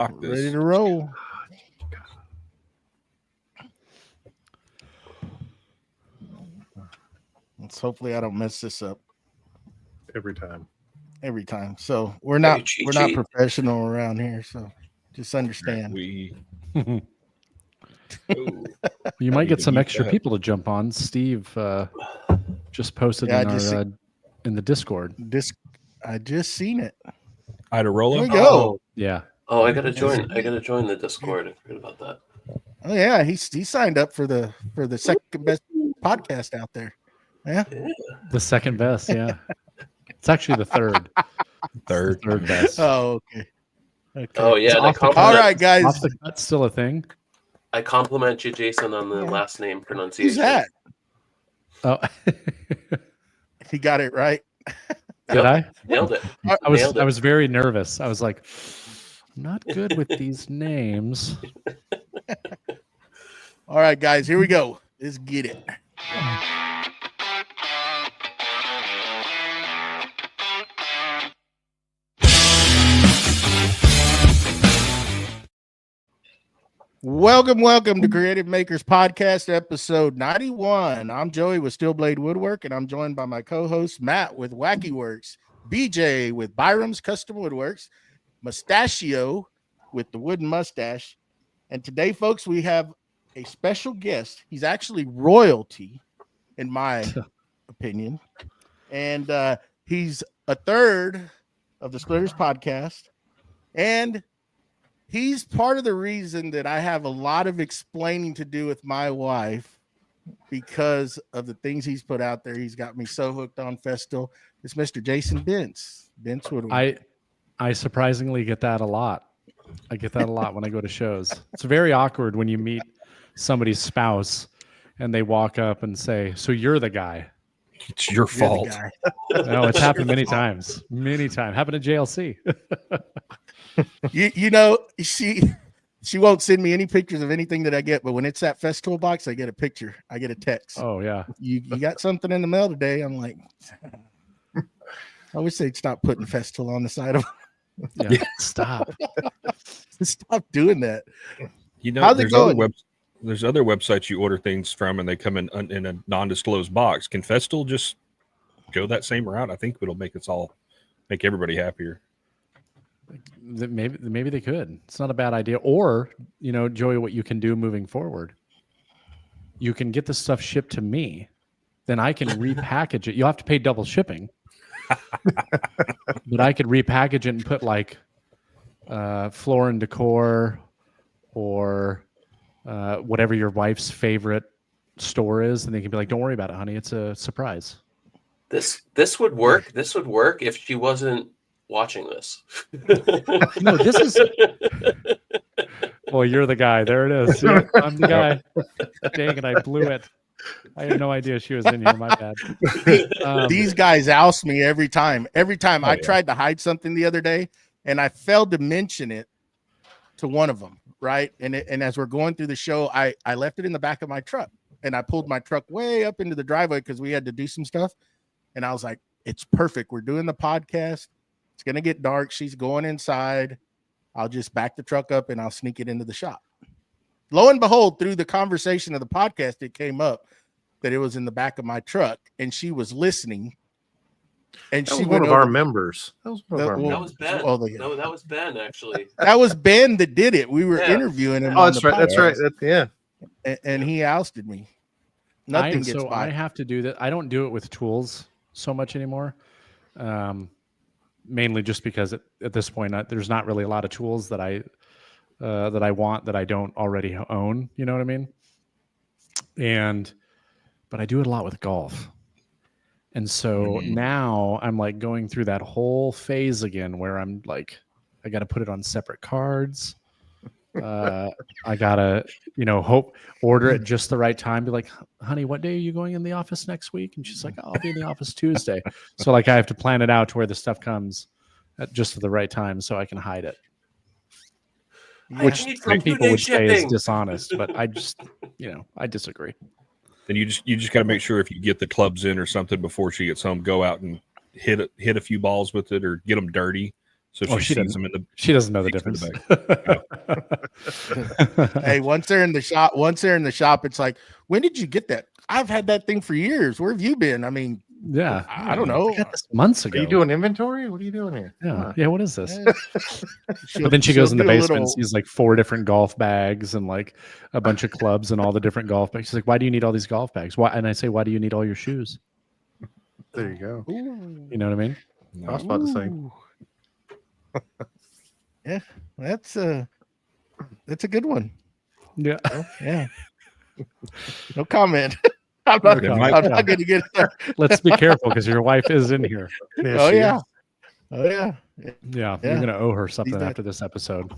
Ready to roll. Let's hopefully I don't mess this up every time. So we're not professional around here, so just understand. You might get some extra people to jump on. Steve just posted in the Discord. I just seen it. Iderola. Here we go. Yeah. Oh, I gotta join the Discord. I forgot about that. Oh yeah, he signed up for the second best podcast out there. Yeah. The second best, yeah. It's actually the third. Third best. Oh, okay. Oh yeah. All right, guys. Off the cut's still a thing. I compliment you, Jason, on the last name pronunciation. Who's that? Oh, he got it right. Did I? Nailed it. I was very nervous. I was like, I'm not good with these names. All right, guys, here we go. Let's get it. Welcome to Creative Makers Podcast, episode 91. I'm Joey with Steel Blade Woodwork, and I'm joined by my co-host Matt with Wacky Works, BJ with Byroms Custom Woodworks, Mustachio with the Wooden Mustache, and today, folks, we have a special guest. He's actually royalty, in my opinion, and he's a third of the Splitters podcast, and he's part of the reason that I have a lot of explaining to do with my wife because of the things he's put out there. He's got me so hooked on Festool. It's Mr. Jason Bentz. I surprisingly get that a lot. I get that a lot when I go to shows. It's very awkward when you meet somebody's spouse and they walk up and say, "So you're the guy." It's your fault. No, it's happened many times. Happened at JLC. You know, she won't send me any pictures of anything that I get, but when it's that Festool box, I get a picture. I get a text. Oh yeah. You got something in the mail today? I'm like, I wish they'd stop putting Festool on the side of them. Yeah, stop. Stop doing that. You know, there's other websites you order things from and they come in a non-disclosed box. Can Festool just go that same route? I think it'll make everybody happier. Maybe they could. It's not a bad idea. Or, you know, Joey, what you can do moving forward, you can get the stuff shipped to me, then I can repackage it. You'll have to pay double shipping, but I could repackage it and put like Floor and Decor or whatever your wife's favorite store is, and they can be like, "Don't worry about it, honey. It's a surprise." This would work. This would work if she wasn't watching this. No, this is. Well, you're the guy. There it is. Yeah, I'm the guy. Dang it! I blew it. I had no idea she was in here. My bad. These guys oust me every time. I tried to hide something the other day, and I failed to mention it to one of them. Right, and as we're going through the show, I left it in the back of my truck, and I pulled my truck way up into the driveway because we had to do some stuff, and I was like, "It's perfect. We're doing the podcast. It's going to get dark. She's going inside. I'll just back the truck up and I'll sneak it into the shop." Lo and behold, through the conversation of the podcast, it came up that it was in the back of my truck and she was listening. And that was one of our members. That was one of our members. That was Ben. Oh, no, that was Ben, actually. That was Ben that did it. We were interviewing him. Oh, that's right. That's right. Yeah. And he ousted me. Nothing gets by. I have to do that. I don't do it with tools so much anymore. Mainly just because at this point, there's not really a lot of tools that I want that I don't already own. You know what I mean? But I do it a lot with golf. And so now I'm like going through that whole phase again where I'm like, I got to put it on separate cards. I got to, order it just the right time. Be like, "Honey, what day are you going in the office next week?" And she's like, "Oh, I'll be in the office Tuesday." So like I have to plan it out to where the stuff comes at just the right time so I can hide it. Which some people would say is dishonest, but I just, I disagree. Then you just got to make sure if you get the clubs in or something before she gets home, go out and hit a few balls with it or get them dirty So she sees them she doesn't know the difference. Hey, once they're in the shop, it's like, when did you get that? I've had that thing for years. Where have you been? I mean, yeah, I don't know. I got this months ago. Are you doing inventory? What are you doing here? Yeah. What is this? But then she goes in the basement and sees like 4 different golf bags and like a bunch of clubs and all the different golf bags. She's like, why do you need all these golf bags? Why? And I say, why do you need all your shoes? There you go. You know what I mean? I was about to say. Yeah, that's a good one. Yeah. Yeah. No comment. I'm not going to get it. Let's be careful because your wife is in here. Oh yeah. Yeah. You're going to owe her something after this episode.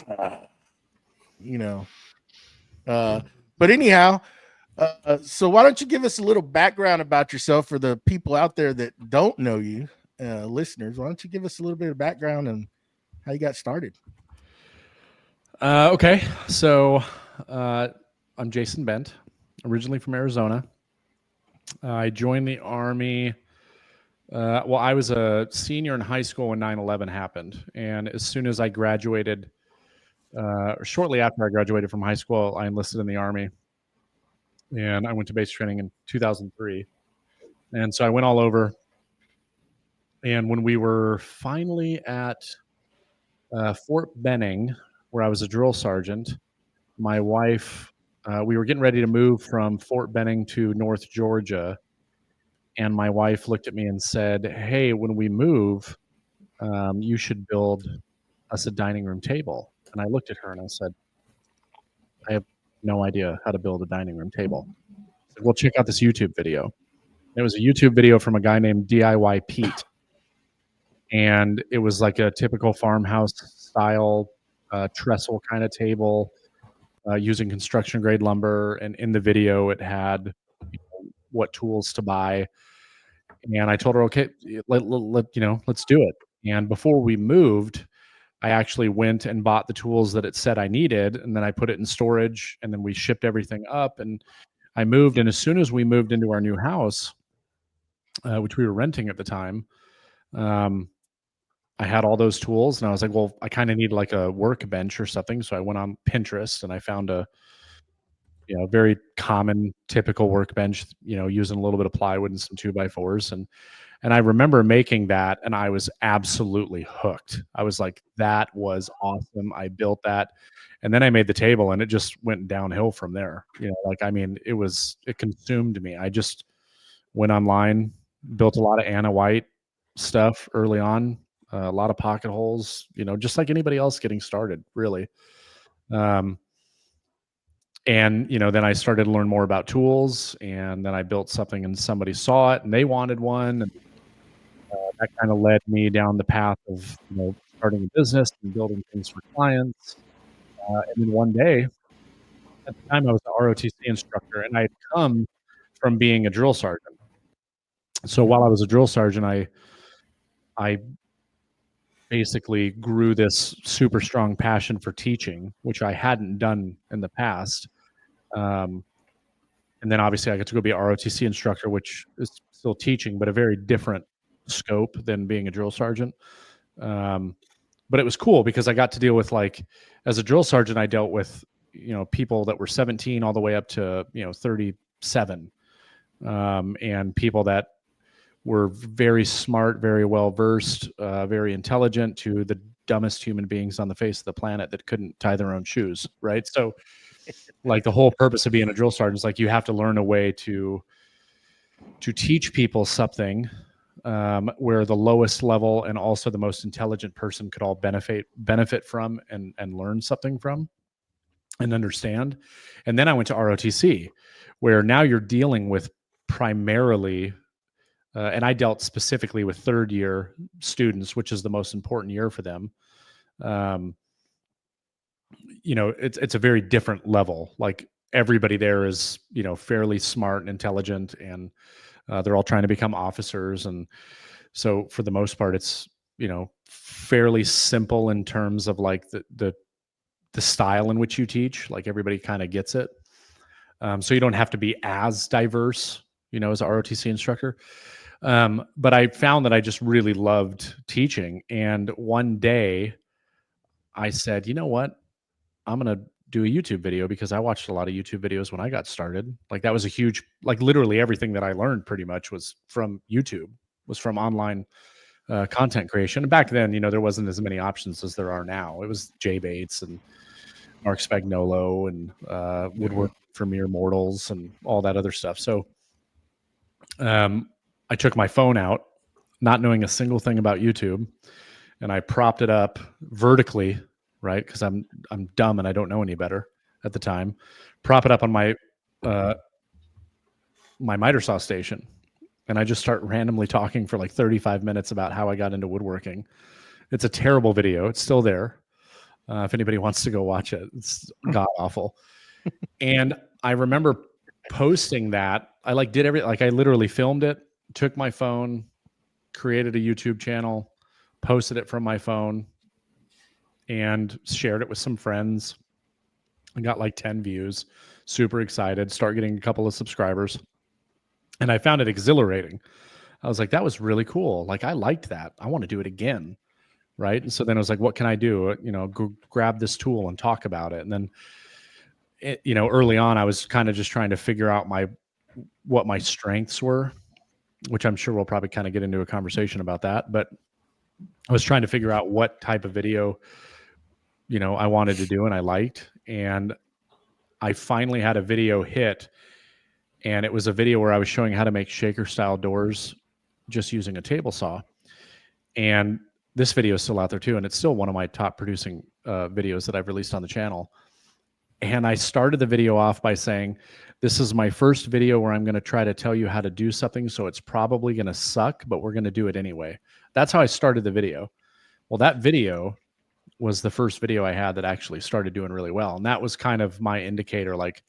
But anyhow, so why don't you give us a little background about yourself for the people out there that don't know you, listeners? Why don't you give us a little bit of background and how you got started? Okay. So I'm Jason Bent, originally from Arizona. I joined the Army. Well, I was a senior in high school when 9/11 happened. And as soon as I graduated, shortly after I graduated from high school, I enlisted in the Army. And I went to base training in 2003. And so I went all over. And when we were finally at Fort Benning, where I was a drill sergeant, my wife, we were getting ready to move from Fort Benning to North Georgia. And my wife looked at me and said, hey, when we move, you should build us a dining room table. And I looked at her and I said, I have no idea how to build a dining room table. I said, well, check out this YouTube video. It was a YouTube video from a guy named DIY Pete. And it was like a typical farmhouse style trestle kind of table using construction grade lumber. And in the video, it had what tools to buy. And I told her, okay, let's do it. And before we moved, I actually went and bought the tools that it said I needed. And then I put it in storage and then we shipped everything up and I moved. And as soon as we moved into our new house, which we were renting at the time, I had all those tools and I was like, well, I kind of need like a workbench or something. So I went on Pinterest and I found a very common, typical workbench, using a little bit of plywood and some 2x4s. And I remember making that and I was absolutely hooked. I was like, that was awesome. I built that. And then I made the table and it just went downhill from there. It consumed me. I just went online, built a lot of Anna White stuff early on, a lot of pocket holes, just like anybody else getting started, really. And, then I started to learn more about tools and then I built something and somebody saw it and they wanted one. And that kind of led me down the path of, starting a business and building things for clients. And then one day, at the time I was an ROTC instructor and I had come from being a drill sergeant. So while I was a drill sergeant, I basically grew this super strong passion for teaching, which I hadn't done in the past. And then obviously I got to go be an ROTC instructor, which is still teaching, but a very different scope than being a drill sergeant. But it was cool because I got to deal with, like, as a drill sergeant, I dealt with, people that were 17 all the way up to, 37, and people that were very smart, very well-versed, very intelligent, to the dumbest human beings on the face of the planet that couldn't tie their own shoes, right? So, like, the whole purpose of being a drill sergeant is, like, you have to learn a way to teach people something where the lowest level and also the most intelligent person could all benefit from and learn something from and understand. And then I went to ROTC, where now you're dealing with primarily and I dealt specifically with third year students, which is the most important year for them. It's a very different level. Like, everybody there is, fairly smart and intelligent, and they're all trying to become officers. And so for the most part, it's, fairly simple in terms of, like, the style in which you teach. Like, everybody kind of gets it. So you don't have to be as diverse, as a ROTC instructor. But I found that I just really loved teaching. And one day I said, you know what? I'm going to do a YouTube video, because I watched a lot of YouTube videos when I got started. Like that was a huge, like literally everything that I learned pretty much was from YouTube, was from online content creation. And back then, there wasn't as many options as there are now. It was Jay Bates and Mark Spagnolo and Woodworking for Mere Mortals and all that other stuff. So I took my phone out, not knowing a single thing about YouTube, and I propped it up vertically, right? Because I'm dumb and I don't know any better at the time. Prop it up on my my miter saw station, and I just start randomly talking for like 35 minutes about how I got into woodworking. It's a terrible video. It's still there. If anybody wants to go watch it, it's god awful. And I remember posting that. I I literally filmed it, took my phone, created a YouTube channel, posted it from my phone, and shared it with some friends. I got like 10 views, super excited, start getting a couple of subscribers. And I found it exhilarating. I was like, that was really cool. Like, I liked that. I want to do it again. Right. And so then I was like, what can I do? Go grab this tool and talk about it. And then, early on, I was kind of just trying to figure out what my strengths were, which I'm sure we'll probably kind of get into a conversation about that. But I was trying to figure out what type of video, I wanted to do and I liked. And I finally had a video hit, and it was a video where I was showing how to make shaker style doors just using a table saw. And this video is still out there too, and it's still one of my top producing videos that I've released on the channel. And I started the video off by saying, this is my first video where I'm going to try to tell you how to do something, so it's probably going to suck, but we're going to do it anyway. That's how I started the video. Well, that video was the first video I had that actually started doing really well. And that was kind of my indicator, like,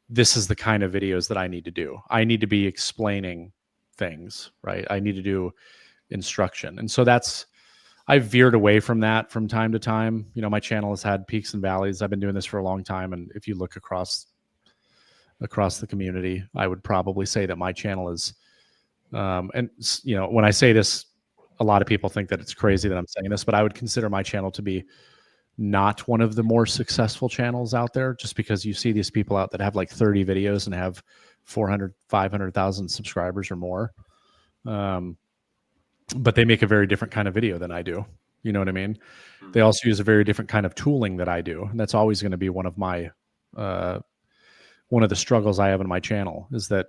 this is the kind of videos that I need to do. I need to be explaining things, right? I need to do instruction. And so I've veered away from that from time to time. My channel has had peaks and valleys. I've been doing this for a long time. And if you look across the community, I would probably say that my channel is, and when I say this, a lot of people think that it's crazy that I'm saying this, but I would consider my channel to be not one of the more successful channels out there, just because you see these people out that have like 30 videos and have 400, 500,000 subscribers or more. But they make a very different kind of video than I do. You know what I mean? They also use a very different kind of tooling that I do. And that's always going to be one of the struggles I have in my channel, is that,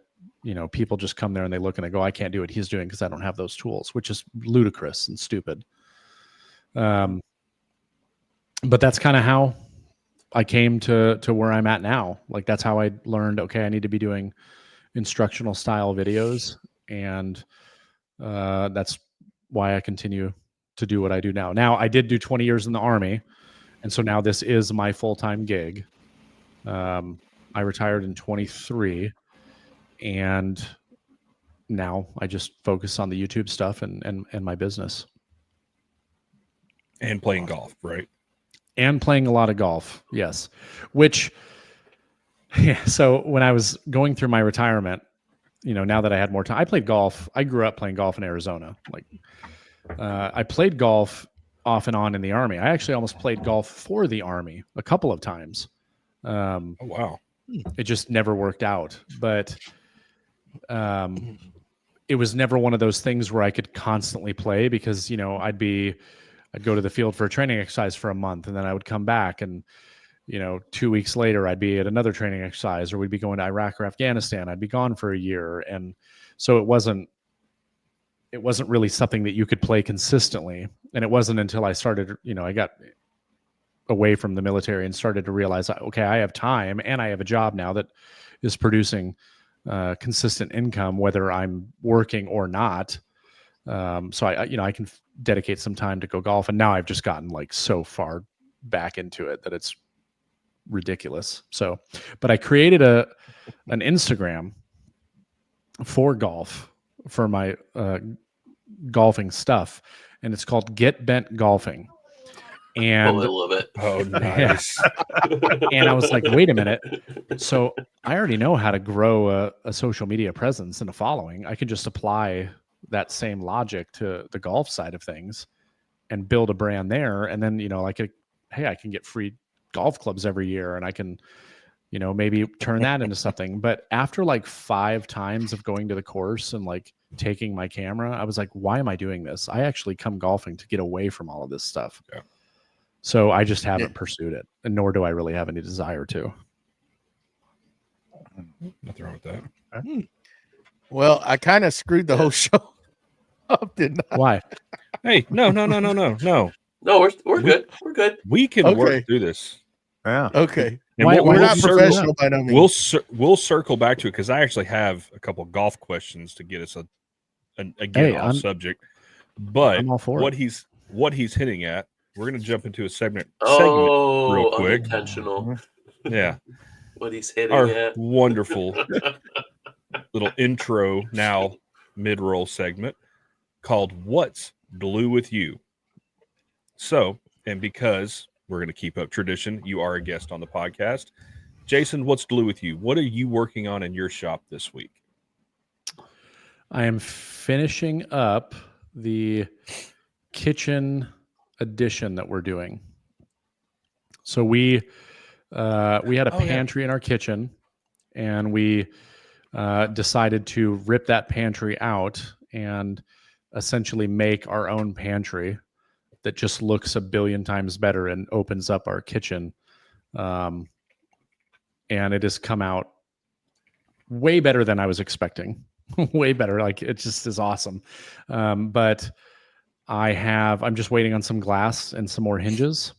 people just come there and they look and they go, I can't do what he's doing because I don't have those tools, which is ludicrous and stupid. But that's kind of how I came to where I'm at now. Like, that's how I learned, okay, I need to be doing instructional style videos. And that's why I continue to do what I do now. Now, I did do 20 years in the Army, and so now this is my full-time gig. I retired in 23, and now I just focus on the YouTube stuff and my business. And playing golf, right? And playing a lot of golf, yes. Which, yeah, so when I was going through my retirement, now that I had more time, I played golf. I grew up playing golf in Arizona. Like, I played golf off and on in the Army. I actually almost played golf for the Army a couple of times. Oh, wow. It just never worked out. But it was never one of those things where I could constantly play, because, I'd go to the field for a training exercise for a month, and then I would come back, and 2 weeks later, I'd be at another training exercise, or we'd be going to Iraq or Afghanistan. I'd be gone for a year. And so it wasn't really something that you could play consistently. And it wasn't until I started, I got away from the military and started to realize, okay, I have time and I have a job now that is producing consistent income, whether I'm working or not. So I can dedicate some time to go golf. And now I've just gotten like so far back into it that it's ridiculous. So, but I created an Instagram for golf, for my golfing stuff, and it's called Get Bent Golfing. And I love it. Oh, nice. and I was like, wait a minute. So I already know how to grow a social media presence and a following. I can just apply that same logic to the golf side of things and build a brand there. And then, like, hey, I can get free golf clubs every year, and I can, maybe turn that into something. But after like 5 times of going to the course and like taking my camera, I was like, why am I doing this? I actually come golfing to get away from all of this stuff. Yeah. So I just haven't pursued it, and nor do I really have any desire to. Nothing wrong with that. Well, I kind of screwed the whole show up, didn't I? Why? Hey, no. No, we're good. We're good. We can work through this. Yeah. Okay. And We're not professional by no means. We'll circle back to it because I actually have a couple golf questions to get us again off subject. But I'm all for what he's hitting at, we're going to jump into a segment Oh, real quick. unintentional. Yeah, What he's hitting our at. wonderful little intro now mid-roll segment called "What's Blue with You." So, and because we're going to keep up tradition, you are a guest on the podcast. Jason, what's blue with you? What are you working on in your shop this week? I am finishing up the kitchen addition that we're doing. So we had a pantry in our kitchen, and we decided to rip that pantry out and essentially make our own pantry that just looks a billion times better and opens up our kitchen. And it has come out way better than I was expecting. Way better. Like, it just is awesome. But I'm just waiting on some glass and some more hinges,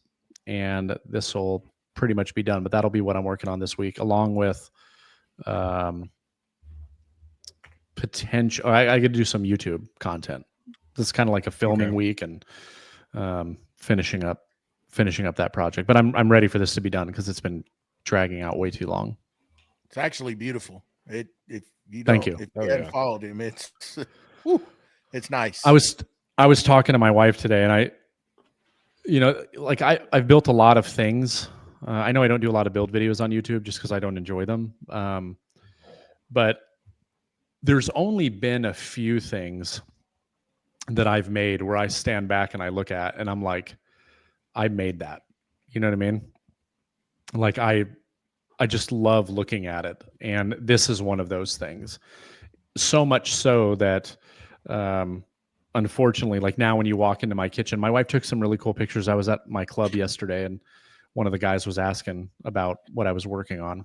and this will pretty much be done. But that'll be what I'm working on this week, along with potential. I could do some YouTube content. This is kind of like a filming week and finishing up that project. But I'm ready for this to be done because it's been dragging out way too long. It's actually beautiful. If you Thank you. If you hadn't followed him, it's it's nice. I was talking to my wife today, and I've built a lot of things. I know I don't do a lot of build videos on YouTube just because I don't enjoy them. But there's only been a few things that I've made where I stand back and I look at and I'm like, I made that. You know what I mean? Like, I just love looking at it. And this is one of those things. So much so that, unfortunately, like now when you walk into my kitchen, my wife took some really cool pictures. I was at my club yesterday, and one of the guys was asking about what I was working on,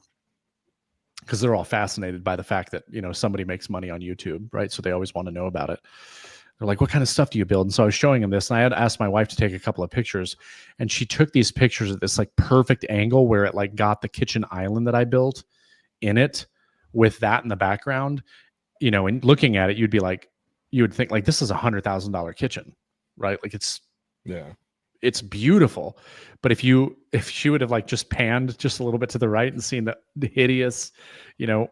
because they're all fascinated by the fact that, somebody makes money on YouTube, right? So they always want to know about it. They're like, what kind of stuff do you build? And so I was showing him this, and I had asked my wife to take a couple of pictures, and she took these pictures at this like perfect angle where it like got the kitchen island that I built in it with that in the background, and looking at it, you would think like, this is $100,000 kitchen, right? Like, it's beautiful. But if she would have like just panned just a little bit to the right and seen the hideous,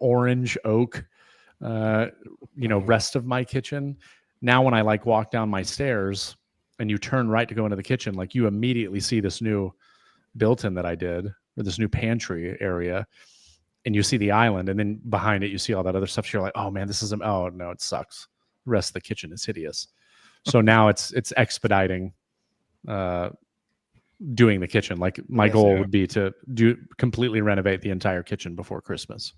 orange oak, rest of my kitchen. Now, when I like walk down my stairs and you turn right to go into the kitchen, like you immediately see this new built-in that I did, or this new pantry area, and you see the island, and then behind it, you see all that other stuff. So you're like, oh man, oh no, it sucks. The rest of the kitchen is hideous. So now it's expediting doing the kitchen. Like, my goal would be to completely renovate the entire kitchen before Christmas.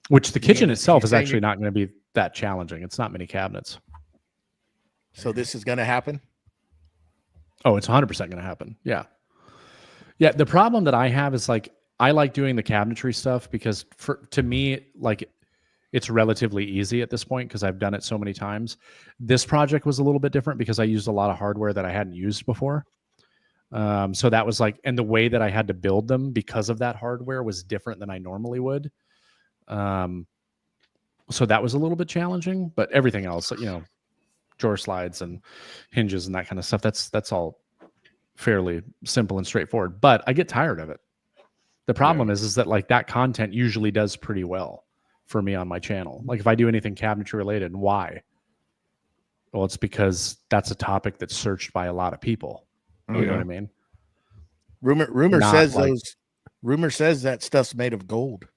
Which the kitchen itself is actually not going to be that challenging. It's not many cabinets. So this is going to happen? Oh, it's 100% going to happen. Yeah. Yeah. The problem that I have is like, I like doing the cabinetry stuff because to me, like, it's relatively easy at this point because I've done it so many times. This project was a little bit different because I used a lot of hardware that I hadn't used before. So that was like, and the way that I had to build them because of that hardware was different than I normally would. So that was a little bit challenging, but everything else, drawer slides and hinges and that kind of stuff, that's all fairly simple and straightforward, but I get tired of it. The problem is that like that content usually does pretty well for me on my channel. Like if I do anything cabinetry related, why? Well, it's because that's a topic that's searched by a lot of people. You know what I mean? Rumor Not says like- rumor says that stuff's made of gold.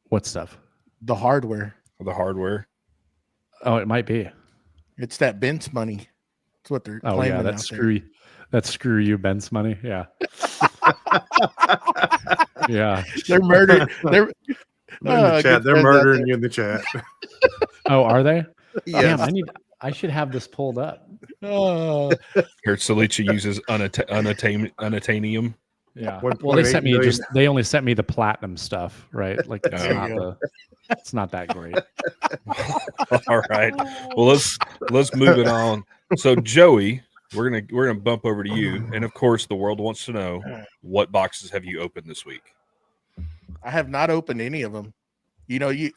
What stuff? The hardware. The hardware. Oh, it might be. It's that Bent's money. That's what they're Oh claiming yeah, out there. That's screw you, Ben's money. Yeah. Yeah. They're murdered. They're They're in the good chat. They're friends out murdering there. you in the chat. Oh, are they? Yes. Damn, I should have this pulled up. Oh, Heard Salicha uses unattainium. Yeah. 1.8 Well, they sent me million. they only sent me the platinum stuff, right? Like it's There not you it's not that great. All right. Well, let's move it on. So Joey, we're gonna bump over to you, and of course, the world wants to know what boxes have you opened this week. I have not opened any of them. You know, he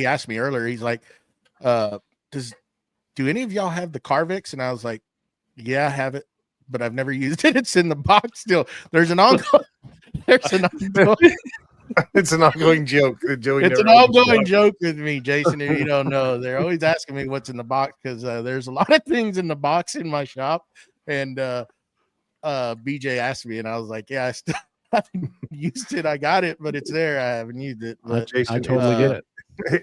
asked me earlier. He's like, do any of y'all have the Carvex? And I was like, yeah, I have it, but I've never used it. It's in the box still. There's an ongoing. It's an ongoing joke. Joey It's an never opens ongoing it. joke with me, Jason. If you don't know, they're always asking me what's in the box because there's a lot of things in the box in my shop. And BJ asked me, and I was like, yeah, I still haven't used it. I got it, but it's there. I haven't used it. But Jason, I totally get it.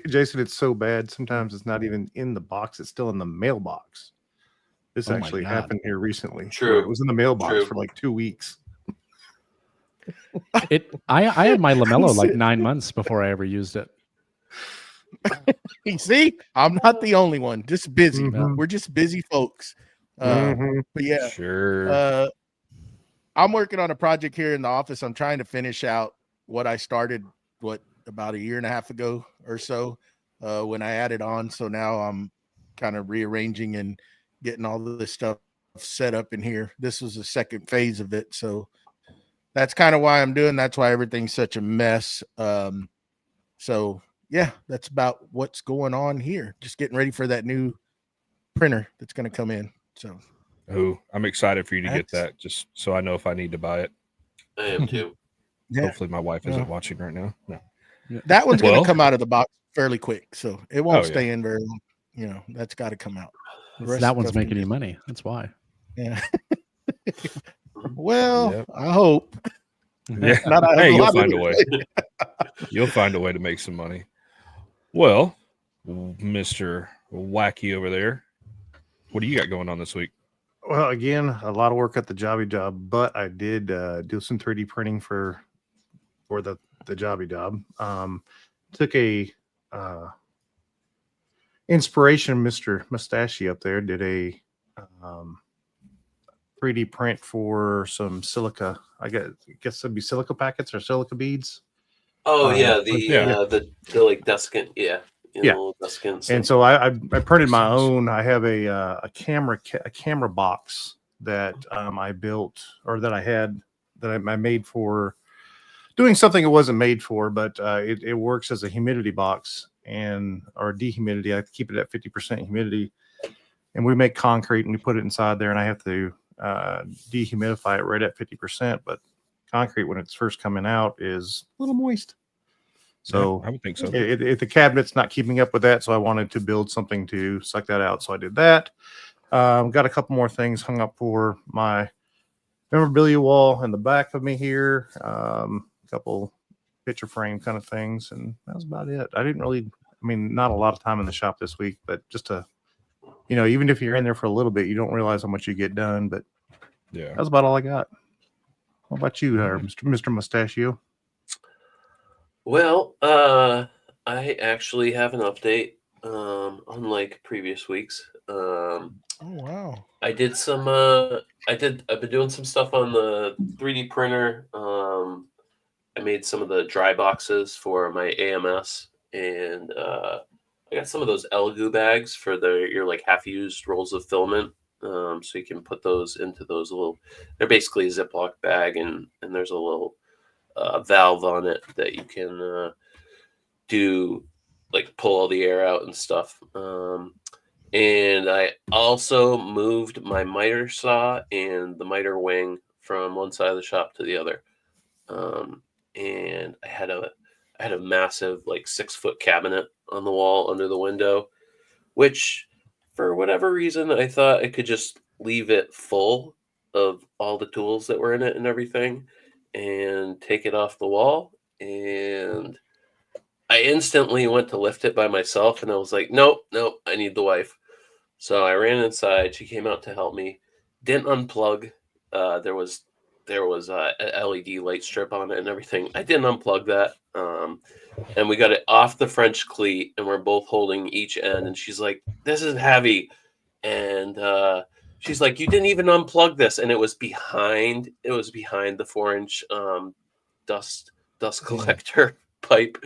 Jason, it's so bad. Sometimes it's not even in the box. It's still in the mailbox. This Oh my actually God. happened here recently. True. It was in the mailbox True. for like 2 weeks. I had my Lamello like 9 months before I ever used it. you see, I'm not the only one. Just busy. Mhm. We're just busy folks. Mhm. But yeah, Sure. I'm working on a project here in the office. I'm trying to finish out what I started about a year and a half ago or so when I added on. So now I'm kind of rearranging and getting all of this stuff set up in here. This was the second phase of it. So that's kind of why I'm doing. That's why everything's such a mess. So yeah, that's about what's going on here. Just getting ready for that new printer that's going to come in. So Oh, I'm excited for you to get That's- that, just so I know if I need to buy it. I am too. yeah, Hopefully, my wife isn't Yeah. watching right now. No. that one's going Well- to come out of the box fairly quick. So it won't Oh, yeah. stay in very long. You know, that's got to come out. The rest That of one's stuff can making you just- money. That's why. Yeah. Well, Yep. I hope. Yeah. Not I Hey, have you'll lot of- find a way. You'll find a way to make some money. Well, Mr. Wacky over there, what do you got going on this week? Well, again, a lot of work at the jobby job, but I did do some 3D printing for the jobby job. Took a inspiration, Mr. Mustache up there did a 3D print for some silica. I guess it'd be silica packets or silica beads. Oh yeah, yeah. the like duscant, yeah. Yeah. Little duscants And so I printed my own. I have a camera box that I built, or that I had, that I made for doing something it wasn't made for, but it works as a humidity box or dehumidity. I keep it at 50% humidity, and we make concrete and we put it inside there, and I have to dehumidify it right at 50%. But concrete, when it's first coming out, is a little moist. So Yeah, I would think so. if the cabinet's not keeping up with that, so I wanted to build something to suck that out. So I did that. Got a couple more things hung up for my memorabilia wall in the back of me here. A couple picture frame kind of things, and that was about it. Not a lot of time in the shop this week, but just even if you're in there for a little bit, you don't realize how much you get done. But Yeah. that's about all I got. What about you, Mr. Mustachio? Well, I actually have an update. Unlike previous weeks. Oh wow. I've been doing some stuff on the 3D printer. I made some of the dry boxes for my AMS, and I got some of those Elegoo bags for your like half-used rolls of filament. So you can put those into those little. They're basically a Ziploc bag, and there's a little valve on it that you can do, like pull all the air out and stuff. And I also moved my miter saw and the miter wing from one side of the shop to the other. And I had a massive like 6-foot cabinet on the wall under the window, which for whatever reason I thought I could just leave it full of all the tools that were in it and everything, and take it off the wall. And I instantly went to lift it by myself, and I was like, nope, I need the wife. So I ran inside. She came out to help me. Didn't unplug. There was a LED light strip on it and everything. I didn't unplug that. And we got it off the French cleat, and we're both holding each end. And she's like, "This is heavy." And she's like, "You didn't even unplug this." And it was behind the 4-inch dust collector pipe.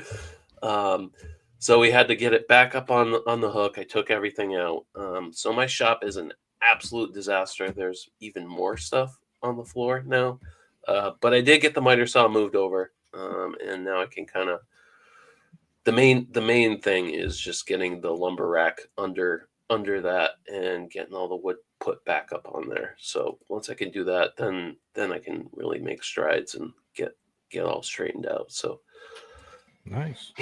So we had to get it back up on the hook. I took everything out. So my shop is an absolute disaster. There's even more stuff on the floor now. But I did get the miter saw moved over. And now I can kind of, the main thing is just getting the lumber rack under that and getting all the wood put back up on there. So once I can do that, then I can really make strides and get all straightened out. So nice.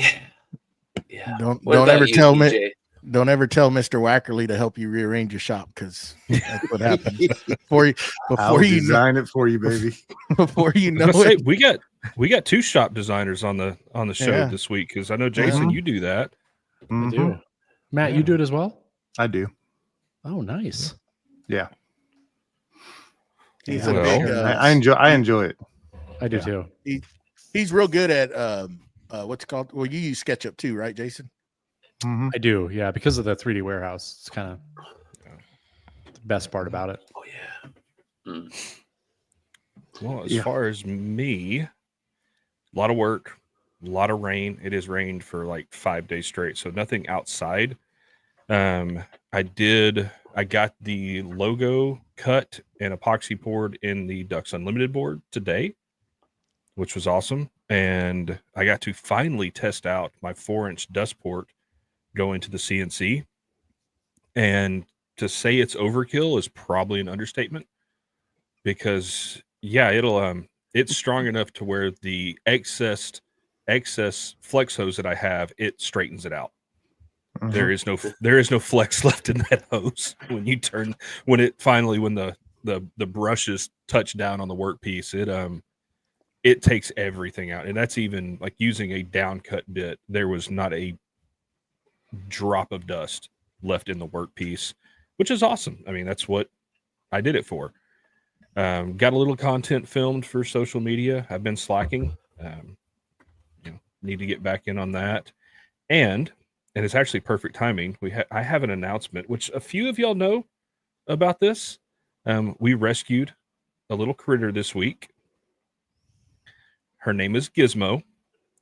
Yeah. Don't ever tell Mr. Wackerle to help you rearrange your shop, because that's what happens. Before I'll you design it for you, baby. Before you know Say, it, we got 2 shop designers on the show this week, because I know Jason, you do that. I do. Matt, you do it as well? I do. Oh, nice. Yeah. he's Yeah. a big. I enjoy it. I do too. He's real good at what's it called? Well, you use SketchUp too, right, Jason? Mhm. I do, yeah, because of the 3D warehouse. It's kind of the best part about it. Oh yeah. Well, as far as me, a lot of work, a lot of rain. It has rained for like 5 days straight, so nothing outside. I got the logo cut and epoxy poured in the Ducks Unlimited board today, which was awesome. And I got to finally test out my 4-inch dust port going to the CNC. And to say it's overkill is probably an understatement, because it's strong enough to where the excess flex hose that I have, it straightens it out. Mhm. There is no flex left in that hose when the brushes touch down on the workpiece. It takes everything out. And that's even like using a downcut bit. There was not a drop of dust left in the workpiece, which is awesome. I mean, that's what I did it for. Got a little content filmed for social media. I've been slacking. Need to get back in on that. And it's actually perfect timing. I have an announcement, which a few of y'all know about this. We rescued a little critter this week. Her name is Gizmo.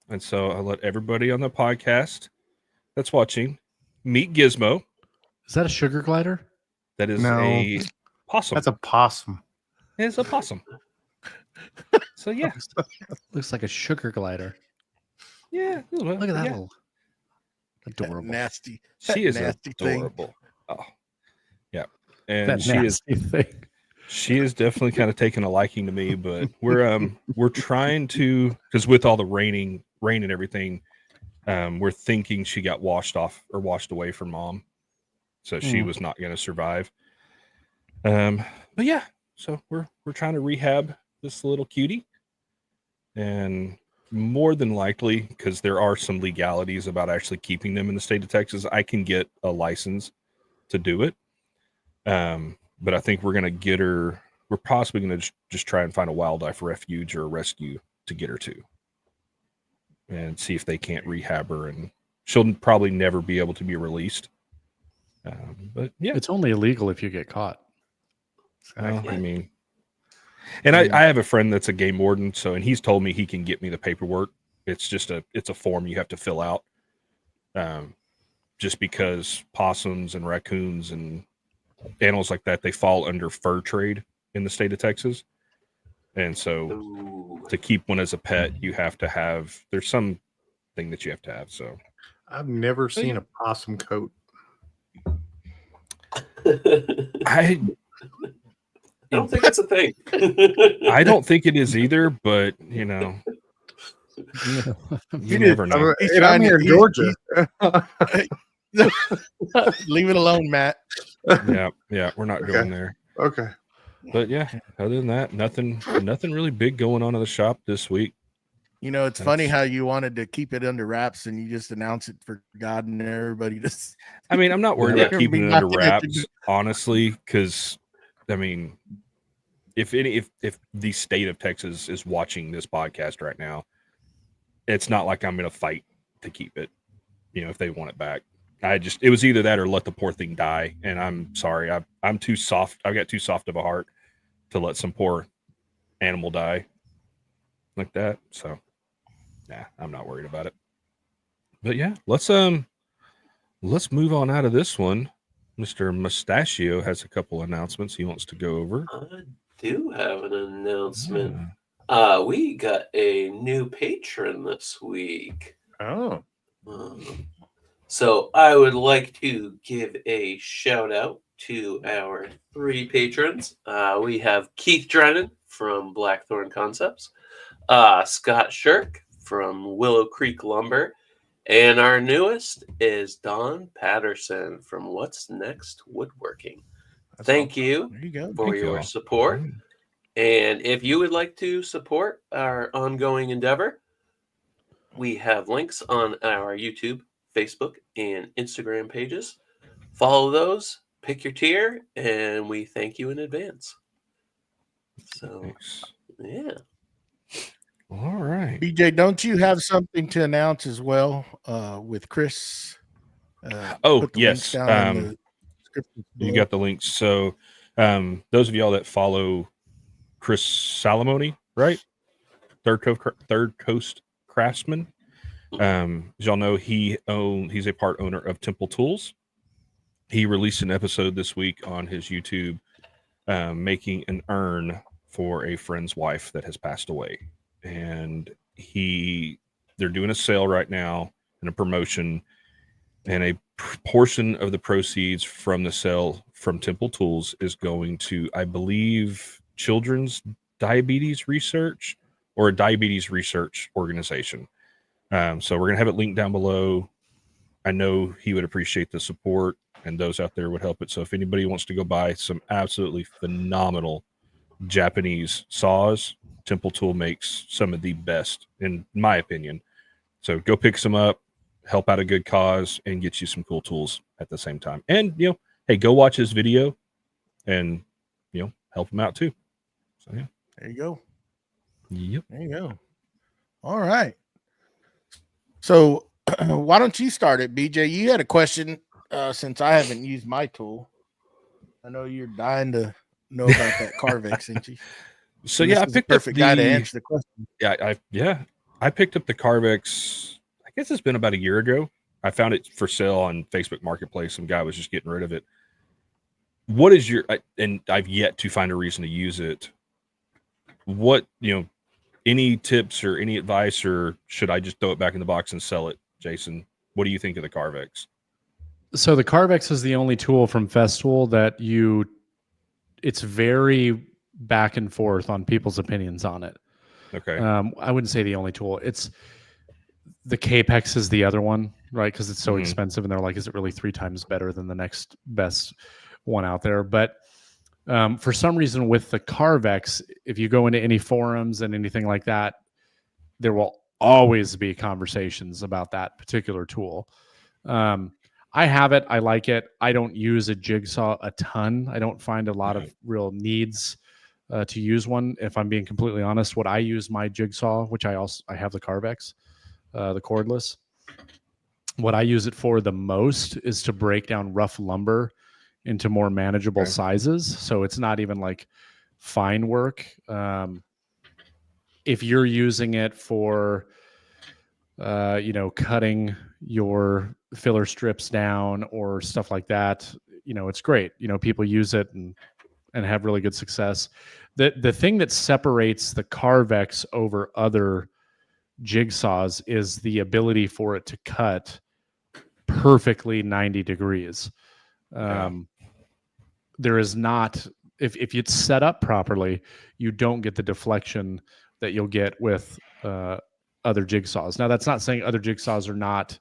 And so I'll let everybody on the podcast that's watching meet Gizmo. Is that a sugar glider? That is a possum. That's a possum. It's a possum. So yeah. Looks like a sugar glider. Yeah. Look at that yeah. little adorable. Nasty. She is nasty adorable. thing. Oh. Yeah. And That nasty thing. She is definitely kind of taking a liking to me, but we're trying to, because with all the rain and everything, we're thinking she got washed away from mom, so she was not going to survive. But yeah, so we're trying to rehab this little cutie, and more than likely, because there are some legalities about actually keeping them in the state of Texas, I can get a license to do it. But I think we're going to get her. We're possibly going to just try and find a wildlife refuge or a rescue to get her to, and see if they can't rehab her, and she'll probably never be able to be released. But yeah, It's only illegal if you get caught. well, I mean, and I have a friend that's a game warden, and he's told me he can get me the paperwork. It's just it's a form you have to fill out. Just because possums and raccoons and animals like that, they fall under fur trade in the state of Texas. And so to keep one as a pet, you have to have, there's some thing that you have to have. So I've never seen a possum coat. I don't think that's a thing. I don't think it is either, but you never know. I'm here in Georgia. Leave it alone, Matt. Yeah, we're not going there. Okay. But yeah, other than that, nothing really big going on in the shop this week. You know, it's funny how you wanted to keep it under wraps and you just announce it for God and everybody. Just, I mean, I'm not worried Yeah. about keeping it under wraps, honestly, because I mean, if the state of Texas is watching this podcast right now, it's not like I'm going to fight to keep it. You know, if they want it back, it was either that or let the poor thing die. And I'm sorry, I'm too soft. I've got too soft of a heart to let some poor animal die like that. So, nah, I'm not worried about it. But yeah, let's move on out of this one. Mr. Mustachio has a couple announcements he wants to go over. I do have an announcement. Yeah. We got a new patron this week. oh, So I would like to give a shout out to our 3 patrons. We have Keith Drennan from Blackthorn Concepts, Scott Shirk from Willow Creek Lumber, and our newest is Don Patterson from What's Next Woodworking. Thank you there you go. for Thank your y'all. support. And if you would like to support our ongoing endeavor, we have links on our YouTube, Facebook, and Instagram pages. Follow those, pick your tier, and we thank you in advance. So, Thanks. yeah. All right. BJ, don't you have something to announce as well with Chris? Oh, put the yes. links down in the description You below. got the links. So, those of y'all that follow Chris Salamone, right? Third Coast Craftsman. As y'all know, he's a part owner of Temple Tools. He released an episode this week on his YouTube, making an urn for a friend's wife that has passed away, and they're doing a sale right now and a promotion, and a portion of the proceeds from the sale from Temple Tools is going to, I believe, Children's Diabetes Research or a diabetes research organization. So we're going to have it linked down below. I know he would appreciate the support, and those out there would help it. So if anybody wants to go buy some absolutely phenomenal Japanese saws, Temple Tool makes some of the best, in my opinion. So go pick some up, help out a good cause, and get you some cool tools at the same time. And, hey, go watch his video and, help him out too. So, yeah. There you go. Yep. There you go. All right. So why don't you start it, BJ? You had a question since I haven't used my tool. I know you're dying to know about that Carvex, ain't you? So, And yeah, I this is the picked up perfect guy to answer the question. I picked up the Carvex. I guess it's been about a year ago. I found it for sale on Facebook Marketplace. Some guy was just getting rid of it. What is and I've yet to find a reason to use it. What, any tips or any advice, or should I just throw it back in the box and sell it? Jason, what do you think of the Carvex? So the Carvex is the only tool from Festool that it's very back and forth on people's opinions on it. Okay. I wouldn't say the only tool. It's the Capex is the other one, right? Because it's so expensive, and they're like, is it really 3 times better than the next best one out there? But for some reason with the Carvex, if you go into any forums and anything like that, there will always be conversations about that particular tool. I have it. I like it. I don't use a jigsaw a ton. I don't find a lot of real needs to use one. If I'm being completely honest, what I use my jigsaw, which I have the Carvex, the cordless. What I use it for the most is to break down rough lumber into more manageable sizes. So it's not even like fine work. If you're using it for, cutting your filler strips down or stuff like that, it's great. People use it and have really good success. The thing that separates the Carvex over other jigsaws is the ability for it to cut perfectly 90 degrees. There is not, if it's set up properly, you don't get the deflection that you'll get with other jigsaws. Now, that's not saying other jigsaws are not,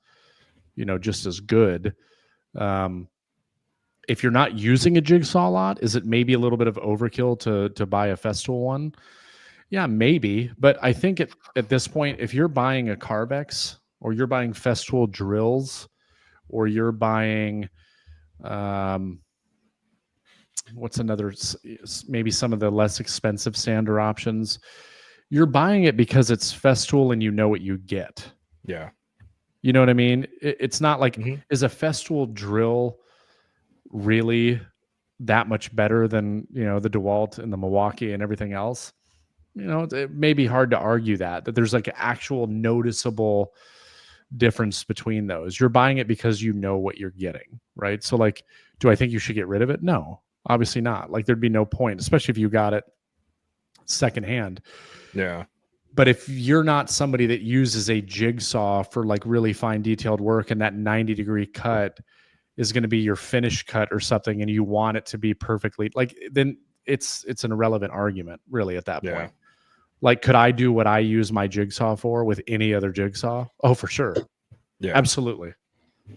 just as good. if you're not using a jigsaw a lot, is it maybe a little bit of overkill to buy a Festool one? Yeah, maybe. But I think at this point, if you're buying a Carbex or you're buying Festool drills or you're buying what's another, maybe some of the less expensive sander options, you're buying it because it's Festool and you know what you get. Yeah. You know what I mean? It's not like, Mm-hmm. is a Festool drill really that much better than, you know, the DeWalt and the Milwaukee and everything else? You know, it may be hard to argue that there's like an actual noticeable difference between those. You're buying it because you know what you're getting, right? So like, do I think you should get rid of it? No, obviously not. Like there'd be no point, especially if you got it secondhand. Yeah. But if you're not somebody that uses a jigsaw for like really fine detailed work and that 90-degree cut is going to be your finish cut or something, and you want it to be perfectly like, then it's an irrelevant argument really at that point. Like, could I do what I use my jigsaw for with any other jigsaw? Oh, for sure. Yeah, absolutely.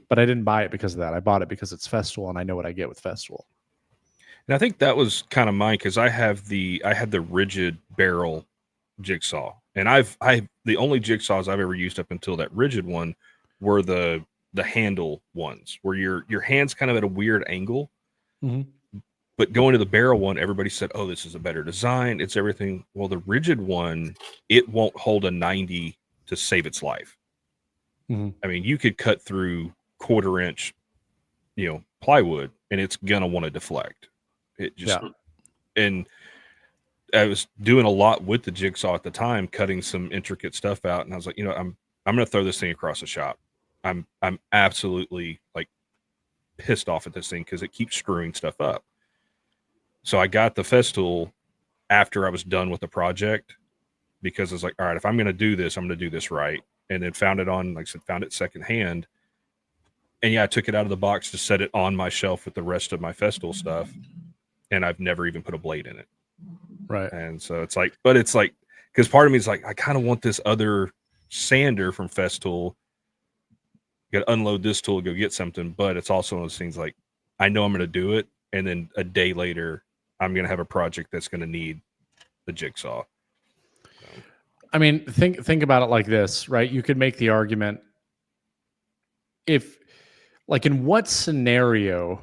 But I didn't buy it because of that. I bought it because it's Festool and I know what I get with Festool. And I think that was kind of mine, because I had the rigid barrel jigsaw, and the only jigsaws I've ever used up until that rigid one were the handle ones, where your hand's kind of at a weird angle. Mm-hmm. But going to the barrel one, everybody said, "Oh, this is a better design. It's everything." Well, the rigid one, it won't hold a 90 to save its life. Mm-hmm. I mean, you could cut through 1/4 inch, plywood, and it's gonna want to deflect. It just, and I was doing a lot with the jigsaw at the time, cutting some intricate stuff out, and I was like, I'm gonna throw this thing across the shop. I'm absolutely like pissed off at this thing because it keeps screwing stuff up. So I got the Festool after I was done with the project, because I was like, all right, if I'm going to do this, I'm going to do this right. And then found it secondhand. And yeah, I took it out of the box to set it on my shelf with the rest of my Festool stuff. And I've never even put a blade in it. Right. And so it's like, because part of me is like, I kind of want this other sander from Festool. Got to unload this tool, go get something. But it's also one of those things like, I know I'm going to do it. And then a day later, I'm going to have a project that's going to need the jigsaw. So. I mean, think about it like this, right? You could make the argument, if, like, in what scenario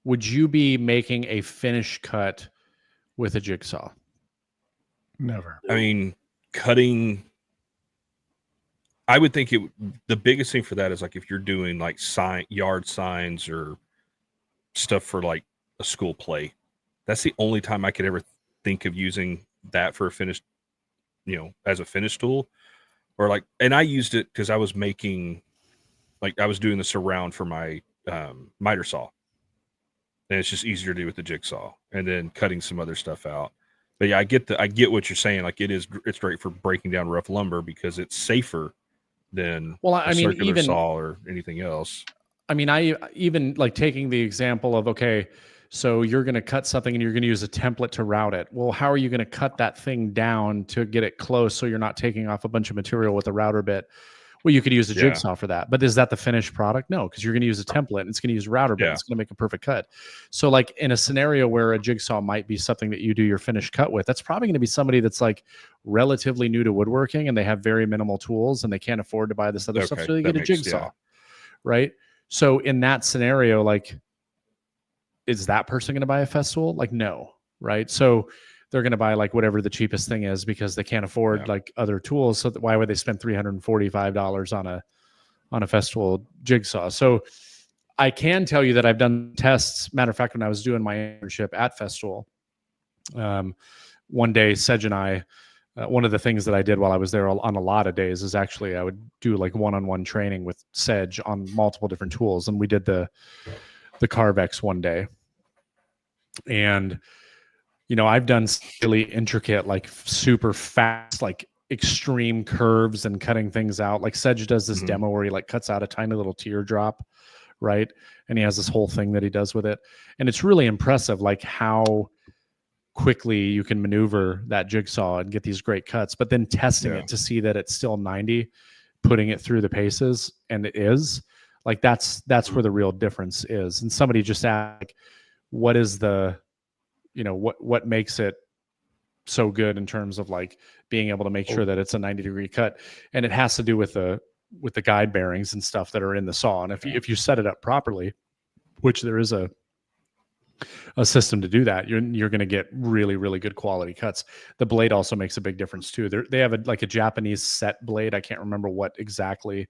would you be making a finish cut with a jigsaw? Never. I mean, cutting, I would think the biggest thing for that is like if you're doing like yard signs or stuff for like a school play. That's the only time I could ever think of using that for a finished, as a finish tool. Or like, and I used it because I was making, like, I was doing the surround for my miter saw, and it's just easier to do with the jigsaw, and then cutting some other stuff out. But yeah, I get what you're saying. Like, it's great for breaking down rough lumber because it's safer than a circular saw or anything else. I mean, I even like taking the example of, okay, so you're going to cut something and you're going to use a template to route it. Well, how are you going to cut that thing down to get it close so you're not taking off a bunch of material with a router bit? Well, you could use a jigsaw for that. But is that the finished product? No, because you're going to use a template and it's going to use a router bit. It's going to make a perfect cut. So like in a scenario where a jigsaw might be something that you do your finished cut with, that's probably going to be somebody that's like relatively new to woodworking and they have very minimal tools and they can't afford to buy this other stuff. So they get a jigsaw, right? So in that scenario, like, is that person going to buy a Festool? Like, no, right? So they're going to buy like whatever the cheapest thing is because they can't afford like other tools. So why would they spend $345 on a Festool jigsaw? So I can tell you that I've done tests. Matter of fact, when I was doing my internship at Festool, one day Sedge and I, one of the things that I did while I was there on a lot of days is actually I would do like one-on-one training with Sedge on multiple different tools. And we did the Carvex one day. And, I've done really intricate, like super fast, like extreme curves and cutting things out. Like Sedge does this demo where he like cuts out a tiny little teardrop, right? And he has this whole thing that he does with it. And it's really impressive, like how quickly you can maneuver that jigsaw and get these great cuts, but then testing it to see that it's still 90, putting it through the paces, and it is, Like that's where the real difference is. And somebody just asked, like, what is the, what makes it so good in terms of like being able to make sure that it's a 90-degree cut, and it has to do with the guide bearings and stuff that are in the saw. And if you set it up properly, which there is a system to do that, you're going to get really, really good quality cuts. The blade also makes a big difference too. They have a Japanese set blade. I can't remember what exactly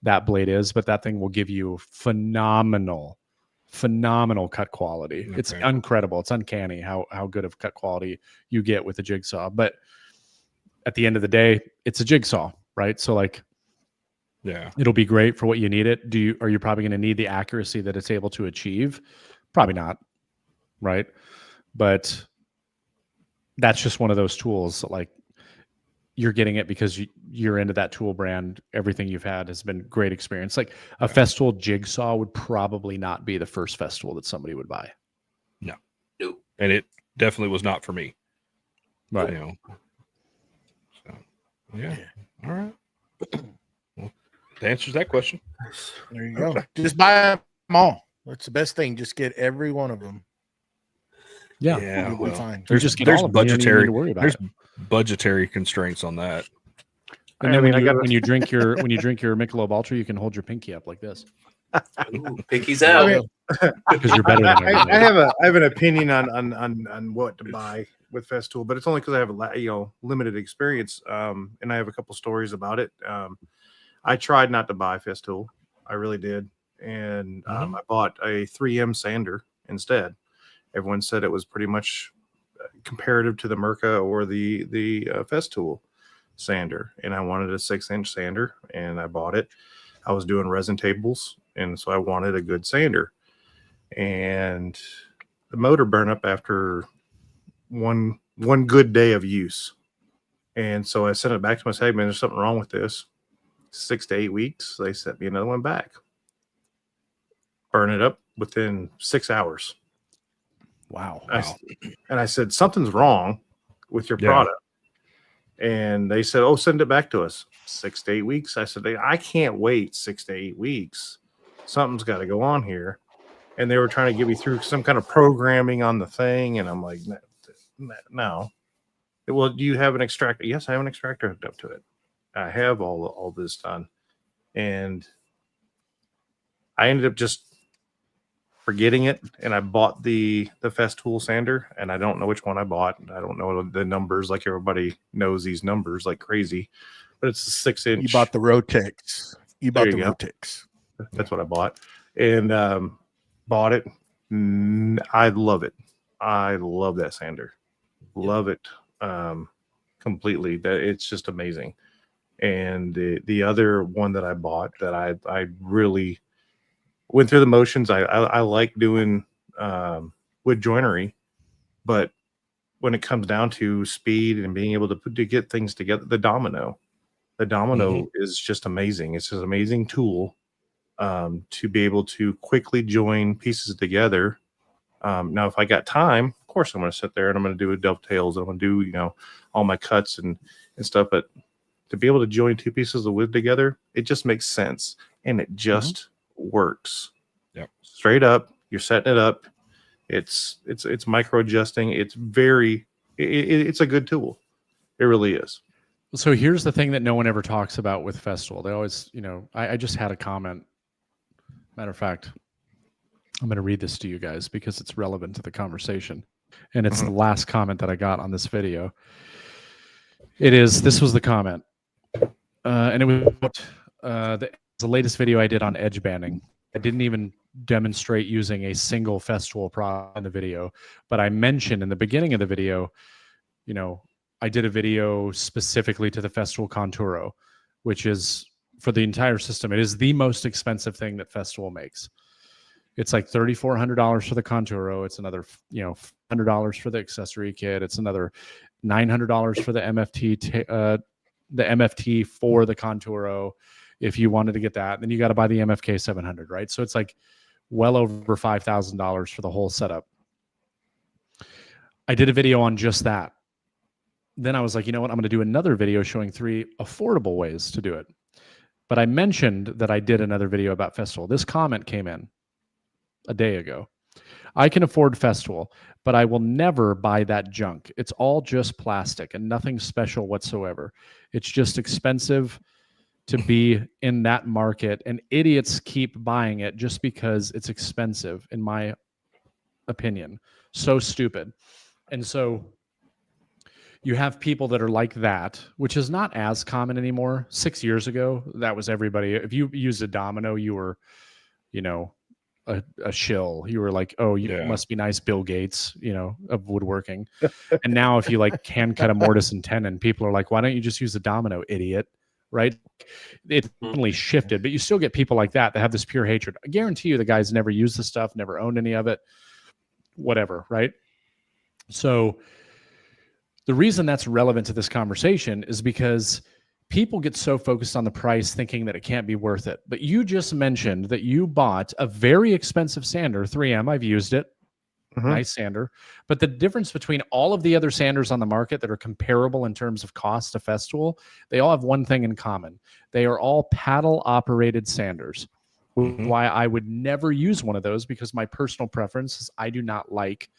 that blade is, but that thing will give you phenomenal cut quality. Okay. It's incredible. It's uncanny how good of cut quality you get with a jigsaw. But at the end of the day, it's a jigsaw, right? So like, yeah, it'll be great for what you need it. Are you probably going to need the accuracy that it's able to achieve? Probably not, right? But that's just one of those tools that, like, you're getting it because you're into that tool brand. Everything you've had has been great experience. Like a Festool jigsaw would probably not be the first Festool that somebody would buy. No. And it definitely was not for me. Right. So, yeah. All right. Well, that answers that question. There you go. Just buy them all. That's the best thing. Just get every one of them. Yeah. You'll be fine. There's budgetary constraints on that. And then when you drink your Michelob Ultra, you can hold your pinky up like this. Ooh, pinky's out. Because you're better than everybody. I have an opinion on what to buy with Festool, but it's only because I have limited experience, and I have a couple stories about it. I tried not to buy Festool, I really did, and I bought a 3M sander instead. Everyone said it was pretty much comparative to the Mirka or the Festool sander, and I wanted a 6-inch sander, and I bought it. I was doing resin tables, and so I wanted a good sander, and the motor burned up after one good day of use, and so I sent it back to my segment. There's something wrong with this. 6 to 8 weeks, they sent me another one back. Burn it up within 6 hours. Wow. And I said, something's wrong with your product. And they said, oh, send it back to us. 6 to 8 weeks. I said, I can't wait 6 to 8 weeks. Something's got to go on here. And they were trying to get me through some kind of programming on the thing. And I'm like, no. Well, do you have an extractor? Yes, I have an extractor hooked up to it. I have all this done. And I ended up just forgetting it, and I bought the Festool sander, and I don't know which one I bought. I don't know the numbers, like everybody knows these numbers like crazy, but it's a 6-inch. You bought the Rotex. Rotex. That's what I bought, and bought it. I love it. I love that sander. Love it completely. That it's just amazing. And the other one that I bought that I really went through the motions. I like doing wood joinery, but when it comes down to speed and being able to get things together, the domino is just amazing. It's just an amazing tool to be able to quickly join pieces together. Now, if I got time, of course, I'm going to sit there and I'm going to do a dovetails. I'm going to do all my cuts and stuff. But to be able to join two pieces of wood together, it just makes sense, and it just works. Yep. Straight up, you're setting it up. It's micro adjusting. It's a good tool. It really is. So here's the thing that no one ever talks about with Festool. They always, I just had a comment. Matter of fact, I'm going to read this to you guys because it's relevant to the conversation. And it's the last comment that I got on this video. This was the comment. And it was the latest video I did on edge banding. I didn't even demonstrate using a single Festool product in the video, but I mentioned in the beginning of the video, I did a video specifically to the Festool Conturo, which is for the entire system. It is the most expensive thing that Festool makes. It's like $3,400 for the Conturo. It's another, $100 for the accessory kit. It's another $900 for the MFT for the Conturo. If you wanted to get that, then you got to buy the MFK 700, right? So it's like well over $5,000 for the whole setup. I did a video on just that. Then I was like, you know what? I'm going to do another video showing 3 affordable ways to do it. But I mentioned that I did another video about Festool. This comment came in a day ago. I can afford Festool, but I will never buy that junk. It's all just plastic and nothing special whatsoever. It's just expensive to be in that market, and idiots keep buying it just because it's expensive, in my opinion. So stupid. And so you have people that are like that, which is not as common anymore. 6 years ago, that was everybody. If you used a domino, you were, you know, a shill. You were like, oh, you must be nice, Bill Gates, you know, of woodworking. And now if you like can cut a mortise and tenon, people are like, why don't you just use a domino, idiot? Right? It definitely shifted, but you still get people like that have this pure hatred. I guarantee you the guy's never used the stuff, never owned any of it, whatever, right? So the reason that's relevant to this conversation is because people get so focused on the price thinking that it can't be worth it. But you just mentioned that you bought a very expensive sander, 3M. I've used it. Nice sander. But the difference between all of the other sanders on the market that are comparable in terms of cost to Festool, they all have one thing in common. They are all paddle operated sanders. Why I would never use one of those, because my personal preference is I do not like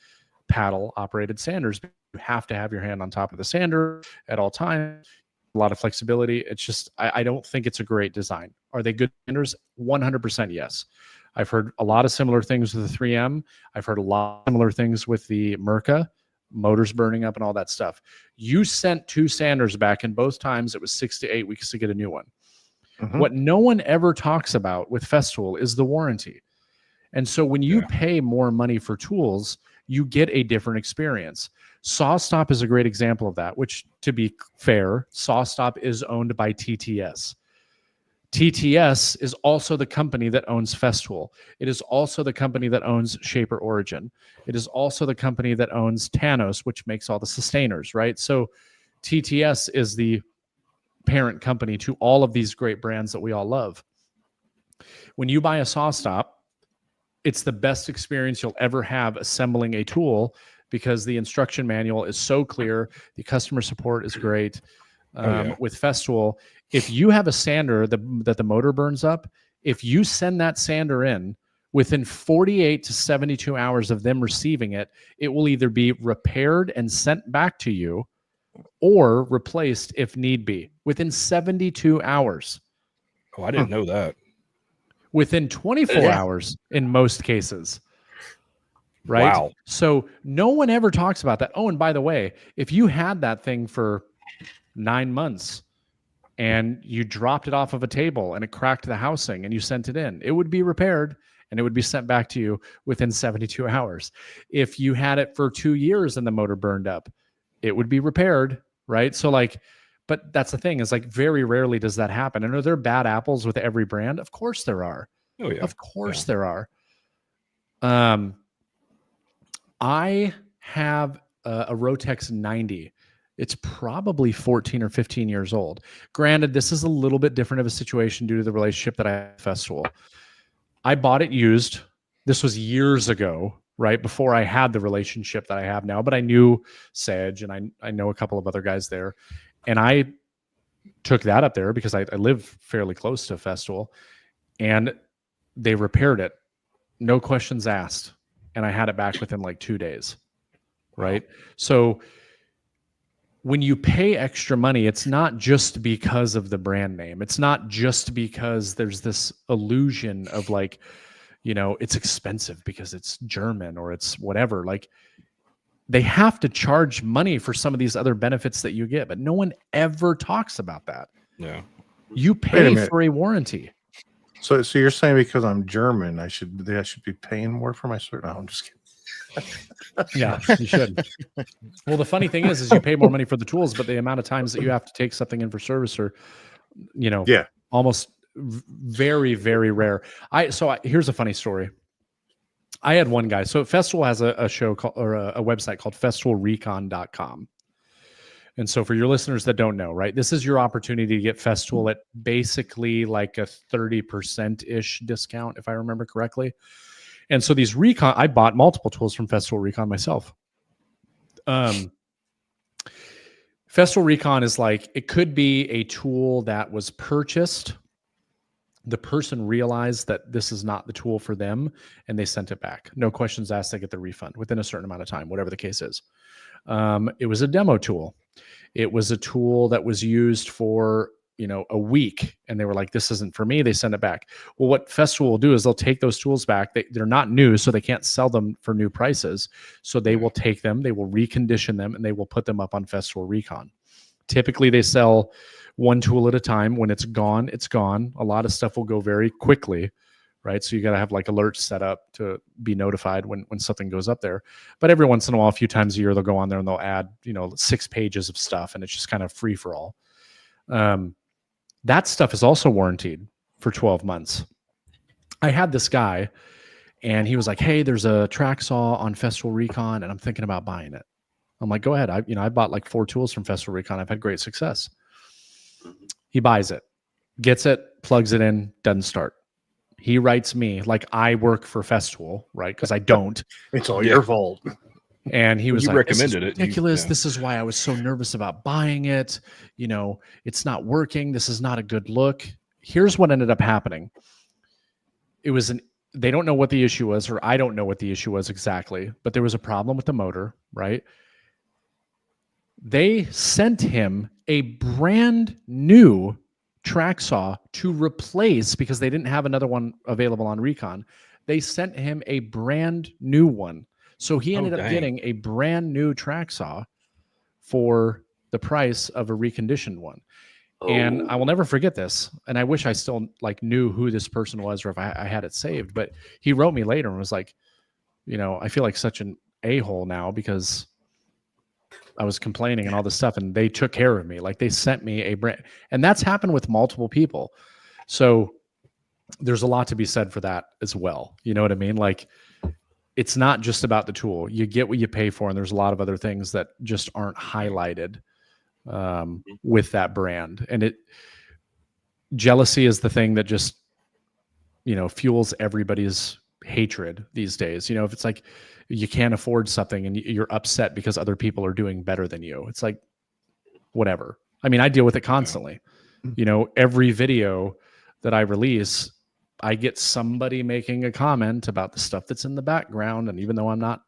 paddle operated sanders. You have to have your hand on top of the sander at all times. A lot of flexibility. It's just, I don't think it's a great design. Are they good sanders? 100% yes. I've heard a lot of similar things with the 3M. I've heard a lot of similar things with the Merca, motors burning up and all that stuff. You sent 2 sanders back, and both times it was 6 to 8 weeks to get a new one. What no one ever talks about with Festool is the warranty. And so when you pay more money for tools, you get a different experience. SawStop is a great example of that, which, to be fair, SawStop is owned by TTS. TTS is also the company that owns Festool. It is also the company that owns Shaper Origin. It is also the company that owns Tanos, which makes all the sustainers, right? So TTS is the parent company to all of these great brands that we all love. When you buy a SawStop, it's the best experience you'll ever have assembling a tool, because the instruction manual is so clear. The customer support is great. With Festool, if you have a sander that the motor burns up, if you send that sander in, within 48 to 72 hours of them receiving it, it will either be repaired and sent back to you or replaced if need be, within 72 hours. Oh, I didn't know that. Within 24 hours in most cases. Right? Wow. So no one ever talks about that. Oh, and by the way, if you had that thing for 9 months and you dropped it off of a table and it cracked the housing and you sent it in, it would be repaired and it would be sent back to you within 72 hours. If you had it for 2 years and the motor burned up, it would be repaired, right? So like, but that's the thing, is like very rarely does that happen. And are there bad apples with every brand? Of course there are. Oh yeah. Of course there are. I have a Rotex 90. It's probably 14 or 15 years old. Granted, this is a little bit different of a situation due to the relationship that I have with Festool. I bought it used. This was years ago, right before I had the relationship that I have now. But I knew Sedge, and I know a couple of other guys there. And I took that up there because I live fairly close to Festool. And they repaired it. No questions asked. And I had it back within like 2 days, right? So when you pay extra money, it's not just because of the brand name. It's not just because there's this illusion of like, you know, it's expensive because it's German or it's whatever. Like, they have to charge money for some of these other benefits that you get, but no one ever talks about that. Yeah. You pay for a warranty. So you're saying because I'm German, I should be paying more for my shirt? No, I'm just kidding. Yeah, you should. Well, the funny thing is you pay more money for the tools, but the amount of times that you have to take something in for service or, you know, almost very, very rare. Here's a funny story. I had one guy. So Festool has a show called, or a website called festoolrecon.com. And so for your listeners that don't know, right, this is your opportunity to get Festool at basically like a 30%-ish discount, if I remember correctly. And so these recon, I bought multiple tools from Festool Recon myself. Festool Recon is like, it could be a tool that was purchased The person realized that this is not the tool for them, and they sent it back. No questions asked. They get the refund within a certain amount of time, whatever the case is. It was a demo tool. It was a tool that was used for, a week, and they were like, this isn't for me. They send it back. Well, what Festool will do is they'll take those tools back. They're not new, so they can't sell them for new prices. So they will take them, they will recondition them, and they will put them up on Festool Recon. Typically, they sell one tool at a time. When it's gone, it's gone. A lot of stuff will go very quickly, right? So you got to have like alerts set up to be notified when something goes up there. But every once in a while, a few times a year, they'll go on there and they'll add, 6 pages of stuff, and it's just kind of free for all. That stuff is also warranted for 12 months. I had this guy, and he was like, hey, there's a track saw on Festool Recon, and I'm thinking about buying it. I'm like, go ahead. I bought like 4 tools from Festool Recon. I've had great success. He buys it, gets it, plugs it in, doesn't start. He writes me like I work for Festool, right? Because I don't. It's all your fault. And he was you like, recommended this is ridiculous. This is why I was so nervous about buying it. It's not working. This is not a good look. Here's what ended up happening. They don't know what the issue was, or I don't know what the issue was exactly, but there was a problem with the motor, right? They sent him a brand new track saw to replace, because they didn't have another one available on Recon. They sent him a brand new one. So he ended up getting a brand new track saw for the price of a reconditioned one. Oh. And I will never forget this. And I wish I still knew who this person was, or if I had it saved. But he wrote me later and was like, I feel like such an a-hole now because I was complaining and all this stuff, and they took care of me. Like, they sent me a brand, and that's happened with multiple people. So there's a lot to be said for that as well. You know what I mean? Like, it's not just about the tool. You get what you pay for, and there's a lot of other things that just aren't highlighted with that brand. And jealousy is the thing that just, fuels everybody's hatred these days. If it's like you can't afford something and you're upset because other people are doing better than you, it's like, whatever. I mean, I deal with it constantly. Every video that I release, I get somebody making a comment about the stuff that's in the background. And even though it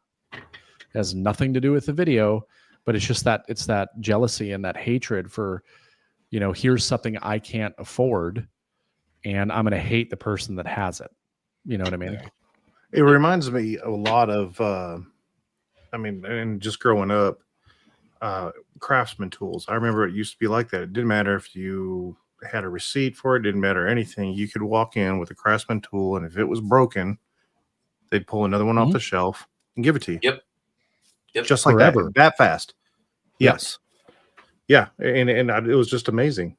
has nothing to do with the video, but it's just that it's that jealousy and that hatred for, here's something I can't afford, and I'm going to hate the person that has it. You know what I mean? It reminds me a lot of, and just growing up, Craftsman tools. I remember it used to be like that. It didn't matter if you had a receipt for it, didn't matter anything. You could walk in with a Craftsman tool, and if it was broken, they'd pull another one off the shelf and give it to you. Yep. Just like that fast. Yes. Yeah. And it was just amazing.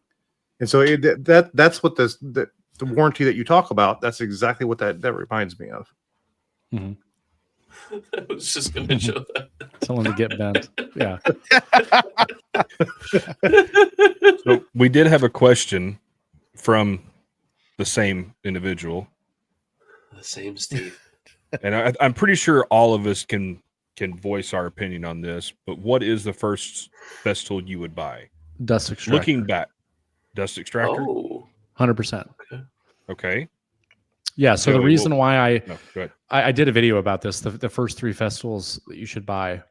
And so that's what the warranty that you talk about, that's exactly what that reminds me of. Mm-hmm. I was just going to show that. Tell them to get bent. Yeah. So we did have a question from the same individual. The same Steve. And I'm pretty sure all of us can voice our opinion on this, but what is the first best tool you would buy? Dust extractor. Looking back. Dust extractor? Oh. 100%. Okay. Yeah, so the reason why go ahead. I did a video about this, the first 3 Festool's that you should buy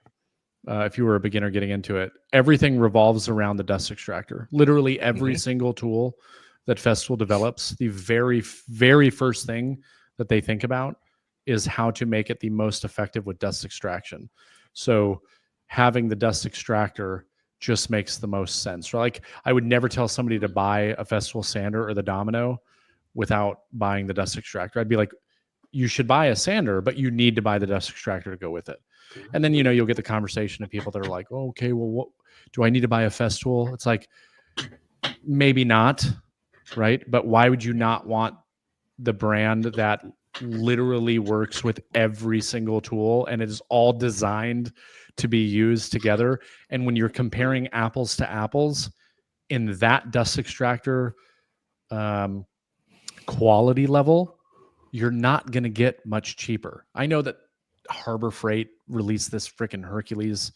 if you were a beginner getting into it, everything revolves around the dust extractor. Literally every single tool that Festool develops, the very, very first thing that they think about is how to make it the most effective with dust extraction. So having the dust extractor just makes the most sense. Like, I would never tell somebody to buy a Festool sander or the Domino without buying the dust extractor. I'd be like, you should buy a sander, but you need to buy the dust extractor to go with it. And then, you'll get the conversation of people that are like, oh, okay, well, what do I need to buy a Festool? It's like, maybe not, right? But why would you not want the brand that literally works with every single tool and it is all designed to be used together? And when you're comparing apples to apples in that dust extractor quality level, you're not going to get much cheaper. I know that Harbor Freight released this freaking Hercules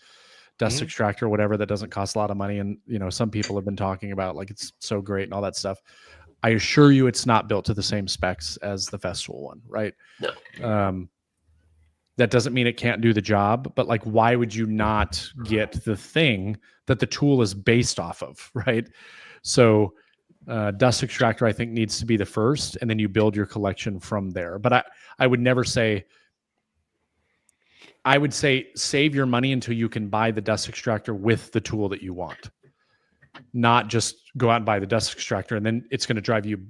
dust extractor, whatever, that doesn't cost a lot of money. And, some people have been talking about like it's so great and all that stuff. I assure you it's not built to the same specs as the Festool one, right? No. That doesn't mean it can't do the job, but like, why would you not get the thing that the tool is based off of, right? So dust extractor, I think, needs to be the first, and then you build your collection from there. But I would never say, I would say save your money until you can buy the dust extractor with the tool that you want. Not just go out and buy the dust extractor, and then it's going to drive you,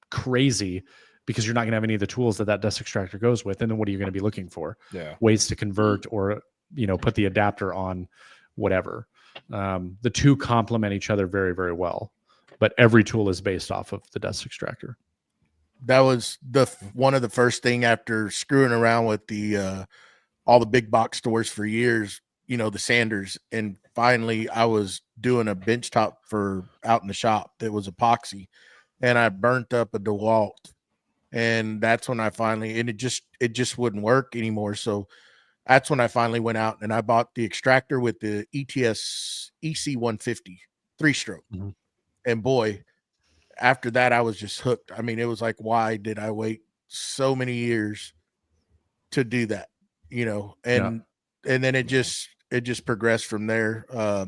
crazy, because you're not going to have any of the tools that dust extractor goes with. And then what are you going to be looking for? Yeah. Ways to convert or, put the adapter on whatever. The two complement each other very, very well, but every tool is based off of the dust extractor. That was one of the first thing after screwing around with the all the big box stores for years, the sanders. And finally I was doing a bench top for out in the shop that was epoxy, and I burnt up a DeWalt. And that's when I finally, and it just wouldn't work anymore. So that's when I finally went out and I bought the extractor with the ETS EC150 3-stroke. Mm-hmm. And boy, after that, I was just hooked. I mean, it was like, why did I wait so many years to do that? And then it just progressed from there. I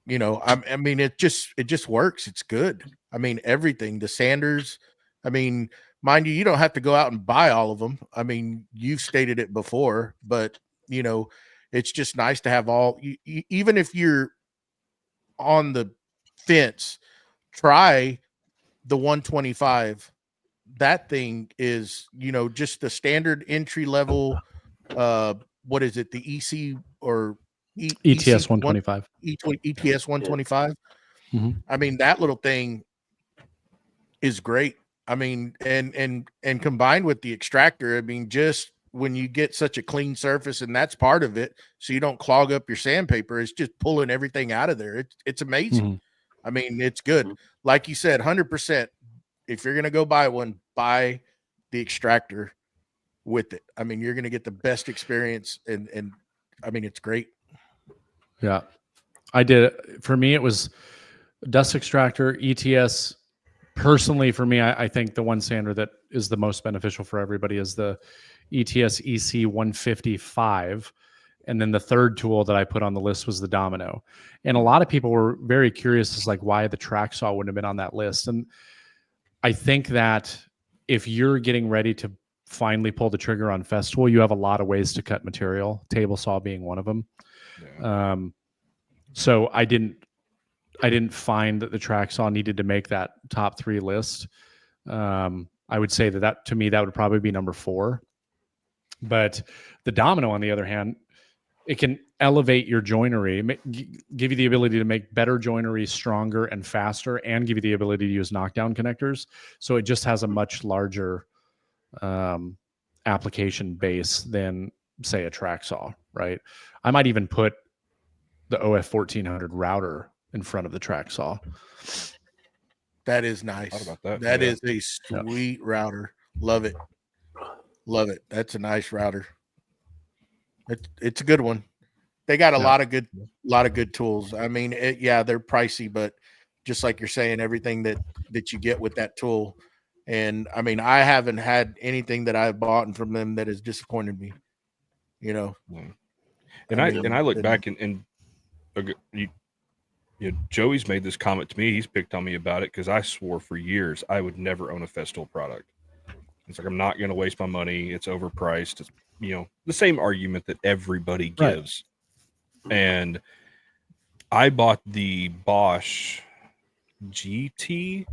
mean, it just works. It's good. I mean, everything, the sanders, I mean, mind you, you don't have to go out and buy all of them. I mean, you've stated it before, but it's just nice to have all, even if you're on the fence, try the 125. That thing is, just the standard entry level. What is it? The EC or ETS 125. ETS 125. Mm-hmm. I mean, that little thing is great. I mean, and combined with the extractor, I mean, just when you get such a clean surface, and that's part of it, so you don't clog up your sandpaper, it's just pulling everything out of there. It's amazing. Mm-hmm. I mean, it's good. Like you said, 100%. If you're going to go buy one, buy the extractor with it. I mean, you're going to get the best experience, and I mean, it's great. Yeah, I did. For me, it was dust extractor, ETS. Personally, for me, I think the one sander that is the most beneficial for everybody is the ETS EC 155. And then the third tool that I put on the list was the Domino. And a lot of people were very curious as like why the track saw wouldn't have been on that list. And I think that if you're getting ready to finally pull the trigger on Festool, you have a lot of ways to cut material, table saw being one of them. Yeah. So I didn't find that the track saw needed to make that top 3 list. I would say that to me, that would probably be number 4. But the Domino, on the other hand, it can elevate your joinery, give you the ability to make better joinery stronger and faster, and give you the ability to use knockdown connectors. So it just has a much larger application base than, say, a track saw, right? I might even put the OF 1400 router in front of the track saw. That is nice. Thought about that. That is a sweet router. Love it. Love it. That's a nice router. It's a good one. They got a lot of good tools. I mean, they're pricey, but just like you're saying, everything that you get with that tool. And I mean, I haven't had anything that I've bought from them that has disappointed me. And I look back and Joey's made this comment to me. He's picked on me about it because I swore for years I would never own a Festool product. It's like, I'm not going to waste my money. It's overpriced. It's, the same argument that everybody gives. Right. And I bought the Bosch GTE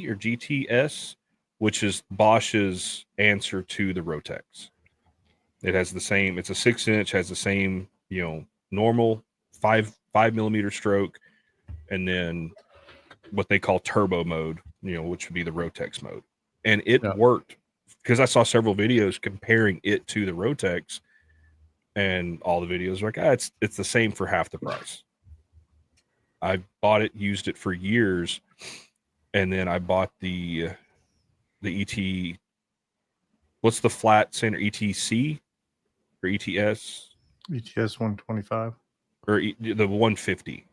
or GTS, which is Bosch's answer to the Rotex. It has the same, it's a 6-inch, has the same, normal 5 millimeter stroke, and then what they call turbo mode, which would be the Rotex mode. And it worked because I saw several videos comparing it to the Rotex, and all the videos were like, it's the same for half the price. I bought it, used it for years, and then I bought the ET, what's the flat sander, ETC or ETS? ETS 125 or the 150.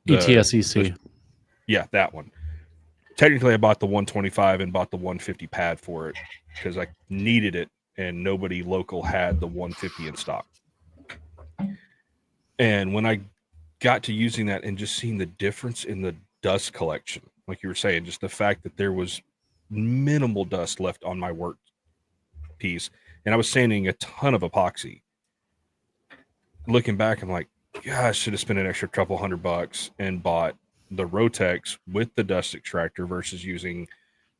ETS EC. Yeah, that one. technically I bought the 125 and bought the 150 pad for it because I needed it and nobody local had the 150 in stock. And when I got to using that and just seeing the difference in the dust collection, like you were saying, just the fact that there was minimal dust left on my work piece, and I was sanding a ton of epoxy. Looking back, I'm like, gosh, I should have spent an extra couple $100 and bought the Rotex with the dust extractor versus using,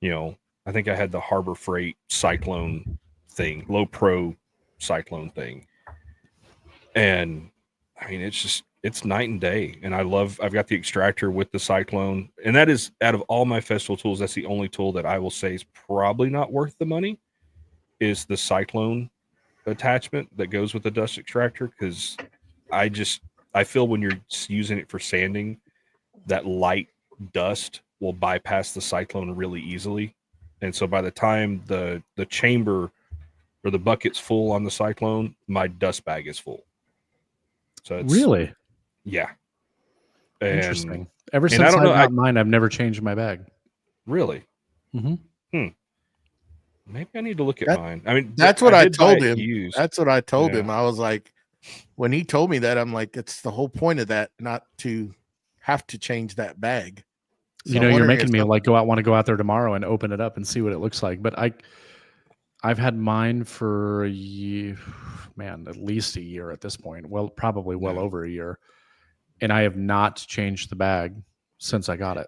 I think I had the Harbor Freight Cyclone thing, low pro Cyclone thing. And I mean, it's night and day. And I've got the extractor with the Cyclone. And that is, out of all my festival tools, that's the only tool that I will say is probably not worth the money, is the Cyclone attachment that goes with the dust extractor. Because I feel when you're using it for sanding, that light dust will bypass the Cyclone really easily. And so by the time the chamber or the bucket's full on the Cyclone, my dust bag is full. So it's really, yeah. Interesting. Ever since I got mine, I've never changed my bag. Really? Mm-hmm. Maybe I need to look at mine. I mean, that's what I told him. Used. That's what I told him. I was like, when he told me that, I'm like, it's the whole point of that, not to have to change that bag. So you're making me want to go out there tomorrow and open it up and see what it looks like. But I've had mine for a year, man, at least a year at this point. Well, probably well over a year. And I have not changed the bag since I got it.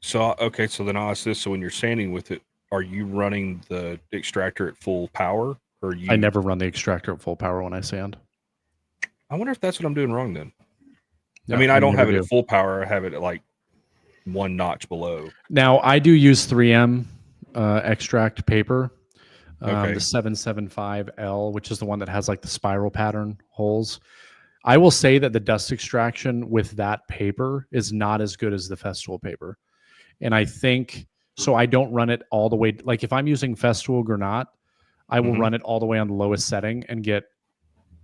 So, okay. So then I'll ask this. So when you're sanding with it, are you running the extractor at full power? Or I never run the extractor at full power when I sand. I wonder if that's what I'm doing wrong then. No, I mean, I don't have it at full power. I have it at like one notch below. Now, I do use 3M extract paper. The 775L, which is the one that has like the spiral pattern holes. I will say that the dust extraction with that paper is not as good as the Festool paper. And I think, so I don't run it all the way. Like if I'm using Festool Granat, I will run it all the way on the lowest setting and get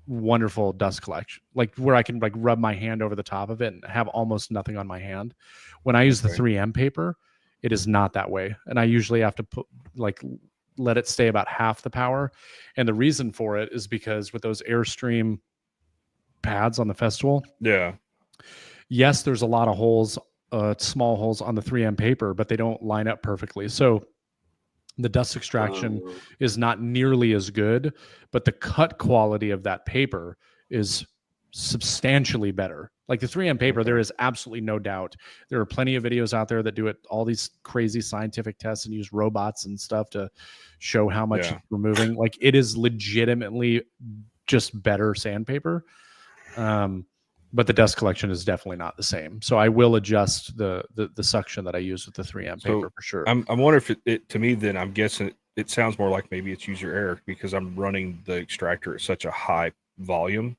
wonderful dust collection, like where I can like rub my hand over the top of it and have almost nothing on my hand. When I use the 3M paper, it is not that way. And I usually have to let it stay about half the power. And the reason for it is because with those Airstream pads on the Festool, yes, there's a lot of holes, small holes on the 3M paper, but they don't line up perfectly. So the dust extraction is not nearly as good, but the cut quality of that paper is substantially better. Like the 3M paper, there is absolutely no doubt. There are plenty of videos out there that do it, all these crazy scientific tests and use robots and stuff to show how much removing. Like it is legitimately just better sandpaper. But the dust collection is definitely not the same. So I will adjust the suction that I use with the 3M paper for sure. I'm wondering if it to me, then I'm guessing it sounds more like maybe it's user error because I'm running the extractor at such a high volume.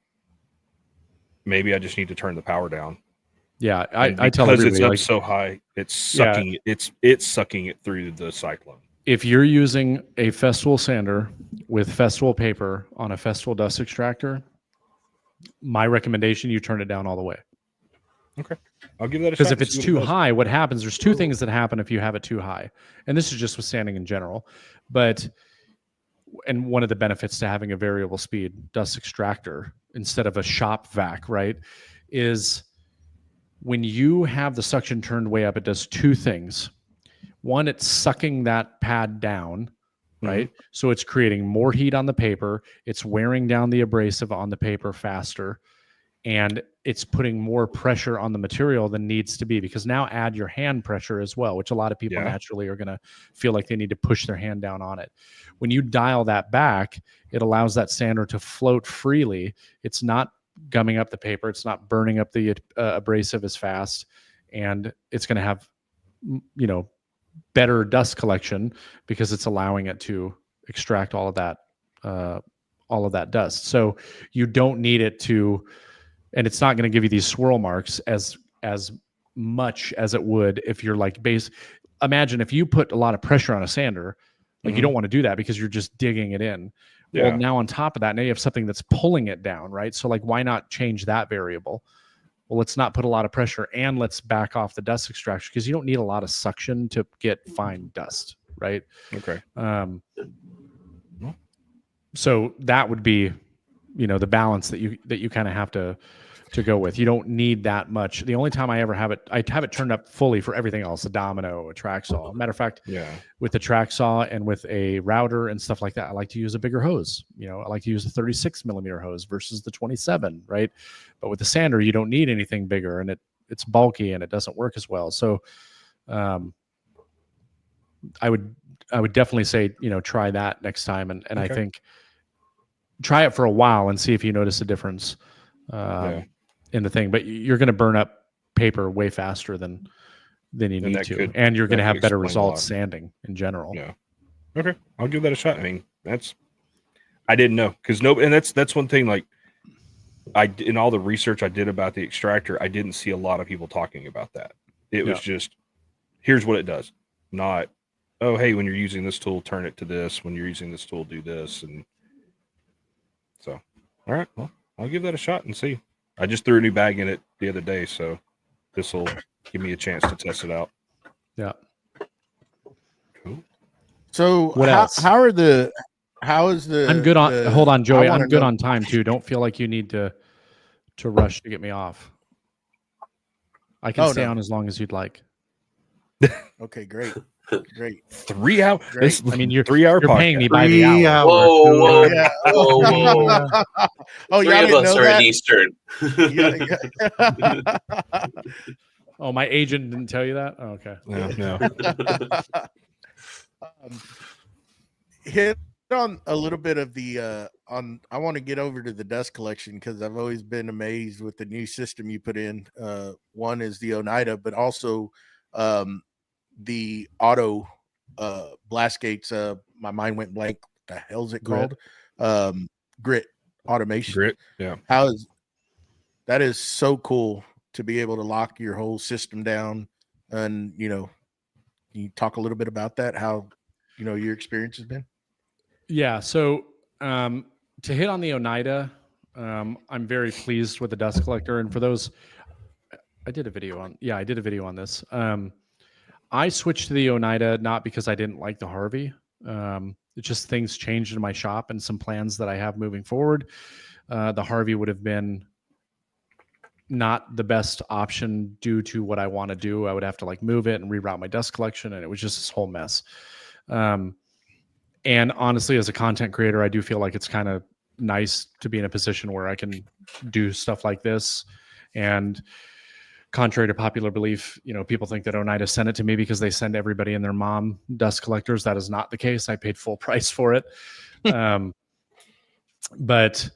Maybe I just need to turn the power down. Yeah, I tell everybody, it's up so high, it's sucking it's sucking it through the Cyclone. If you're using a Festool sander with Festool paper on a Festool dust extractor, my recommendation, you turn it down all the way. Okay. I'll give that a shot. Because if it's too high, what happens, there's two things that happen if you have it too high. And this is just with sanding in general. And one of the benefits to having a variable speed dust extractor instead of a shop vac, right, is when you have the suction turned way up, it does two things. One, it's sucking that pad down, right? So it's creating more heat on the paper. It's wearing down the abrasive on the paper faster. And it's putting more pressure on the material than needs to be, because now add your hand pressure as well, which a lot of people naturally are going to feel like they need to push their hand down on it. When you dial that back, it allows that sander to float freely. It's not gumming up the paper. It's not burning up the abrasive as fast. And it's going to have, better dust collection because it's allowing it to extract all of that dust. So you don't need it to, and it's not going to give you these swirl marks as much as it would if you're like imagine if you put a lot of pressure on a sander, like you don't want to do that because you're just digging it in. Yeah. Well, now on top of that, now you have something that's pulling it down, right? So like, why not change that variable? well, let's not put a lot of pressure and let's back off the dust extraction because you don't need a lot of suction to get fine dust, right? Okay. So that would be, the balance that you kind of have to go with. You don't need that much. The only time I have it turned up fully for everything else, a domino, a track saw. Matter of fact, with the track saw and with a router and stuff like that, I like to use a bigger hose. I like to use a 36 millimeter hose versus the 27, right? But with the sander, you don't need anything bigger, and it's bulky and it doesn't work as well. So I would definitely say, try that next time. And I think try it for a while and see if you notice a difference. In the thing, but you're going to burn up paper way faster than you need to, and you're going to have better results sanding in general. Yeah. Okay, I'll give that a shot. I mean, I didn't know because and that's one thing. Like in all the research I did about the extractor, I didn't see a lot of people talking about that. It was just, here's what it does. Not, oh, hey, when you're using this tool, turn it to this. When you're using this tool, do this. And so, all right, well, I'll give that a shot and see. I just threw a new bag in it the other day, so this will give me a chance to test it out. Yeah. Cool. So what else? How is the? I'm good on. Hold on, Joey. I'm good on time too. Don't feel like you need to rush to get me off. I can stay on as long as you'd like. Okay, great. Great. 3 hours. Great. I mean, you're 3 hour. You're paying me by the hour. Whoa. Yeah. Whoa. Oh, Three y'all of didn't us know are that? in Eastern. Oh, my agent didn't tell you that? Oh, okay. No. Hit on a little bit of the I want to get over to the dust collection because I've always been amazed with the new system you put in. One is the Oneida, but also the auto blast gates. My mind went blank. What the hell's it called? Grit automation. Grit, yeah. That is so cool to be able to lock your whole system down. And you talk a little bit about that, how your experience has been? Yeah, so to hit on the Oneida, I'm very pleased with the dust collector. And for those, I did a video on this. I switched to the Oneida not because I didn't like the Harvey. It's just things changed in my shop and some plans that I have moving forward. The Harvey would have been not the best option due to what I want to do. I would have to move it and reroute my dust collection, and it was just this whole mess. And honestly, as a content creator, I do feel like it's kind of nice to be in a position where I can do stuff like this. And contrary to popular belief, people think that Oneida sent it to me because they send everybody and their mom dust collectors. That is not the case. I paid full price for it. But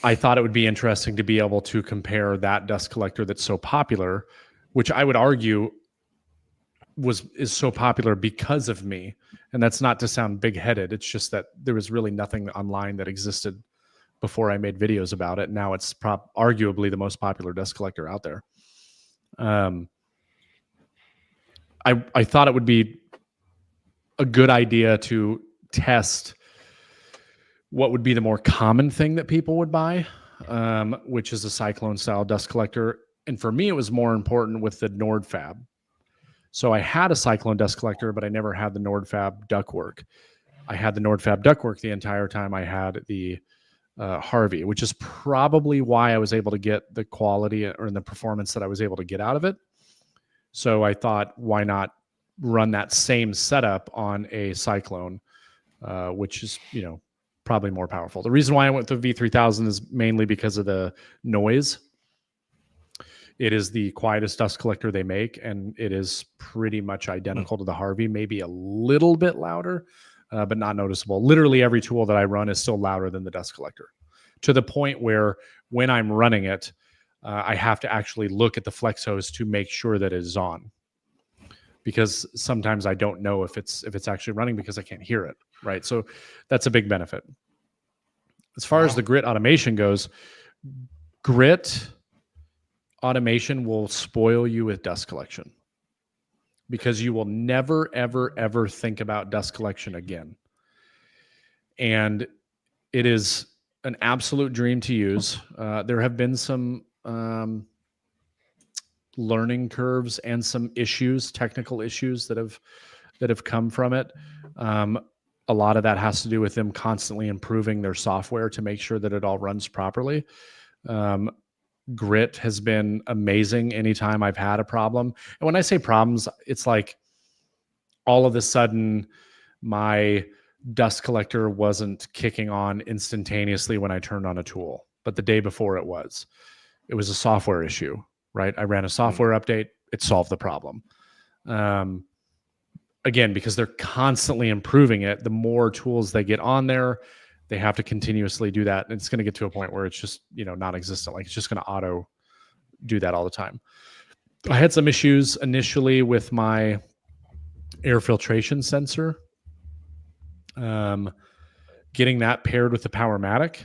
I thought it would be interesting to be able to compare that dust collector that's so popular, which I would argue is so popular because of me. And that's not to sound big-headed. It's just that there was really nothing online that existed before I made videos about it. Now it's arguably the most popular dust collector out there. I thought it would be a good idea to test what would be the more common thing that people would buy, which is a cyclone style dust collector. And for me, it was more important with the NordFab. So I had a cyclone dust collector, but I never had the NordFab ductwork. I had the NordFab ductwork the entire time I had the Harvey, which is probably why I was able to get the quality or the performance that I was able to get out of it. So I thought, why not run that same setup on a cyclone, which is, probably more powerful. The reason why I went with the V3000 is mainly because of the noise. It is the quietest dust collector they make, and it is pretty much identical to the Harvey, maybe a little bit louder, but not noticeable. Literally every tool that I run is still louder than the dust collector, to the point where when I'm running it, I have to actually look at the flex hose to make sure that it is on, because sometimes I don't know if it's actually running because I can't hear it, right? So that's a big benefit. As far as the grit automation goes, grit automation will spoil you with dust collection because you will never, ever, ever think about dust collection again. And it is an absolute dream to use. There have been some learning curves and some issues, technical issues that have come from it. A lot of that has to do with them constantly improving their software to make sure that it all runs properly. Grit has been amazing anytime I've had a problem. And when I say problems, it's like all of a sudden my dust collector wasn't kicking on instantaneously when I turned on a tool, but the day before it was a software issue, right? I ran a software update. It solved the problem. Again, because they're constantly improving it, the more tools they get on there, they have to continuously do that. And it's going to get to a point where it's just, non-existent. Like it's just going to auto do that all the time. I had some issues initially with my air filtration sensor. Getting that paired with the Powermatic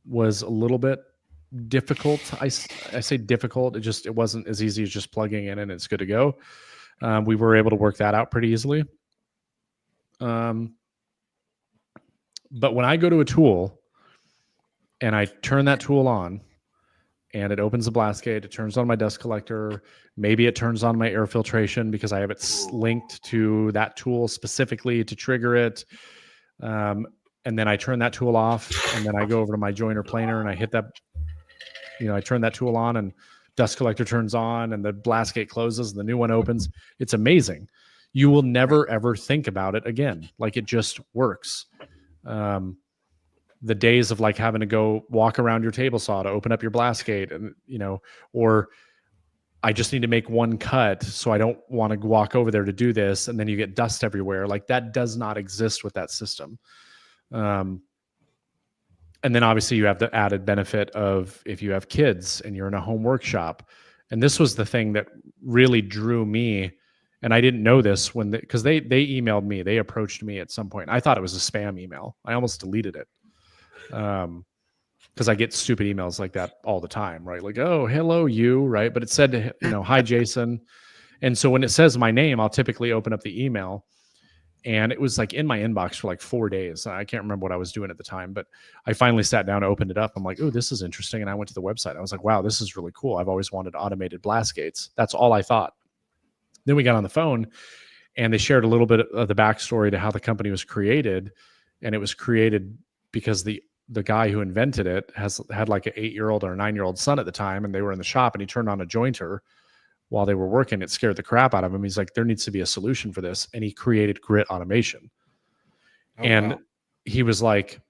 was a little bit difficult. I say difficult. It wasn't as easy as just plugging in and it's good to go. We were able to work that out pretty easily. But when I go to a tool and I turn that tool on and it opens the blast gate, it turns on my dust collector, maybe it turns on my air filtration because I have it linked to that tool specifically to trigger it. And then I turn that tool off and then I go over to my joiner planer and I hit that, I turn that tool on and dust collector turns on and the blast gate closes and the new one opens. It's amazing. You will never, ever think about it again. Like it just works. The days of like having to go walk around your table saw to open up your blast gate and, or I just need to make one cut. So I don't want to walk over there to do this. And then you get dust everywhere. Like that does not exist with that system. And then obviously you have the added benefit of if you have kids and you're in a home workshop. And this was the thing that really drew me. And I didn't know this because they emailed me. They approached me at some point. I thought it was a spam email. I almost deleted it. Because I get stupid emails like that all the time, right? Like, oh, hello, you, right? But it said, hi, Jason. And so when it says my name, I'll typically open up the email. And it was like in my inbox for like 4 days. I can't remember what I was doing at the time, but I finally sat down, opened it up. I'm like, oh, this is interesting. And I went to the website. I was like, wow, this is really cool. I've always wanted automated blast gates. That's all I thought. Then we got on the phone and they shared a little bit of the backstory to how the company was created. And it was created because the guy who invented it had like an 8-year-old or a 9-year-old son at the time. And they were in the shop and he turned on a jointer while they were working. It scared the crap out of him. He's like, there needs to be a solution for this. And he created Grit Automation. Wow. He was like,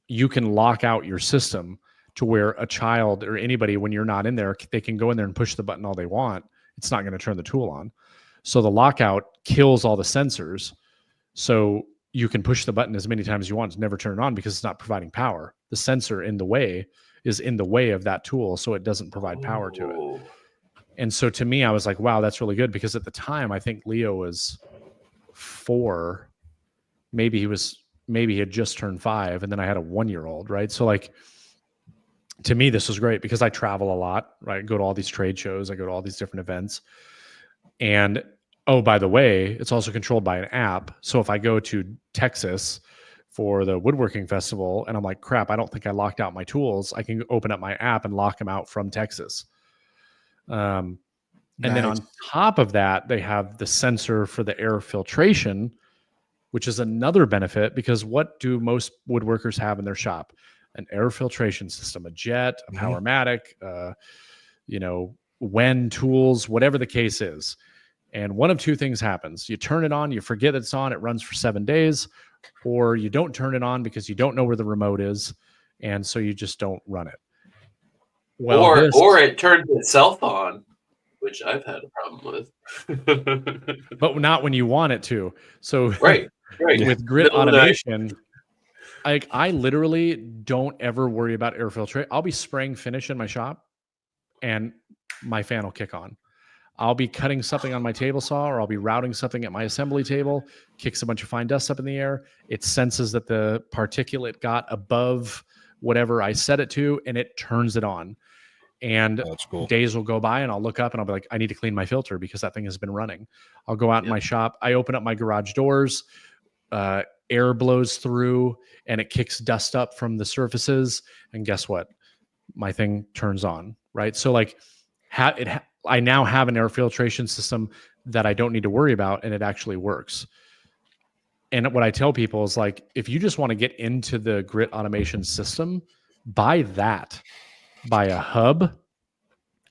you can lock out your system to where a child or anybody, when you're not in there, they can go in there and push the button all they want. It's not going to turn the tool on. So the lockout kills all the sensors. So you can push the button as many times as you want to never turn it on because it's not providing power. The sensor is in the way of that tool. So it doesn't provide power to it. And so to me, I was like, wow, that's really good. Because at the time, I think Leo was 4. Maybe he had just turned 5. And then I had a 1-year-old, right? So like, to me, this was great because I travel a lot, right? I go to all these trade shows. I go to all these different events. And, oh, by the way, it's also controlled by an app. So if I go to Texas for the Woodworking Festival and I'm like, crap, I don't think I locked out my tools, I can open up my app and lock them out from Texas. And then on top of that, they have the sensor for the air filtration, which is another benefit because what do most woodworkers have in their shop? An air filtration system, a jet, a Powermatic, Wen tools, whatever the case is. And one of two things happens. You turn it on, you forget it's on, it runs for 7 days, or you don't turn it on because you don't know where the remote is. And so you just don't run it. Well, or it turns itself on, which I've had a problem with. But not when you want it to. So right. With Grit Automation, I literally don't ever worry about air filtration. I'll be spraying finish in my shop and my fan will kick on. I'll be cutting something on my table saw or I'll be routing something at my assembly table, kicks a bunch of fine dust up in the air. It senses that the particulate got above whatever I set it to and it turns it on. And cool. Days will go by and I'll look up and I'll be like, I need to clean my filter because that thing has been running. I'll go out in my shop. I open up my garage doors, air blows through and it kicks dust up from the surfaces. And guess what? My thing turns on, right? So like I now have an air filtration system that I don't need to worry about, and it actually works. And what I tell people is like, if you just want to get into the grit automation system, buy that. Buy a hub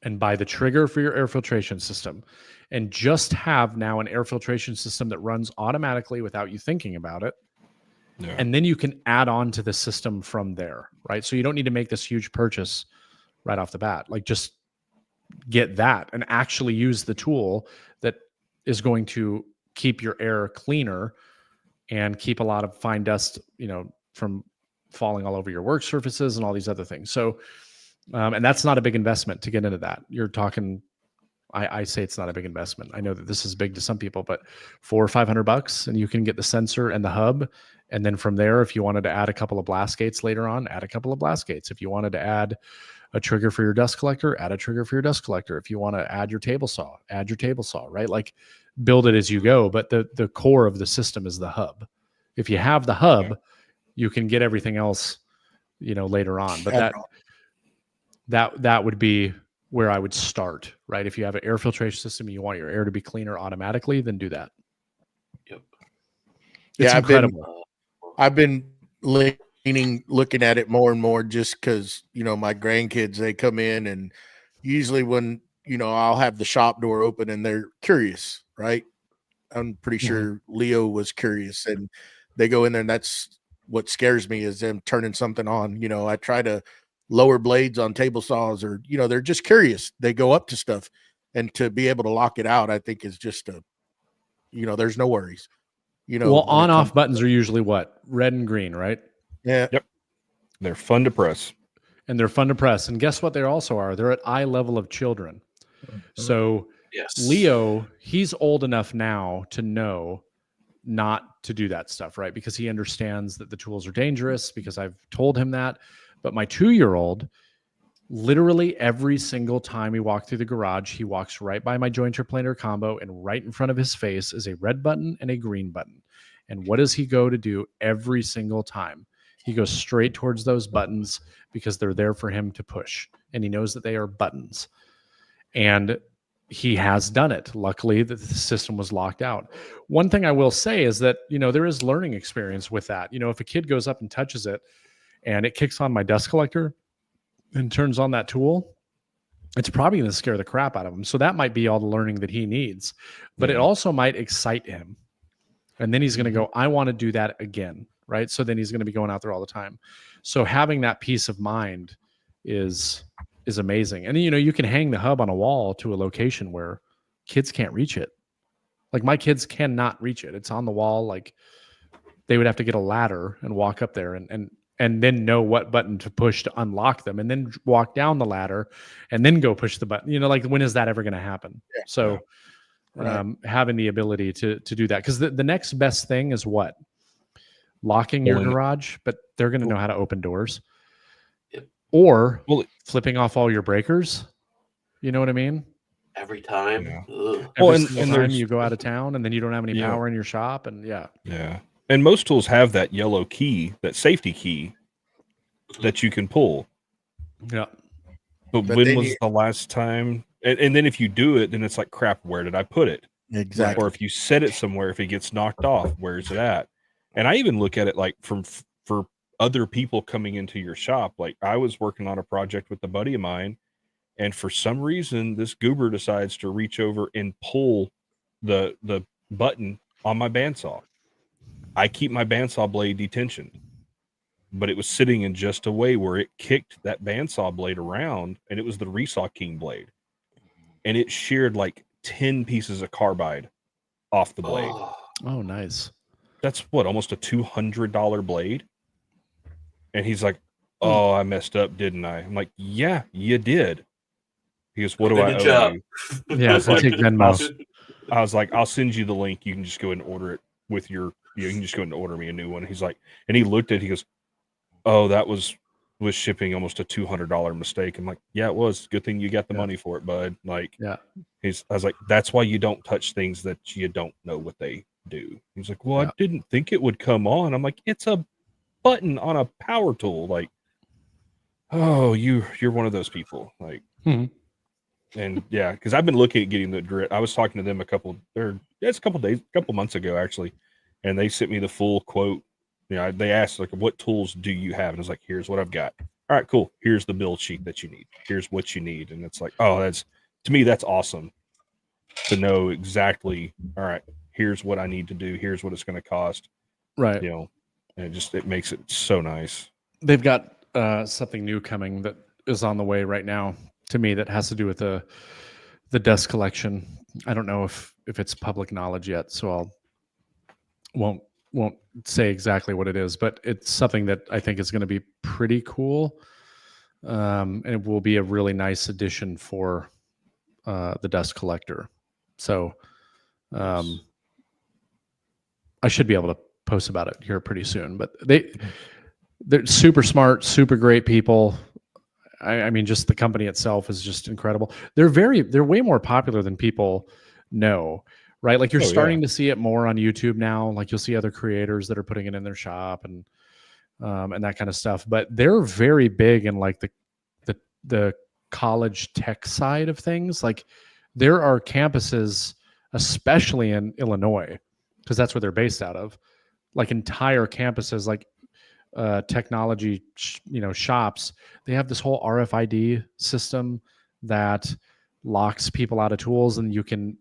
and buy the trigger for your air filtration system, and just have now an air filtration system that runs automatically without you thinking about it. Yeah. And then you can add on to the system from there, right? So you don't need to make this huge purchase right off the bat. Like, just get that and actually use the tool that is going to keep your air cleaner and keep a lot of fine dust, from falling all over your work surfaces and all these other things. So, and that's not a big investment to get into that. You're talking, I say it's not a big investment. I know that this is big to some people, but $400 or $500, and you can get the sensor and the hub. And then from there, if you wanted to add a couple of blast gates later on, add a couple of blast gates. If you wanted to add a trigger for your dust collector, add a trigger for your dust collector. If you want to add your table saw, add your table saw, right? Like, build it as you go. But the core of the system is the hub. If you have the hub, you can get everything else, later on. But that would be where I would start, right? If you have an air filtration system and you want your air to be cleaner automatically, then do that. Yep. It's incredible. I've been looking at it more and more, just because, my grandkids, they come in, and usually when, I'll have the shop door open and they're curious, right? I'm pretty sure Leo was curious, and they go in there, and that's what scares me, is them turning something on. I try to lower blades on table saws, or, they're just curious. They go up to stuff, and to be able to lock it out, I think is just there's no worries. Well, on-off buttons are usually what? Red and green, right? Yeah. Yep. They're fun to press. And they're fun to press. And guess what they also are? They're at eye level of children. So Yes. Leo, he's old enough now to know not to do that stuff, right? Because he understands that the tools are dangerous, because I've told him that. But my 2-year-old, literally every single time we walk through the garage, he walks right by my jointer planer combo, and right in front of his face is a red button and a green button. And what does he go to do every single time? He goes straight towards those buttons, because they're there for him to push. And he knows that they are buttons. And he has done it. Luckily, that the system was locked out. One thing I will say is that, there is learning experience with that. If a kid goes up and touches it and it kicks on my dust collector and turns on that tool, it's probably going to scare the crap out of him. So that might be all the learning that he needs, but it also might excite him. And then he's going to go, I want to do that again. Right. So then he's going to be going out there all the time. So having that peace of mind is amazing. And, you can hang the hub on a wall to a location where kids can't reach it. Like, my kids cannot reach it. It's on the wall. Like, they would have to get a ladder and walk up there and then know what button to push to unlock them, and then walk down the ladder and then go push the button. Like, when is that ever going to happen? Yeah. So having the ability to do that, because the next best thing is what? Locking your garage, but they're going to know how to open doors. Or flipping off all your breakers. You know what I mean? Every time. Yeah. Every single time you go out of town, and then you don't have any power in your shop. And yeah. And most tools have that yellow key, that safety key that you can pull. Yeah. But when was the last time? And then if you do it, then it's like, crap, where did I put it? Exactly. Or if you set it somewhere, if it gets knocked off, where's it at? And I even look at it like for other people coming into your shop. Like, I was working on a project with a buddy of mine, and for some reason, this goober decides to reach over and pull the button on my bandsaw. I keep my bandsaw blade detentioned, but it was sitting in just a way where it kicked that bandsaw blade around, and it was the Resaw King blade, and it sheared like 10 pieces of carbide off the blade. Oh, nice. That's what, almost a $200 blade. And he's like, oh, I messed up, didn't I? I'm like, yeah, you did. He goes, what do I owe you? Yeah, take Venmo. I was like, I'll send you the link. You can just go ahead and order it with your, you can just go ahead and order me a new one. He's like, and he looked at it, he goes, oh, that was shipping almost a $200 mistake. I'm like, yeah, it was. Good thing you got the money for it, bud. Like, I was like, that's why you don't touch things that you don't know what they do. He's like, well, I didn't think it would come on. I'm like, it's a button on a power tool. Like, oh, you're one of those people. Like, And yeah, because I've been looking at getting the grit. I was talking to them a couple months ago actually, and they sent me the full quote. They asked like, "What tools do you have?" And I was like, "Here's what I've got." All right, cool. Here's the build sheet that you need. Here's what you need, and it's like, oh, to me that's awesome to know exactly. All right, here's what I need to do. Here's what it's going to cost. Right. And it makes it so nice. They've got something new coming that is on the way right now to me that has to do with the dust collection. I don't know if it's public knowledge yet, so won't say exactly what it is, but it's something that I think is going to be pretty cool. And it will be a really nice addition for the dust collector. So I should be able to post about it here pretty soon, but they're super smart, super great people. I mean, just the company itself is just incredible. They're way more popular than people know, right? Like you're starting to see it more on YouTube now. Like you'll see other creators that are putting it in their shop and that kind of stuff. But they're very big in like the college tech side of things. Like there are campuses, especially in Illinois, because that's where they're based out of. Like entire campuses, like technology, shops. They have this whole RFID system that locks people out of tools, and you can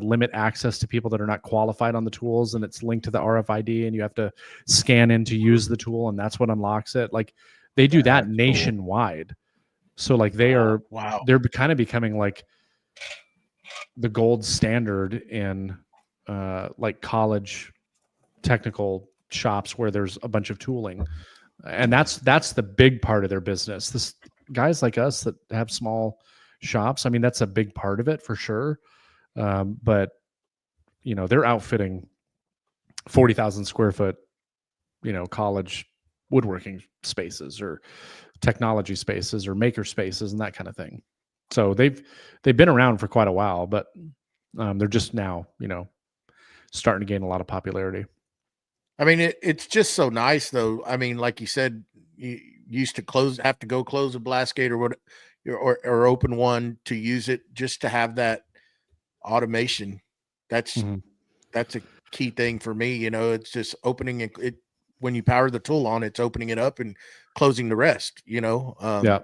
limit access to people that are not qualified on the tools, and it's linked to the RFID, and you have to scan in to use the tool, and that's what unlocks it. Like they do that nationwide. Cool. So like they're kind of becoming like the gold standard in like college technical shops where there's a bunch of tooling, and that's the big part of their business. This guys like us that have small shops, I mean, that's a big part of it for sure. But they're outfitting 40,000 square foot, college woodworking spaces or technology spaces or maker spaces and that kind of thing. So they've been around for quite a while, but they're just now, starting to gain a lot of popularity. I mean, it's just so nice, though. I mean, like you said, you used to have to go close a blast gate or open one to use it, just to have that automation. That's a key thing for me. It's just opening it when you power the tool on. It's opening it up and closing the rest. Yeah,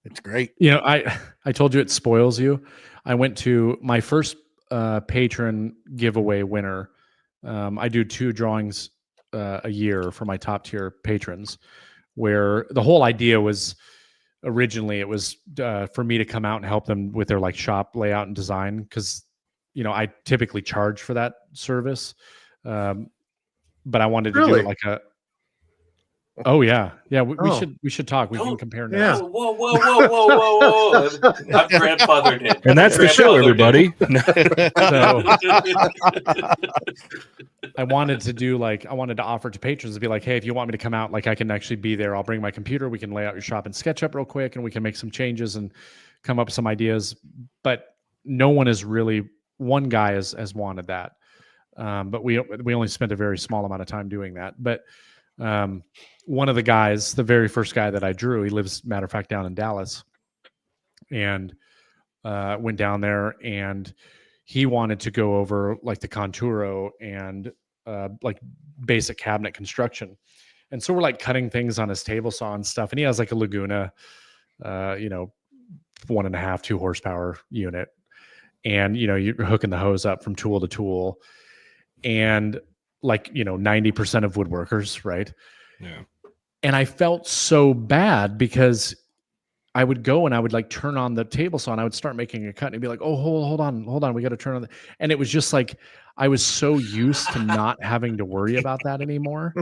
it's great. I told you it spoils you. I went to my first patron giveaway winner. I do 2 drawings a year for my top tier patrons, where the whole idea was originally it was for me to come out and help them with their like shop layout and design. Cause I typically charge for that service. But I wanted to do it like a, oh yeah. Yeah. We should talk. We can compare now. Yeah. Whoa. I'm grandfathered in. And that's the show, everybody. I wanted to offer to patrons to be like, hey, if you want me to come out, like I can actually be there. I'll bring my computer. We can lay out your shop in SketchUp real quick, and we can make some changes and come up with some ideas. But no one is really, one guy has wanted that. But we only spent a very small amount of time doing that. But one of the guys, the very first guy that I drew, he lives, matter of fact, down in Dallas, and went down there, and he wanted to go over like the Conturo and like basic cabinet construction. And so we're like cutting things on his table saw and stuff. And he has like a Laguna, 1.5, 2 horsepower unit. And, you're hooking the hose up from tool to tool. And like, 90% of woodworkers, right? Yeah. And I felt so bad because I would go and I would like turn on the table saw and I would start making a cut and it'd be like, oh, hold on. We got to turn on and it was just like, I was so used to not having to worry about that anymore.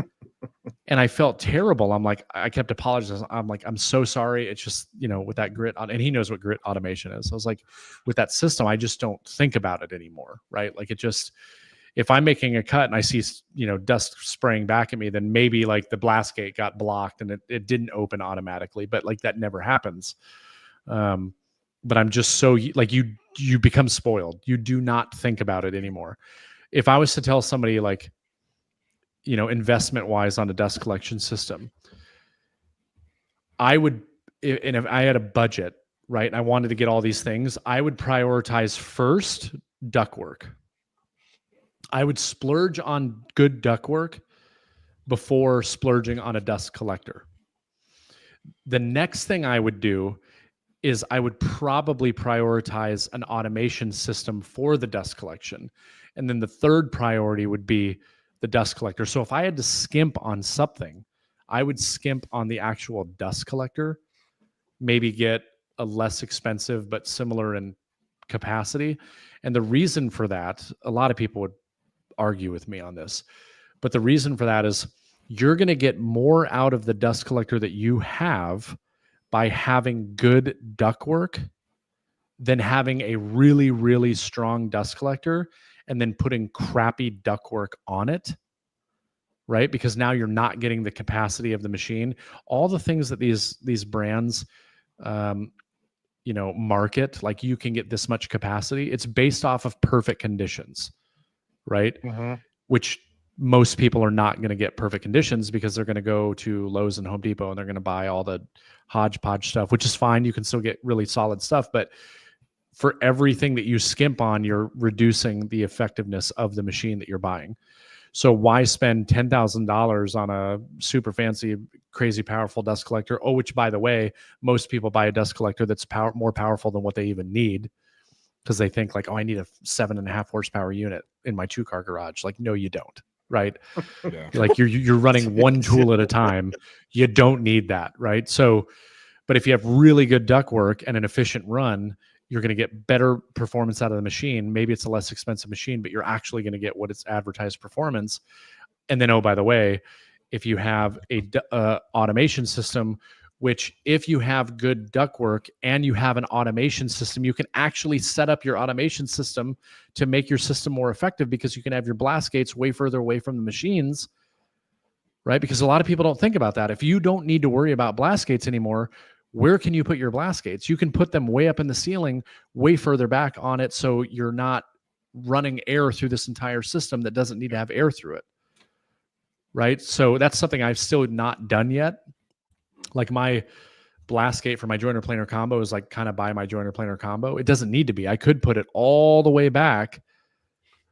And I felt terrible. I'm like, I kept apologizing. I'm like, I'm so sorry. It's just, with that grit on, and he knows what grit automation is. I was like, with that system, I just don't think about it anymore. Right. Like it just, if I'm making a cut and I see, dust spraying back at me, then maybe like the blast gate got blocked and it didn't open automatically, but like that never happens. But I'm just so like, you become spoiled. You do not think about it anymore. If I was to tell somebody like, investment wise on a dust collection system, I would, and if I had a budget right? And I wanted to get all these things. I would prioritize first ductwork. I would splurge on good ductwork before splurging on a dust collector. The next thing I would do is I would probably prioritize an automation system for the dust collection. And then the third priority would be the dust collector. So if I had to skimp on something, I would skimp on the actual dust collector, maybe get a less expensive but similar in capacity. And the reason for that, a lot of people would argue with me on this, but the reason for that is you're going to get more out of the dust collector that you have by having good ductwork than having a really, really strong dust collector and then putting crappy ductwork on it, right? Because now you're not getting the capacity of the machine. All the things that these brands, market, like you can get this much capacity, it's based off of perfect conditions, right? Which most people are not going to get perfect conditions because they're going to go to Lowe's and Home Depot and they're going to buy all the hodgepodge stuff, which is fine. You can still get really solid stuff, but for everything that you skimp on, you're reducing the effectiveness of the machine that you're buying. So why spend $10,000 on a super fancy, crazy powerful dust collector? Oh, which by the way, most people buy a dust collector that's more powerful than what they even need, because they think like, oh, I need a 7.5 horsepower unit in my 2-car garage. Like, no, you don't, right? Yeah. Like you're running one tool at a time. You don't need that, right? So, but if you have really good ductwork and an efficient run, you're going to get better performance out of the machine. Maybe it's a less expensive machine, but you're actually going to get what it's advertised performance. And then, oh, by the way, if you have a automation system, which if you have good ductwork and you have an automation system, you can actually set up your automation system to make your system more effective, because you can have your blast gates way further away from the machines, right? Because a lot of people don't think about that. If you don't need to worry about blast gates anymore, where can you put your blast gates? You can put them way up in the ceiling, way further back on it, so you're not running air through this entire system that doesn't need to have air through it, right? So that's something I've still not done yet. Like my blast gate for my joiner planer combo is like kind of by my joiner planer combo. It doesn't need to be. I could put it all the way back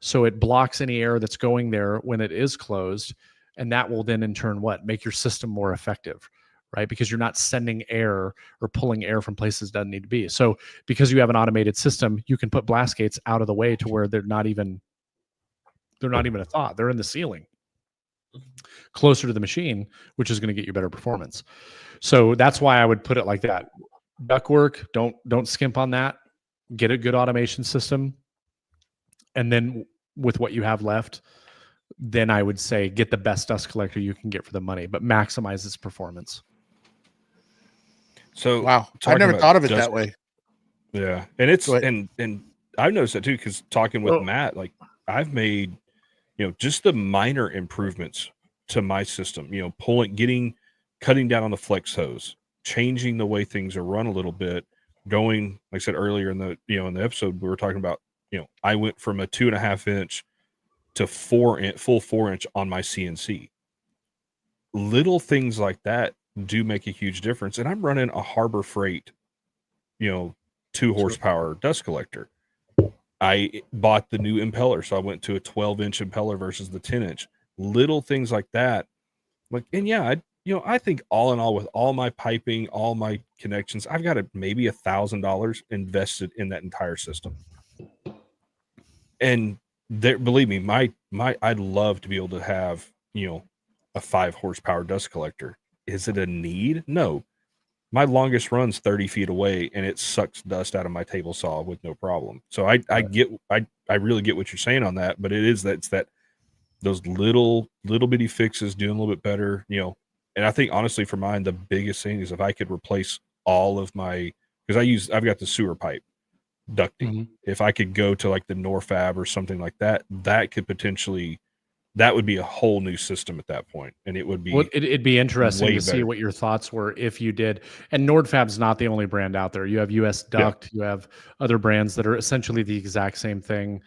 so it blocks any air that's going there when it is closed. And that will then in turn make your system more effective, right? Because you're not sending air or pulling air from places that doesn't need to be. So because you have an automated system, you can put blast gates out of the way to where they're not even a thought. They're in the ceiling, closer to the machine, which is going to get you better performance. So that's why I would put it like that. Ductwork, don't skimp on that. Get a good automation system. And then with what you have left, then I would say get the best dust collector you can get for the money, but maximize its performance. So wow, I never thought of it that way. Yeah, and it's and I've noticed that too, because talking with Matt, like I've made, just the minor improvements to my system. Cutting down on the flex hose, changing the way things are run a little bit. Going, like I said earlier in the in the episode, we were talking about, I went from a 2.5 inch to full 4 inch on my CNC. Little things like that do make a huge difference. And I'm running a Harbor Freight, 2 horsepower dust collector. I bought the new impeller, so I went to a 12-inch impeller versus the 10-inch. Little things like that. Like, and yeah, I think all in all, with all my piping, all my connections, I've got maybe $1,000 invested in that entire system. And believe me, I'd love to be able to have, a 5 horsepower dust collector. Is it a need? No. My longest run's 30 feet away, and it sucks dust out of my table saw with no problem. So I really get what you're saying on that, but it's that those little bitty fixes, doing a little bit better, and I think honestly for mine, the biggest thing is if I could replace all of my, because I've got the sewer pipe ducting. Mm-hmm. If I could go to like the Norfab or something like that, that would be a whole new system at that point. And it would be, it'd be interesting to see what your thoughts were if you did. And Nordfab's not the only brand out there. You have US Duct, you have other brands that are essentially the exact same thing,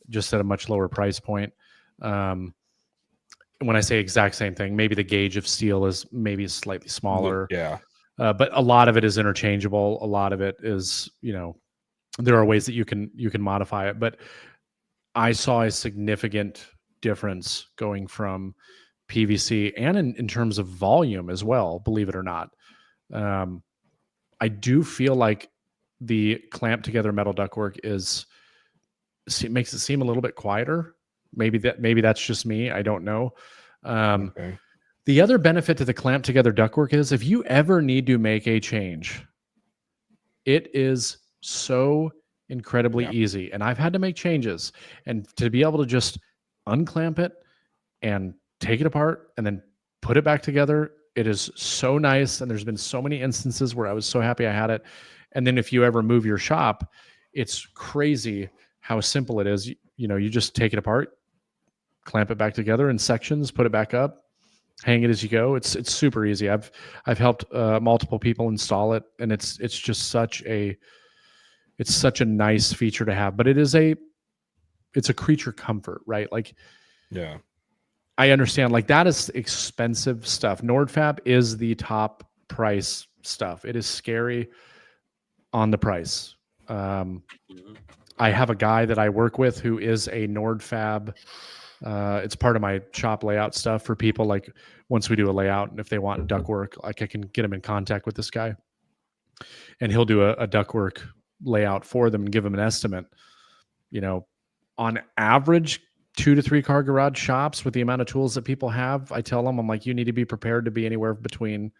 just at a much lower price point. When I say exact same thing, maybe the gauge of steel is maybe slightly smaller. Yeah. But a lot of it is interchangeable. A lot of it is, there are ways that you can modify it. But I saw a significant difference going from PVC and in terms of volume as well, believe it or not. I do feel like the clamp together metal ductwork makes it seem a little bit quieter. Maybe that's just me. I don't know. Okay. The other benefit to the clamp together ductwork is if you ever need to make a change, it is so incredibly easy. And I've had to make changes, and to be able to just unclamp it and take it apart and then put it back together, it is so nice. And there's been so many instances where I was so happy I had it. And then if you ever move your shop, it's crazy how simple it is. You just take it apart, clamp it back together in sections, put it back up, hang it as you go. It's super easy. I've helped multiple people install it, and it's just such a nice feature to have. But it's a creature comfort, right? Like, yeah, I understand. Like, that is expensive stuff. Nordfab is the top price stuff. It is scary on the price. I have a guy that I work with who is a Nordfab. It's part of my shop layout stuff for people. Like, once we do a layout, and if they want ductwork, like, I can get them in contact with this guy, and he'll do a ductwork layout for them and give them an estimate. On average, 2 to 3 car garage shops, with the amount of tools that people have, I tell them, I'm like, you need to be prepared to be anywhere between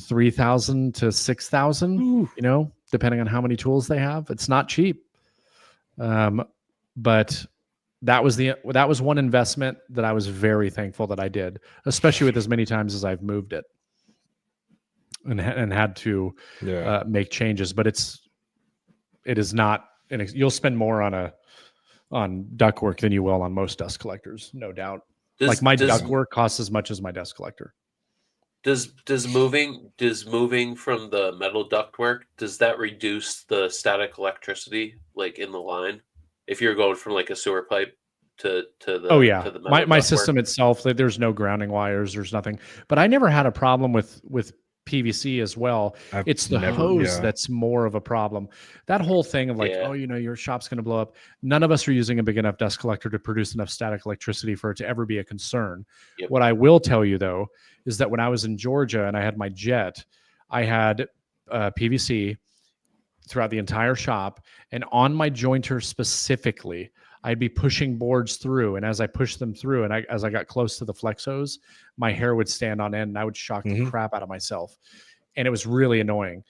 3,000 to 6,000, depending on how many tools they have. It's not cheap. But that was one investment that I was very thankful that I did, especially with as many times as I've moved it and had to make changes. But it is not, you'll spend more on ductwork than you will on most dust collectors, no doubt. Like, my ductwork costs as much as my dust collector. Does moving from the metal ductwork, does that reduce the static electricity, like, in the line, if you're going from like a sewer pipe to the to the metal my ductwork? system itself, there's no grounding wires, there's nothing. But I never had a problem with PVC as well. It's the hose that's more of a problem. That whole thing of like, your shop's going to blow up. None of us are using a big enough dust collector to produce enough static electricity for it to ever be a concern. Yep. What I will tell you, though, is that when I was in Georgia and I had my jet, I had PVC throughout the entire shop. And on my jointer specifically, I'd be pushing boards through. And as I pushed them through, and as I got close to the flex hose, my hair would stand on end and I would shock the crap out of myself. And it was really annoying.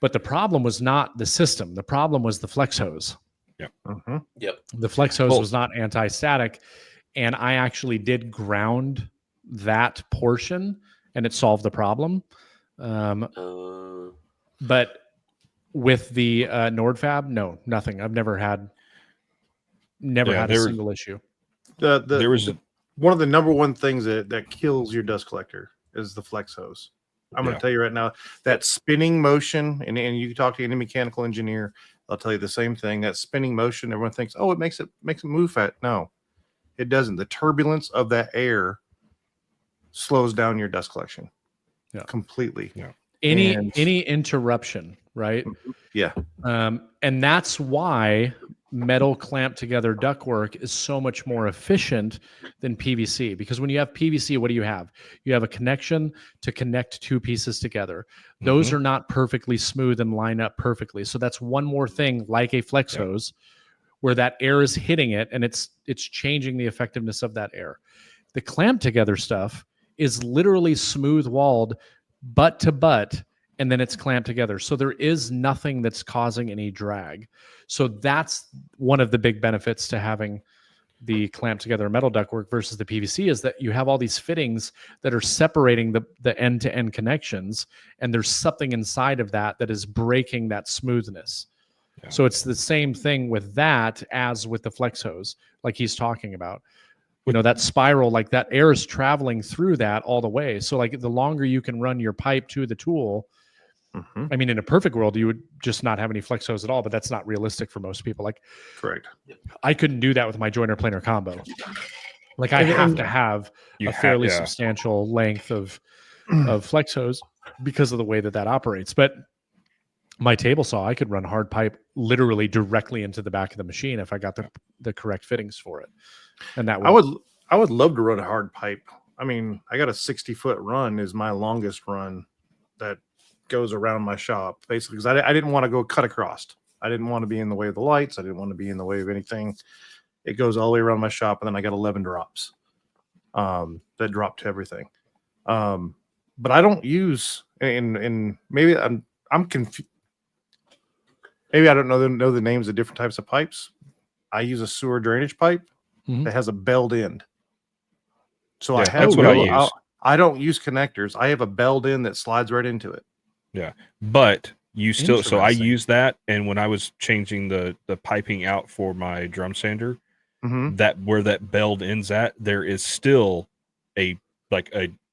But the problem was not the system. The problem was the flex hose. Yep. Yep. The flex hose was not anti-static. And I actually did ground that portion, and it solved the problem. But with the Nordfab, no, nothing. I've never had a single issue. There was one of the number one things that kills your dust collector is the flex hose. I'm going to tell you right now, that spinning motion, and you can talk to any mechanical engineer, they'll tell you the same thing. That spinning motion, everyone thinks, it makes it move fast. No, it doesn't. The turbulence of that air slows down your dust collection completely. Yeah. Any interruption, right? Yeah. And that's why metal clamp together ductwork is so much more efficient than PVC, because when you have PVC, what do you have? You have a connection to connect two pieces together. Those are not perfectly smooth and line up perfectly. So that's one more thing, like a flex hose, where that air is hitting it and it's changing the effectiveness of that air. The clamp together stuff is literally smooth walled butt to butt, and then it's clamped together. So there is nothing that's causing any drag. So that's one of the big benefits to having the clamp together metal ductwork versus the PVC, is that you have all these fittings that are separating the end-to-end connections, and there's something inside of that is breaking that smoothness. Yeah. So it's the same thing with that as with the flex hose, like he's talking about. That spiral, like that air is traveling through that all the way. So like the longer you can run your pipe to the tool, I mean, in a perfect world, you would just not have any flex hose at all, but that's not realistic for most people. Like, correct. I couldn't do that with my joiner planer combo. Like, I have to have a fairly substantial length of flex hose because of the way that operates. But my table saw, I could run hard pipe literally directly into the back of the machine if I got the correct fittings for it. And that I would love to run a hard pipe. I mean, I got a 60-foot run is my longest run that goes around my shop, basically, because I didn't want to go cut across. I didn't want to be in the way of the lights. I didn't want to be in the way of anything. It goes all the way around my shop, and then I got 11 drops that drop to everything. But I don't use, and maybe I'm confused. Maybe I don't know the names of different types of pipes. I use a sewer drainage pipe that has a belled end. So I have what I use. I don't use connectors. I have a belled end that slides right into it. Yeah, but you still. So I use that, and when I was changing the piping out for my drum sander, that where that belled ends at, there is still a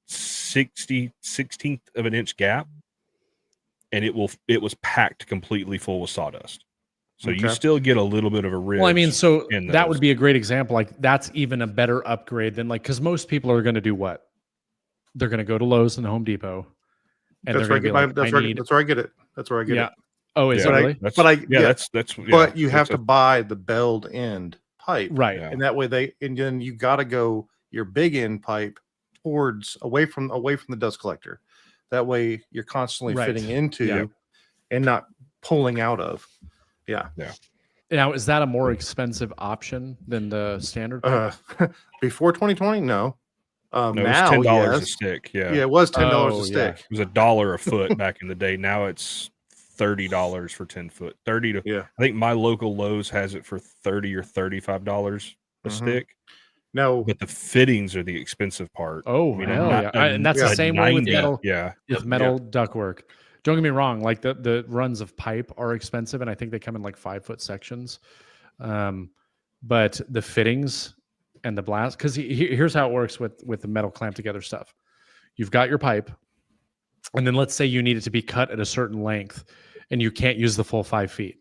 16th of an inch gap, and it was packed completely full with sawdust. So you still get a little bit of a ridge. Well, I mean, so that would be a great example. Like that's even a better upgrade than because most people are going to do what? They're going to go to Lowe's and Home Depot, and that's where I get that's where I get it. That's where I get it. Oh, is it really? But you have to buy the belled end pipe, right? And that way and then you got to go your big end pipe towards away from the dust collector. That way you're constantly fitting into and not pulling out of. Yeah. Now, is that a more expensive option than the standard pipe? Before 2020, no. No, now it was $10 a stick. Yeah, it was $10 a stick. It was $1 a foot back in the day. Now it's $30 for 10 foot. 30 to I think my local Lowe's has it for $30 or $35 a stick. No, but the fittings are the expensive part. Oh, and that's the same way with metal. With metal ductwork. Don't get me wrong. Like the runs of pipe are expensive, and I think they come in like 5-foot sections. But the fittings and the blast, because here's how it works with the metal clamp together stuff. You've got your pipe, and then let's say you need it to be cut at a certain length, and you can't use the full 5 feet.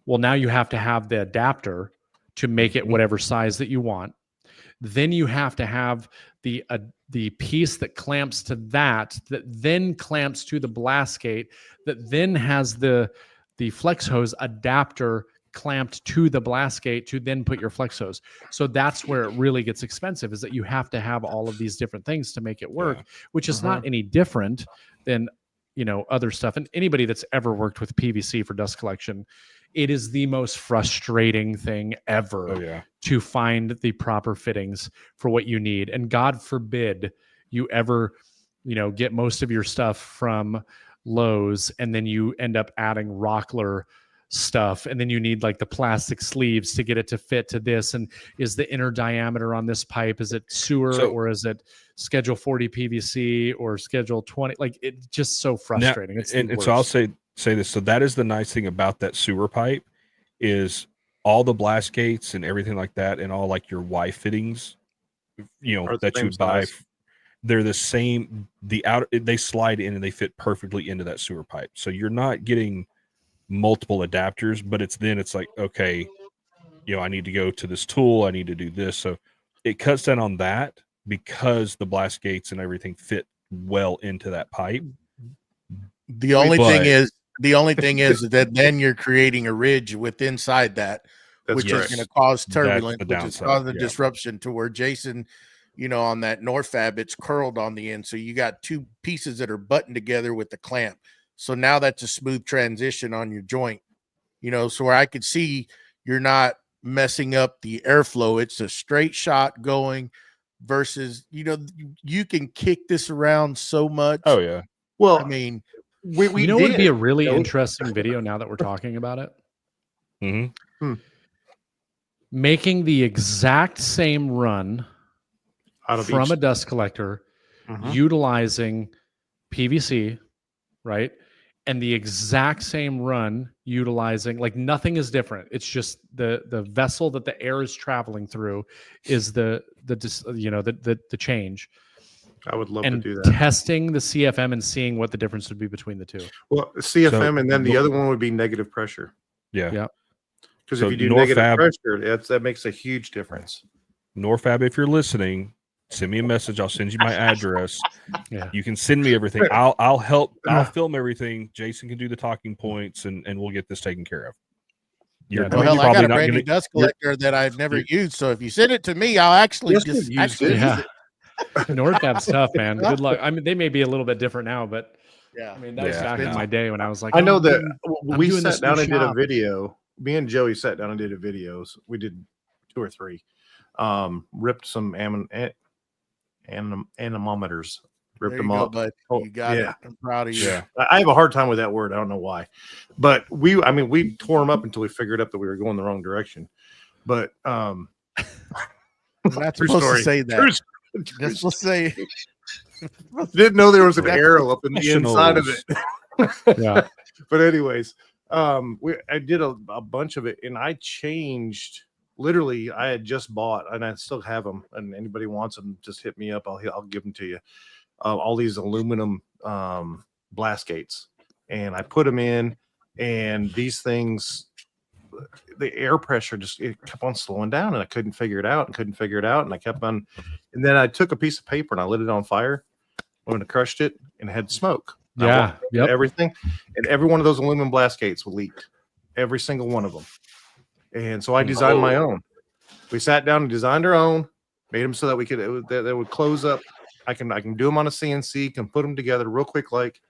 Well, now you have to have the adapter to make it whatever size that you want. Then you have to have the piece that clamps to that then clamps to the blast gate, that then has the flex hose adapter clamped to the blast gate to then put your flex hose. So that's where it really gets expensive, is that you have to have all of these different things to make it work, which is not any different than other stuff. And anybody that's ever worked with PVC for dust collection, it is the most frustrating thing ever to find the proper fittings for what you need. And God forbid you ever, get most of your stuff from Lowe's and then you end up adding Wackerle stuff, and then you need like the plastic sleeves to get it to fit to this. And is the inner diameter on this pipe, is it sewer or is it schedule 40 PVC or schedule 20? Like, it's just so frustrating. Now, and so I'll say this. So that is the nice thing about that sewer pipe, is all the blast gates and everything like that, and all like your Y fittings, that you buy, they're the same. They slide in and they fit perfectly into that sewer pipe. So you're not getting multiple adapters, but it's like, okay, I need to go to this tool, I need to do this. So it cuts down on that because the blast gates and everything fit well into that pipe. The only thing is that then you're creating a ridge inside that, which is going to cause turbulence, which is causing disruption to where Jason, on that Norfab, it's curled on the end. So you got two pieces that are buttoned together with the clamp. So now that's a smooth transition on your joint, so where I could see you're not messing up the airflow. It's a straight shot going versus, you can kick this around so much. Oh, yeah. Well, I mean, we what would be a really interesting video now that we're talking about it? Mm-hmm. Making the exact same run from a dust collector, utilizing PVC, right? And the exact same run utilizing, like, nothing is different. It's just the vessel that the air is traveling through is the change. I would love to do that. Testing the CFM and seeing what the difference would be between the two. Well, CFM, and then the other one would be negative pressure. Yeah. Because if you do negative pressure, that makes a huge difference. Norfab, if you're listening, Send me a message. I'll send you my address. Yeah. You can send me everything. I'll help. I'll film everything. Jason can do the talking points, and we'll get this taken care of. Yeah, Well, hell, I got probably a not brand new gonna- dust collector that I've never used. So if you send it to me, I'll actually Yes, just we've used actually it. use Yeah. it. Nordfab's tough, man. Good luck. I mean, they may be a little bit different now, but Yeah. I mean, that was Yeah, back in no. my day when I was like, I know I'm that doing- we doing sat this down new and did a shop. video. Me and Joey sat down and did a videos. We did 2 or 3. Ripped some anemometers. Ripped There them you go, up. bud. Oh, You got yeah. it. I'm proud of you. Yeah. I have a hard time with that word. I don't know why, but we tore them up until we figured out that we were going the wrong direction. But We're not true supposed story. to say that. True Just supposed to say Didn't know there was an Exactly. arrow up in the inside of it. Yeah. But anyways, I did a bunch of it, and I changed. Literally, I had just bought, and I still have them. And anybody wants them, just hit me up. I'll give them to you. All these aluminum blast gates, and I put them in, and these things, the air pressure it kept on slowing down, and I couldn't figure it out, and I kept on. And then I took a piece of paper and I lit it on fire. When I crushed it, and it had smoke. And I Yeah. walked Yep. everything, and every one of those aluminum blast gates leaked, every single one of them. And so I designed my own. We sat down and designed our own, made them so that they would close up. I can do them on a CNC, can put them together real quick,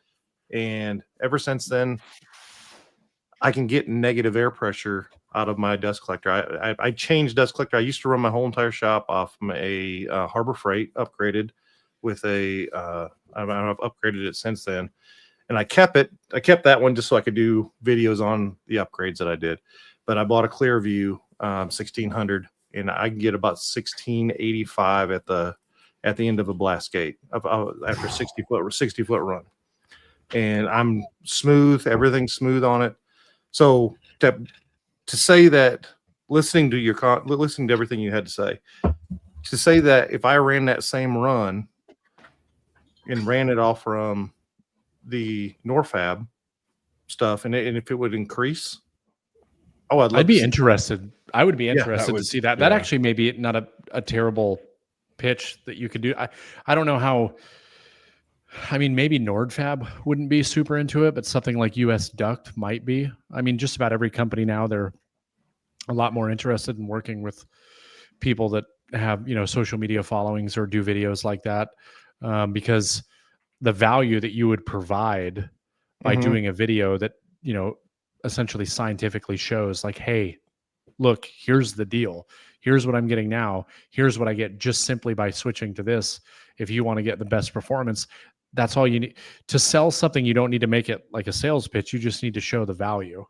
and ever since then, I can get negative air pressure out of my dust collector. I changed dust collector. I used to run my whole entire shop off a Harbor Freight, upgraded with a I've upgraded it since then, and I kept it. I kept that one just so I could do videos on the upgrades that I did. But I bought a Clearview 1600, and I can get about 1685 at the end of a blast gate after 60 foot run, and I'm smooth. Everything's smooth on it. So to say that, listening to everything you had to say that if I ran that same run and ran it off from the Norfab stuff, and if it would increase, I'd be interested. I would be Yeah, interested to see that. That actually may be not a terrible pitch that you could do. I don't know how. I mean, maybe Nordfab wouldn't be super into it, but something like US Duct might be. I mean, just about every company now, they're a lot more interested in working with people that have, social media followings or do videos like that, because the value that you would provide by doing a video that, essentially scientifically shows like, hey, look, here's the deal. Here's what I'm getting now. Here's what I get just simply by switching to this. If you want to get the best performance, that's all you need to sell something. You don't need to make it like a sales pitch. You just need to show the value.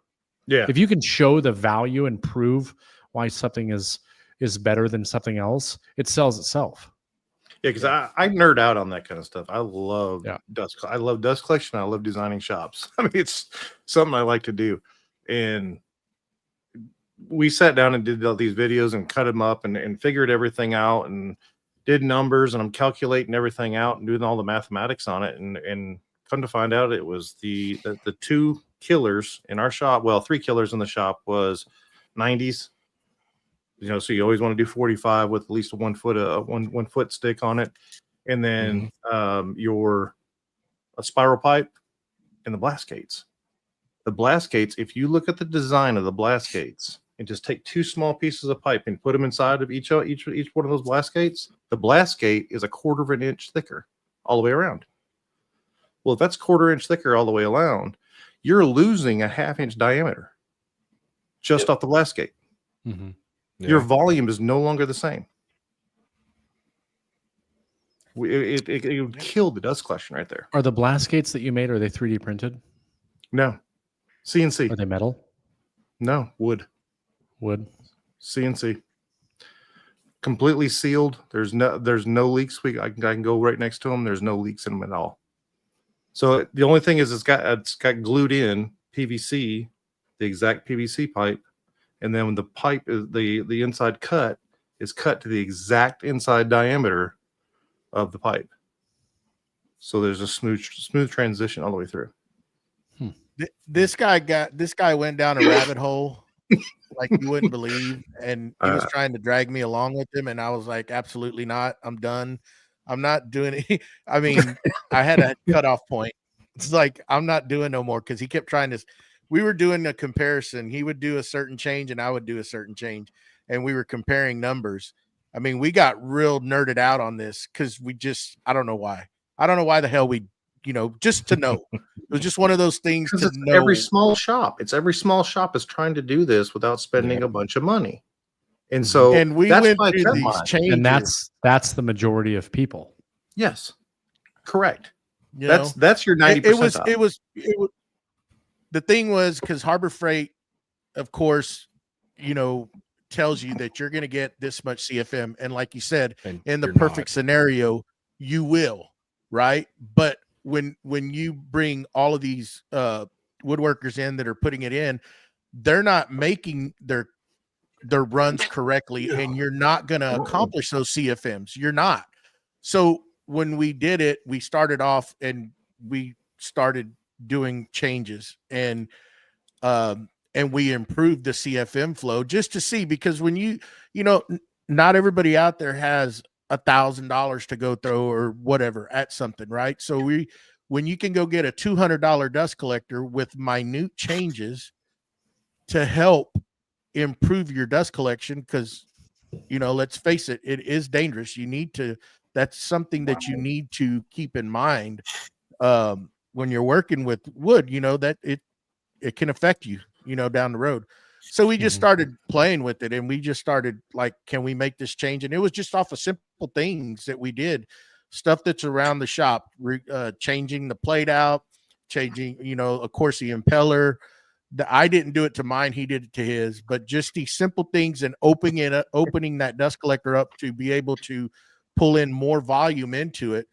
Yeah. If you can show the value and prove why something is better than something else, it sells itself. Yeah, because I nerd out on that kind of stuff. I love dust. I love dust collection. I love designing shops. I mean, it's something I like to do. And we sat down and did all these videos and cut them up and figured everything out and did numbers, and I'm calculating everything out and doing all the mathematics on it. And come to find out, it was the 2 killers in our shop. Well, 3 killers in the shop was 90s. So you always want to do 45 with at least a 1 foot stick on it, and then a spiral pipe and the blast gates. The blast gates, if you look at the design of the blast gates and just take 2 small pieces of pipe and put them inside of each one of those blast gates, the blast gate is a 1/4 of an inch thicker all the way around. Well, if that's 1/4 inch thicker all the way around, you're losing a 1/2 inch diameter just off the blast gate. Mm-hmm. Yeah. Your volume is no longer the same. It would kill the dust collection right there. Are the blast gates that you made, are they 3D printed? No. CNC. Are they metal? No. Wood. CNC. Completely sealed. There's no leaks. I can go right next to them. There's no leaks in them at all. So the only thing is it's got glued in PVC, the exact PVC pipe. And then when the pipe is the inside cut is cut to the exact inside diameter of the pipe. So there's a smooth transition all the way through. This guy went down a rabbit hole like you wouldn't believe. And he was trying to drag me along with him. And I was like, absolutely not. I'm done. I'm not doing it. I mean, I had a cutoff point. It's like, I'm not doing no more. Cause he kept trying to, we were doing a comparison. He would do a certain change and I would do a certain change. And we were comparing numbers. I mean, we got real nerded out on this because I don't know why. I don't know why the hell we, just to know. It was just one of those things to it's know. every small shop is trying to do this without spending a bunch of money. And so we went through these changes. And that's the majority of people. Yes. Correct. That's your 90%. It was the thing was because Harbor Freight, of course, tells you that you're going to get this much CFM. And like you said, in the perfect scenario, you will, right? But when you bring all of these woodworkers in that are putting it in, they're not making their runs correctly, and you're not going to accomplish those CFMs. You're not. So when we did it, we started off and we started doing changes and we improved the CFM flow just to see, because when not everybody out there has $1,000 to go throw or whatever at something, right? So when you can go get a $200 dust collector with minute changes to help improve your dust collection, because let's face it, it is dangerous. That's something that you need to keep in mind when you're working with wood, that it can affect you, down the road. So we just started playing with it, and we just started like, can we make this change? And it was just off of simple things that we did, stuff that's around the shop, changing the plate out, changing, of course, the impeller. I didn't do it to mine, he did it to his, but just these simple things and opening that dust collector up to be able to pull in more volume into it,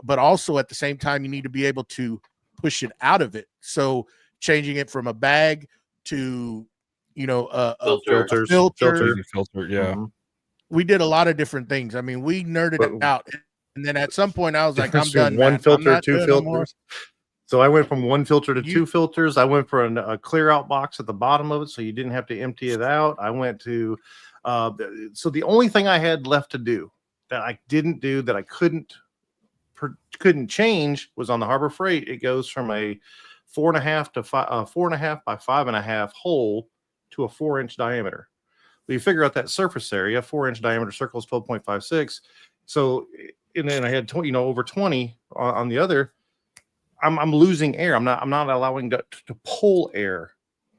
but also at the same time, you need to be able to push it out of it. So changing it from a bag to, a filter. Yeah. We did a lot of different things. I mean, we nerded it out. And then at some point I was like, I'm done. One filter, two filters. No, so I went from one filter to two filters. I went for a clear out box at the bottom of it, so you didn't have to empty it out. I went to, so the only thing I had left to do that I didn't do, that I couldn't change, was on the Harbor Freight. It goes from a 4.5 to 4.5 by 5.5 hole to a 4-inch diameter. Well, you figure out that surface area, 4-inch diameter circle is 12.56. So, and then I had over 20 on the other. I'm losing air. I'm not allowing to pull air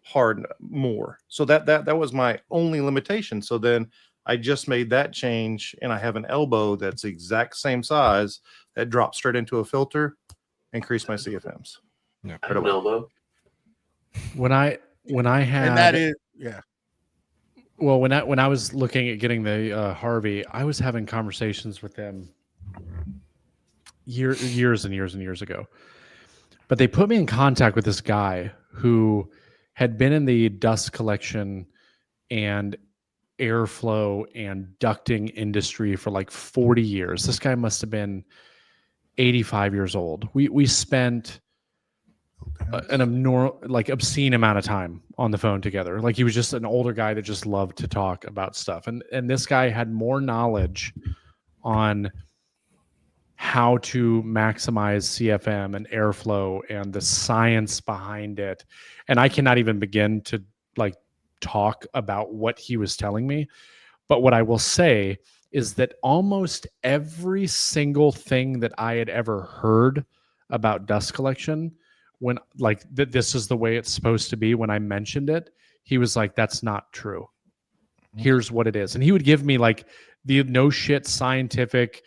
hard more. So that was my only limitation. So then I just made that change, and I have an elbow that's the exact same size that drops straight into a filter, increase my CFMs. Yeah, an elbow. When I had, and that is, yeah. Well, when I was looking at getting the Harvey, I was having conversations with them years and years and years ago. But they put me in contact with this guy who had been in the dust collection and airflow and ducting industry for like 40 years. This guy must have been 85 years old. We spent an obscene amount of time on the phone together. Like, he was just an older guy that just loved to talk about stuff. And this guy had more knowledge on how to maximize CFM and airflow and the science behind it. And I cannot even begin to talk about what he was telling me. But what I will say is that almost every single thing that I had ever heard about dust collection, when this is the way it's supposed to be, when I mentioned it, he was like, that's not true. Here's what it is. And he would give me the no shit scientific,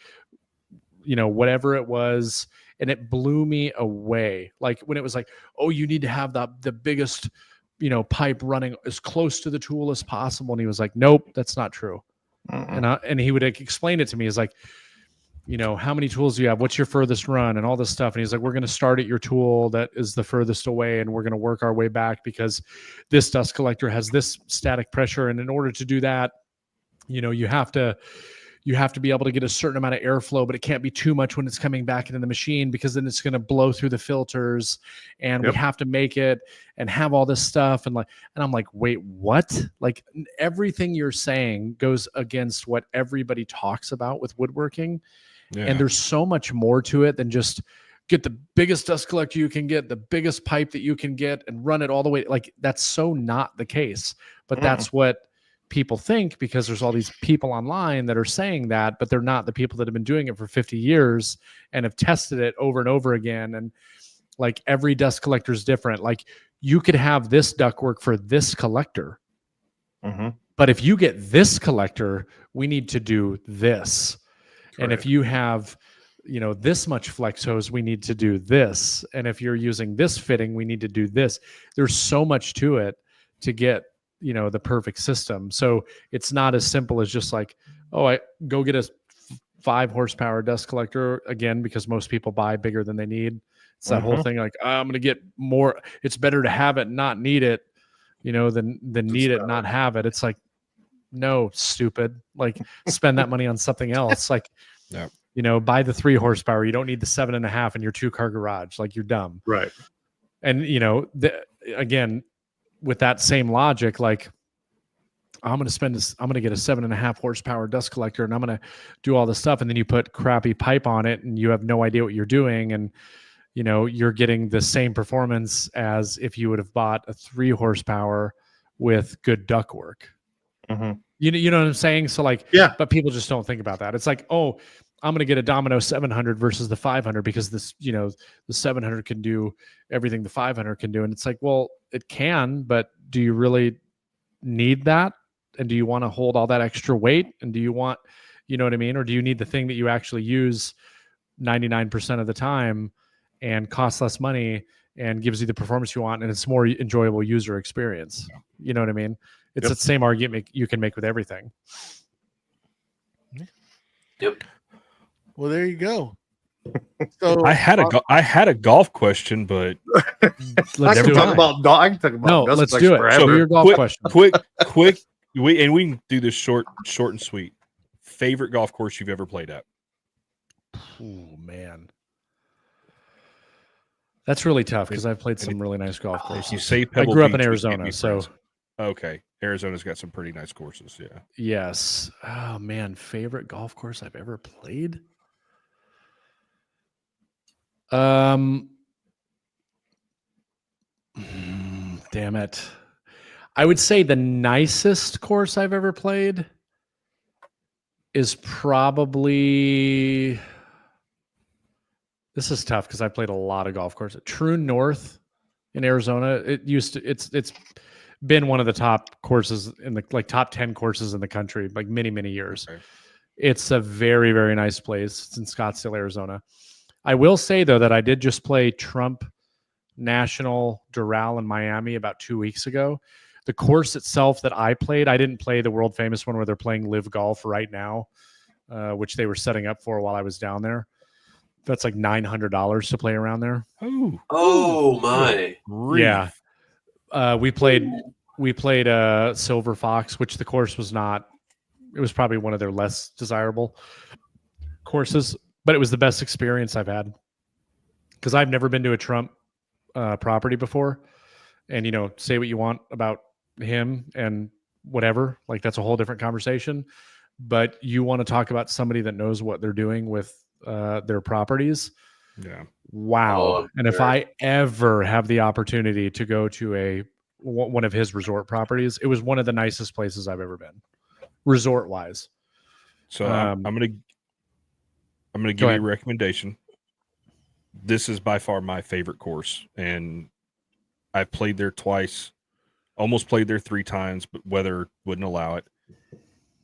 whatever it was. And it blew me away. Like, when it was like, oh, you need to have the biggest, pipe running as close to the tool as possible. And he was like, nope, that's not true. And he would explain it to me. He's like, how many tools do you have? What's your furthest run? And all this stuff. And he's like, we're going to start at your tool that is the furthest away, and we're going to work our way back because this dust collector has this static pressure. And in order to do that, you have to you have to be able to get a certain amount of airflow, but it can't be too much when it's coming back into the machine because then it's going to blow through the filters, and we have to make it and have all this stuff. And I'm like, wait, what? Like everything you're saying goes against what everybody talks about with woodworking. Yeah. And there's so much more to it than just get the biggest dust collector you can get, the biggest pipe that you can get, and run it all the way. Like that's so not the case, but that's what people think because there's all these people online that are saying that, but they're not the people that have been doing it for 50 years and have tested it over and over again. And like every dust collector is different. Like you could have this ductwork for this collector, but if you get this collector, we need to do this. And if you have, this much flex hose, we need to do this. And if you're using this fitting, we need to do this. There's so much to it to get, the perfect system. So it's not as simple as just like, oh, I go get a 5 horsepower dust collector again, because most people buy bigger than they need. It's that whole thing. Like, I'm going to get more. It's better to have it, not need it, than need it, not have it. It's like, no, stupid. Like spend that money on something else. Like, buy the 3 horsepower. You don't need the 7.5 in your 2-car garage. Like you're dumb. Right. And, again, with that same logic, like I'm going to get a 7.5 horsepower dust collector and I'm going to do all this stuff. And then you put crappy pipe on it and you have no idea what you're doing. And, you're getting the same performance as if you would have bought a 3 horsepower with good ductwork. You know what I'm saying? So like, but people just don't think about that. It's like, oh, I'm going to get a Domino 700 versus the 500 because this, the 700 can do everything the 500 can do. And it's like, well, it can, but do you really need that? And do you want to hold all that extra weight? And do you want, you know what I mean? Or do you need the thing that you actually use 99% of the time and costs less money and gives you the performance you want? And it's more enjoyable user experience. You know what I mean? It's the same argument you can make with everything. Yep. Well, there you go. So I had a golf question, but let's I can talk about no. Let's do it. Forever. So your golf question. Quick. We can do this short and sweet. Favorite golf course you've ever played at? Oh man, that's really tough because I've played some really nice golf courses. You say I grew up in Arizona, so okay. Arizona's got some pretty nice courses. Yeah. Yes. Oh man, favorite golf course I've ever played. Damn it. I would say the nicest course I've ever played is probably, this is tough because I played a lot of golf courses. True North in Arizona. It's been one of the top courses in the top 10 courses in the country, like many years. Okay. It's a very, very nice place. It's in Scottsdale, Arizona. I will say though that I did just play Trump National Doral in Miami about 2 weeks ago. The course itself that I played, I didn't play the world famous one where they're playing Live Golf right now, which they were setting up for while I was down there. That's like $900 to play around there. Oh my! Yeah, we played Silver Fox, which the course was not. It was probably one of their less desirable courses, but it was the best experience I've had because I've never been to a Trump property before. And, say what you want about him and whatever, like that's a whole different conversation. But you want to talk about somebody that knows what they're doing with their properties. Yeah. Wow. Oh, and if I ever have the opportunity to go to one of his resort properties, it was one of the nicest places I've ever been, resort wise. So I'm gonna give you a recommendation. This is by far my favorite course, and I've played there twice, almost played there 3 times, but weather wouldn't allow it.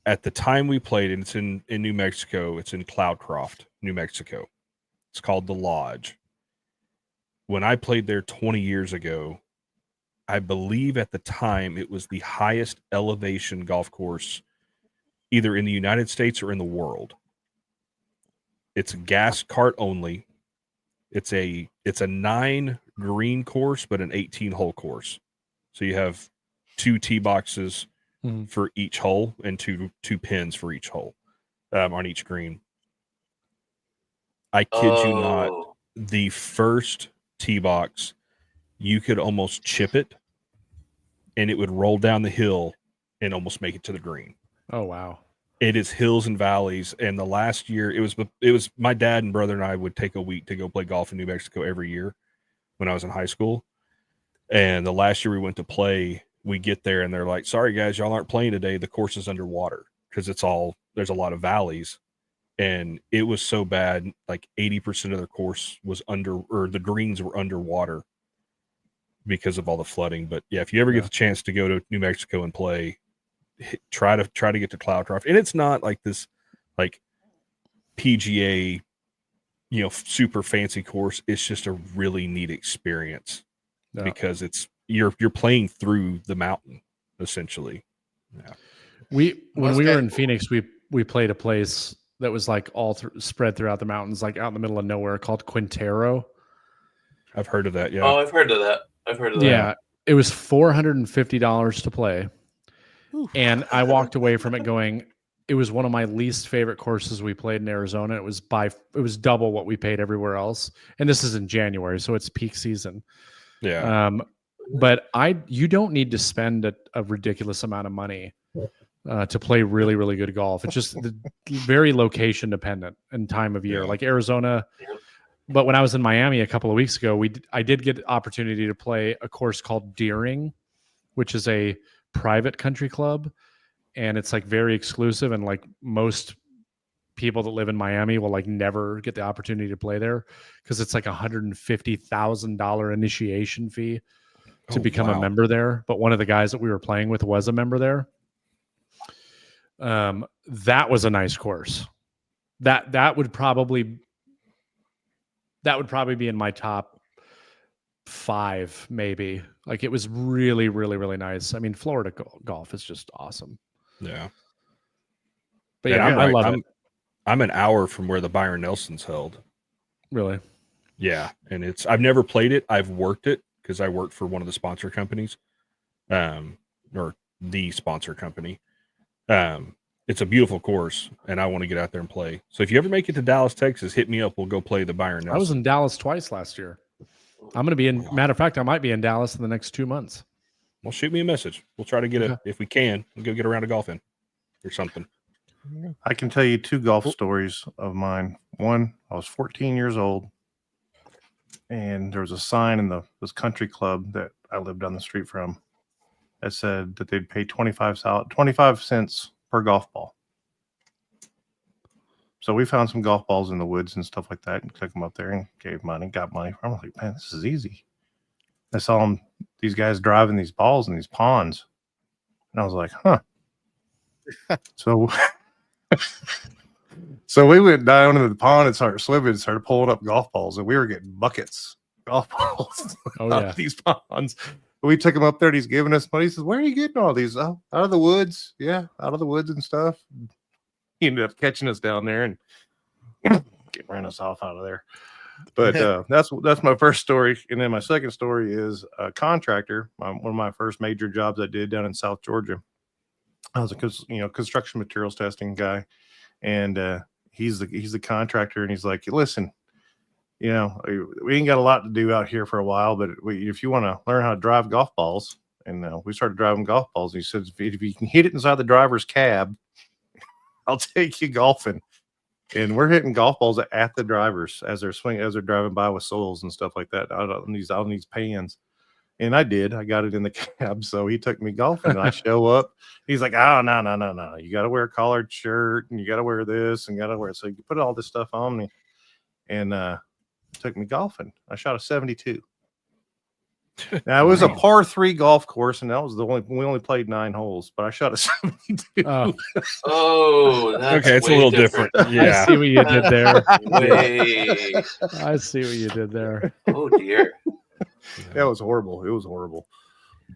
At the time we played, and it's in New Mexico, it's in Cloudcroft, New Mexico. It's called The Lodge. When I played there 20 years ago, I believe at the time it was the highest elevation golf course either in the United States or in the world. It's gas cart only. It's a 9 green course, but an 18-hole course. So you have 2 tee boxes for each hole and two pins for each hole. on each green. I kid you not. The first tee box, you could almost chip it, and it would roll down the hill and almost make it to the green. Oh wow! It is hills and valleys. And the last year, it was my dad and brother and I would take a week to go play golf in New Mexico every year when I was in high school. And the last year we went to play, we get there and they're like, "Sorry guys, y'all aren't playing today. The course is underwater," because there's a lot of valleys. And it was so bad, like 80% of the course was the greens were underwater because of all the flooding. But yeah, if you ever get the chance to go to New Mexico and play, try to get to Cloudcroft. And it's not like this like PGA, super fancy course. It's just a really neat experience because you're playing through the mountain essentially. Yeah. When we were in Phoenix, we played a place that was like spread throughout the mountains, like out in the middle of nowhere, called Quintero. I've heard of that. Yeah. Oh, I've heard of that. Yeah. It was $450 to play. Ooh. And I walked away from it going, it was one of my least favorite courses we played in Arizona. It was double what we paid everywhere else. And this is in January, so it's peak season. Yeah. But you don't need to spend a ridiculous amount of money to play really, really good golf. It's just very location dependent and time of year, like Arizona. But when I was in Miami a couple of weeks ago, I did get the opportunity to play a course called Deering, which is a private country club. And it's like very exclusive. And like most people that live in Miami will like never get the opportunity to play there because it's like $150,000 initiation fee to become a member there. But one of the guys that we were playing with was a member there. That was a nice course. That would probably be in my top 5, maybe. Like it was really, really, really nice. I mean, Florida golf is just awesome. Yeah. But yeah, I love it. I'm an hour from where the Byron Nelson's held. Really? Yeah. And I've never played it. I've worked it because I worked for one of the sponsor companies, or the sponsor company. It's a beautiful course, and I want to get out there and play. So if you ever make it to Dallas, Texas, hit me up. We'll go play the Byron Nelson. I was in Dallas twice last year. I'm going to be matter of fact, I might be in Dallas in the next 2 months. Well, shoot me a message. We'll try to get if we can, we'll go get a round of golf in or something. I can tell you 2 golf stories of mine. One, I was 14 years old, and there was a sign in this country club that I lived down the street from that said that they'd pay 25 cents per golf ball. So we found some golf balls in the woods and stuff like that and took them up there and got money. I'm like, man, this is easy. I saw these guys driving these balls in these ponds. And I was like, huh. So we went down into the pond and started swimming and started pulling up golf balls. And we were getting golf balls out of these ponds. We took him up there and he's giving us money. He says, "Where are you getting all these?" "Oh, out of the woods." "Yeah, out of the woods and stuff." He ended up catching us down there and ran us off out of there. But that's my first story. And then my second story is a contractor. One of my first major jobs I did down in South Georgia. I was a construction materials testing guy, and he's the contractor, and he's like, "Listen, we ain't got a lot to do out here for a while, but if you want to learn how to drive golf balls," and we started driving golf balls. And he says, if you can hit it inside the driver's cab, I'll take you golfing. And we're hitting golf balls at the drivers as they're driving by with soils and stuff like that out on these pans. And I did. I got it in the cab. So he took me golfing, and I show up. He's like, "Oh, no. You got to wear a collared shirt, and you got to wear this, and so you put all this stuff on me." And took me golfing. I shot a 72. Now it was a par 3 golf course, and that was we only played 9 holes, but I shot a 72. That's okay. It's a little different. Yeah. I see what you did there. I see what you did there. Oh dear. That was horrible. It was horrible.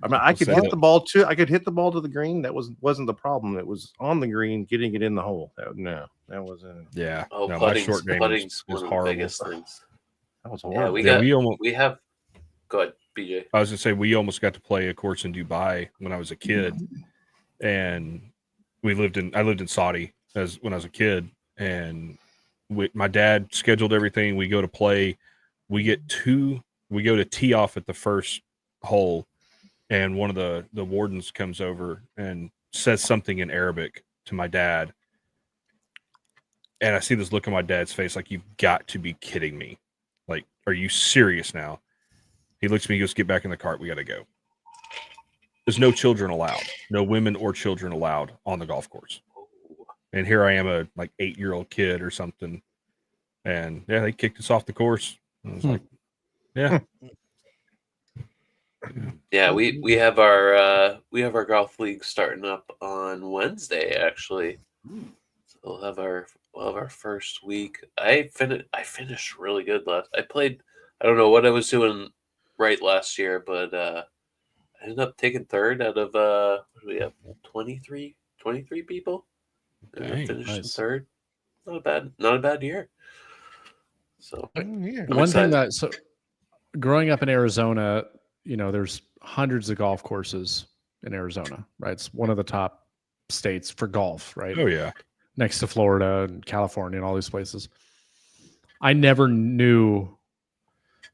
I mean, I could hit the ball too. I could hit the ball to the green. That wasn't the problem. It was on the green, getting it in the hole. That wasn't. Yeah. Oh, no, putting's, my short game putting's is one horrible. of the biggest things. That was horrible. We have. Go ahead, BJ. I was gonna say we almost got to play a course in Dubai when I was a kid, and I lived in Saudi as when I was a kid, and my dad scheduled everything. We go to play. We go to tee off at the first hole, and one of the wardens comes over and says something in Arabic to my dad. And I see this look on my dad's face, like, you've got to be kidding me. Like, are you serious now? He looks at me, he goes, get back in the cart. We got to go. There's no children allowed, no women or children allowed on the golf course. And here I am, a like 8-year-old kid or something. And yeah, they kicked us off the course. I was like, yeah. Yeah, we have our golf league starting up on Wednesday, actually. So we'll have our first week. I finished really good I don't know what I was doing right last year, but I ended up taking third out of what do we have, 23 people. And I finished in third. Not a bad year. So one thing growing up in Arizona, there's hundreds of golf courses in Arizona, right? It's one of the top states for golf, right? Oh yeah. Next to Florida and California and all these places. I never knew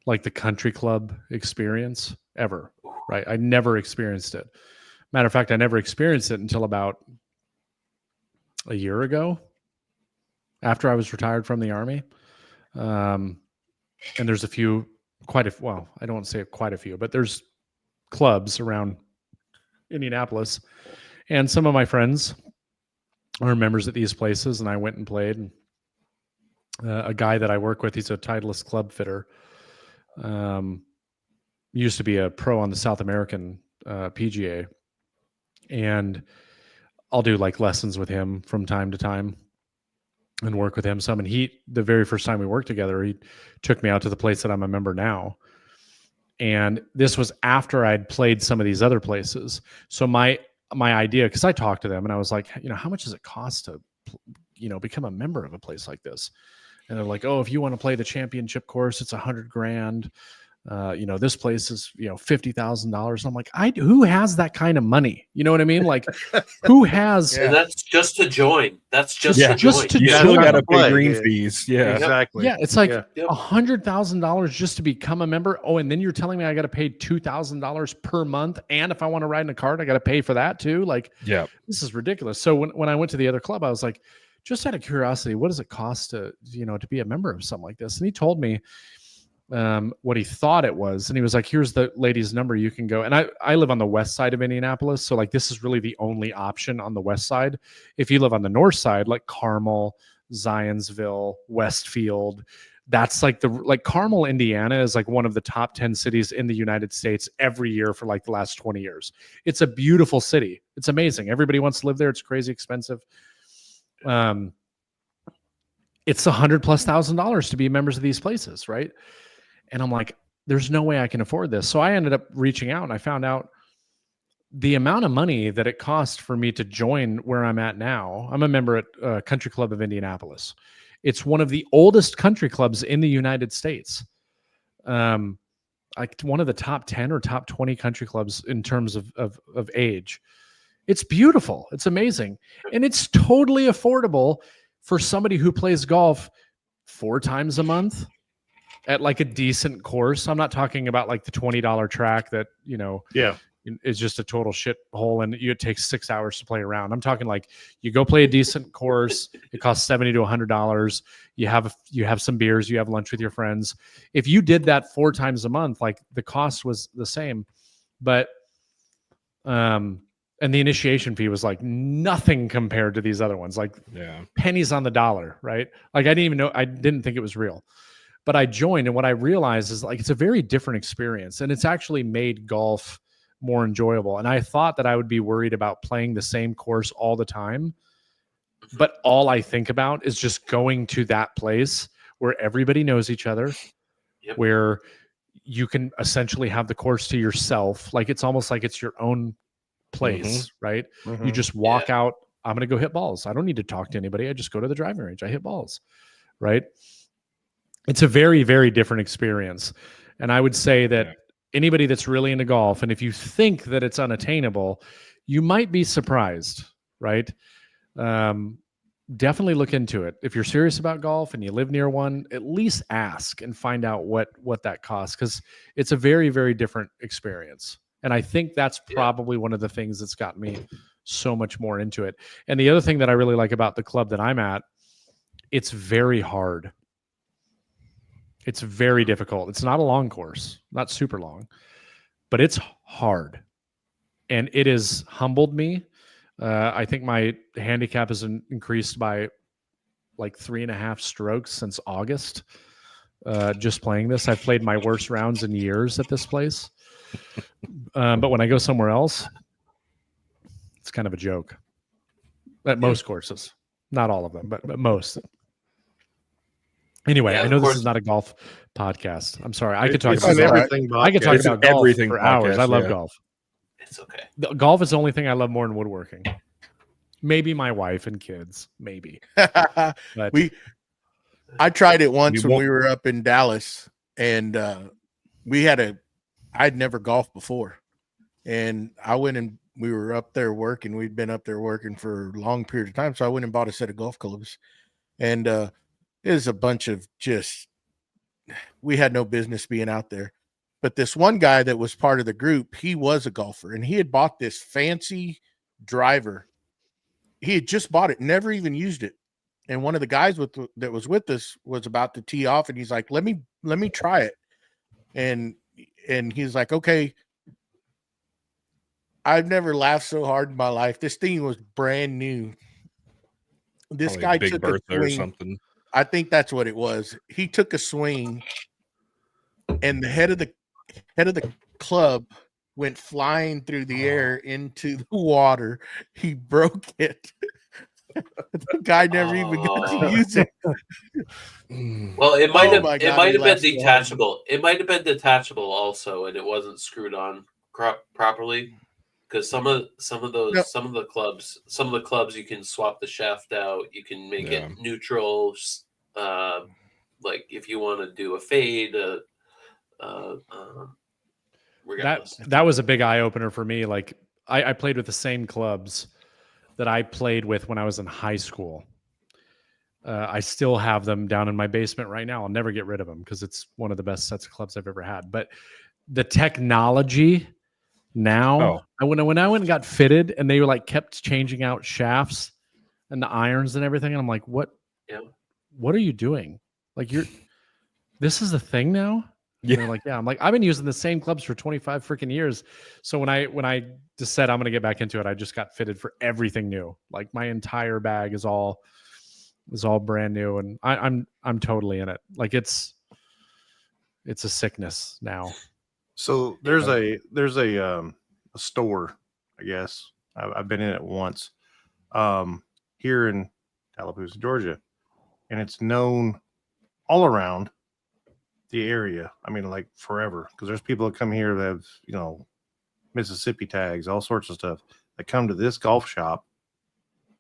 like the country club experience ever, right? I never experienced it. Matter of fact, I never experienced it until about a year ago after I was retired from the Army. And there's I don't want to say quite a few, but there's clubs around Indianapolis. And some of my friends are members at these places, and I went and played. And a guy that I work with, he's a Titleist club fitter. Used to be a pro on the South American PGA. And I'll do like lessons with him from time to time and work with him some. And the very first time we worked together, he took me out to the place that I'm a member now. And this was after I'd played some of these other places. So my idea, because I talked to them and I was like, how much does it cost to, become a member of a place like this? And they're like, oh, if you want to play the championship course, it's $100,000. This place is, $50,000. I'm like, who has that kind of money? You know what I mean? Like, who has? And that's just to join. That's just to join. You still got to pay green fees. Yeah, exactly. Yeah, it's like $100,000 just to become a member. Oh, and then you're telling me I got to pay $2,000 per month, and if I want to ride in a cart, I got to pay for that too. Like, yeah, this is ridiculous. So when I went to the other club, I was like, just out of curiosity, what does it cost to to be a member of something like this? And he told me what he thought it was. And he was like, here's the lady's number. You can go. And I live on the west side of Indianapolis. So like, this is really the only option on the west side. If you live on the north side, like Carmel, Zionsville, Westfield, that's like Carmel, Indiana is like one of the top 10 cities in the United States every year for like the last 20 years. It's a beautiful city. It's amazing. Everybody wants to live there. It's crazy expensive. It's $100,000+ to be members of these places. Right. And I'm like, there's no way I can afford this. So I ended up reaching out and I found out the amount of money that it cost for me to join where I'm at now. I'm a member at Country Club of Indianapolis. It's one of the oldest country clubs in the United States. Like one of the top 10 or top 20 country clubs in terms of age. It's beautiful. It's amazing. And it's totally affordable for somebody who plays golf 4 times a month at like a decent course. I'm not talking about like the $20 track that, is just a total shit hole and it takes 6 hours to play around. I'm talking like you go play a decent course. It costs $70 to $100. You have some beers, you have lunch with your friends. If you did that 4 times a month, like the cost was the same, but, and the initiation fee was like nothing compared to these other ones, like pennies on the dollar, right? Like I didn't think it was real. But I joined, and what I realized is like it's a very different experience, and it's actually made golf more enjoyable. And I thought that I would be worried about playing the same course all the time, but all I think about is just going to that place where everybody knows each other, where you can essentially have the course to yourself. Like it's almost like it's your own place, right? You just walk out. I'm going to go hit balls. I don't need to talk to anybody. I just go to the driving range. I hit balls, right? It's a very, very different experience. And I would say that anybody that's really into golf, and if you think that it's unattainable, you might be surprised, right? definitely look into it. If you're serious about golf and you live near one, at least ask and find out what that costs, because it's a very, very different experience. And I think that's probably one of the things that's got me so much more into it. And the other thing that I really like about the club that I'm at, it's very hard. It's very difficult. It's not a long course, not super long, but it's hard. And it has humbled me. I think my handicap has increased by like 3.5 strokes since August. Just playing this, I've played my worst rounds in years at this place. But when I go somewhere else, it's kind of a joke. At most courses, not all of them, but most. Anyway, I know this is not a golf podcast. I'm sorry. I could talk about everything. I could talk about golf for hours. I love golf. It's okay. Golf is the only thing I love more than woodworking. Maybe my wife and kids. Maybe. I tried it once when we were up in Dallas, and I'd never golfed before, and I went and we were up there working. We'd been up there working for a long period of time, so I went and bought a set of golf clubs, and it was a bunch of we had no business being out there. But this one guy that was part of the group, he was a golfer, and he had bought this fancy driver. He had just bought it, never even used it. And one of the guys that was with us was about to tee off, and he's like, let me try it. And he's like, okay. I've never laughed so hard in my life. This thing was brand new. This guy took a swing. Or something. I think that's what it was. He took a swing, and the head of the club went flying through the air into the water. He broke it. The guy never even got to use it. Well, it might have been detachable. It might have been detachable also, and it wasn't screwed on properly. Because some of the clubs you can swap the shaft out. You can make it neutral. Like if you want to do a fade. That was a big eye opener for me. Like I played with the same clubs that I played with when I was in high school. I still have them down in my basement right now. I'll never get rid of them because it's one of the best sets of clubs I've ever had. But the technology now, when I went and got fitted, and they were like kept changing out shafts and the irons and everything, and I'm like, what? Yeah. What are you doing? Like this is the thing now. Yeah. And they're like, yeah. I'm like, I've been using the same clubs for 25 freaking years. So when I just said I'm going to get back into it, I just got fitted for everything new. Like my entire bag is all brand new, and I'm totally in it. Like it's a sickness now. So there's a store, I guess. I've been in it once, here in Tallapoosa, Georgia, and it's known all around the area. I mean, like forever, because there's people that come here that have, Mississippi tags, all sorts of stuff, that come to this golf shop,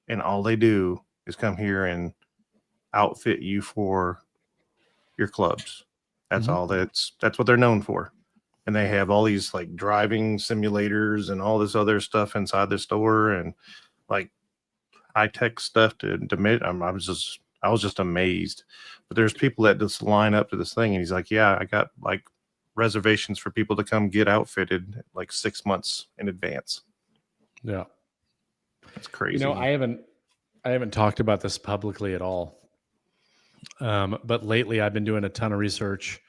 and all they do is come here and outfit you for your clubs. That's all. That's what they're known for. And they have all these like driving simulators and all this other stuff inside the store, and like high-tech stuff to admit. I was just amazed. But there's people that just line up to this thing, and he's like, yeah, I got like reservations for people to come get outfitted like 6 months in advance. Yeah. It's crazy. I haven't talked about this publicly at all. But lately I've been doing a ton of research.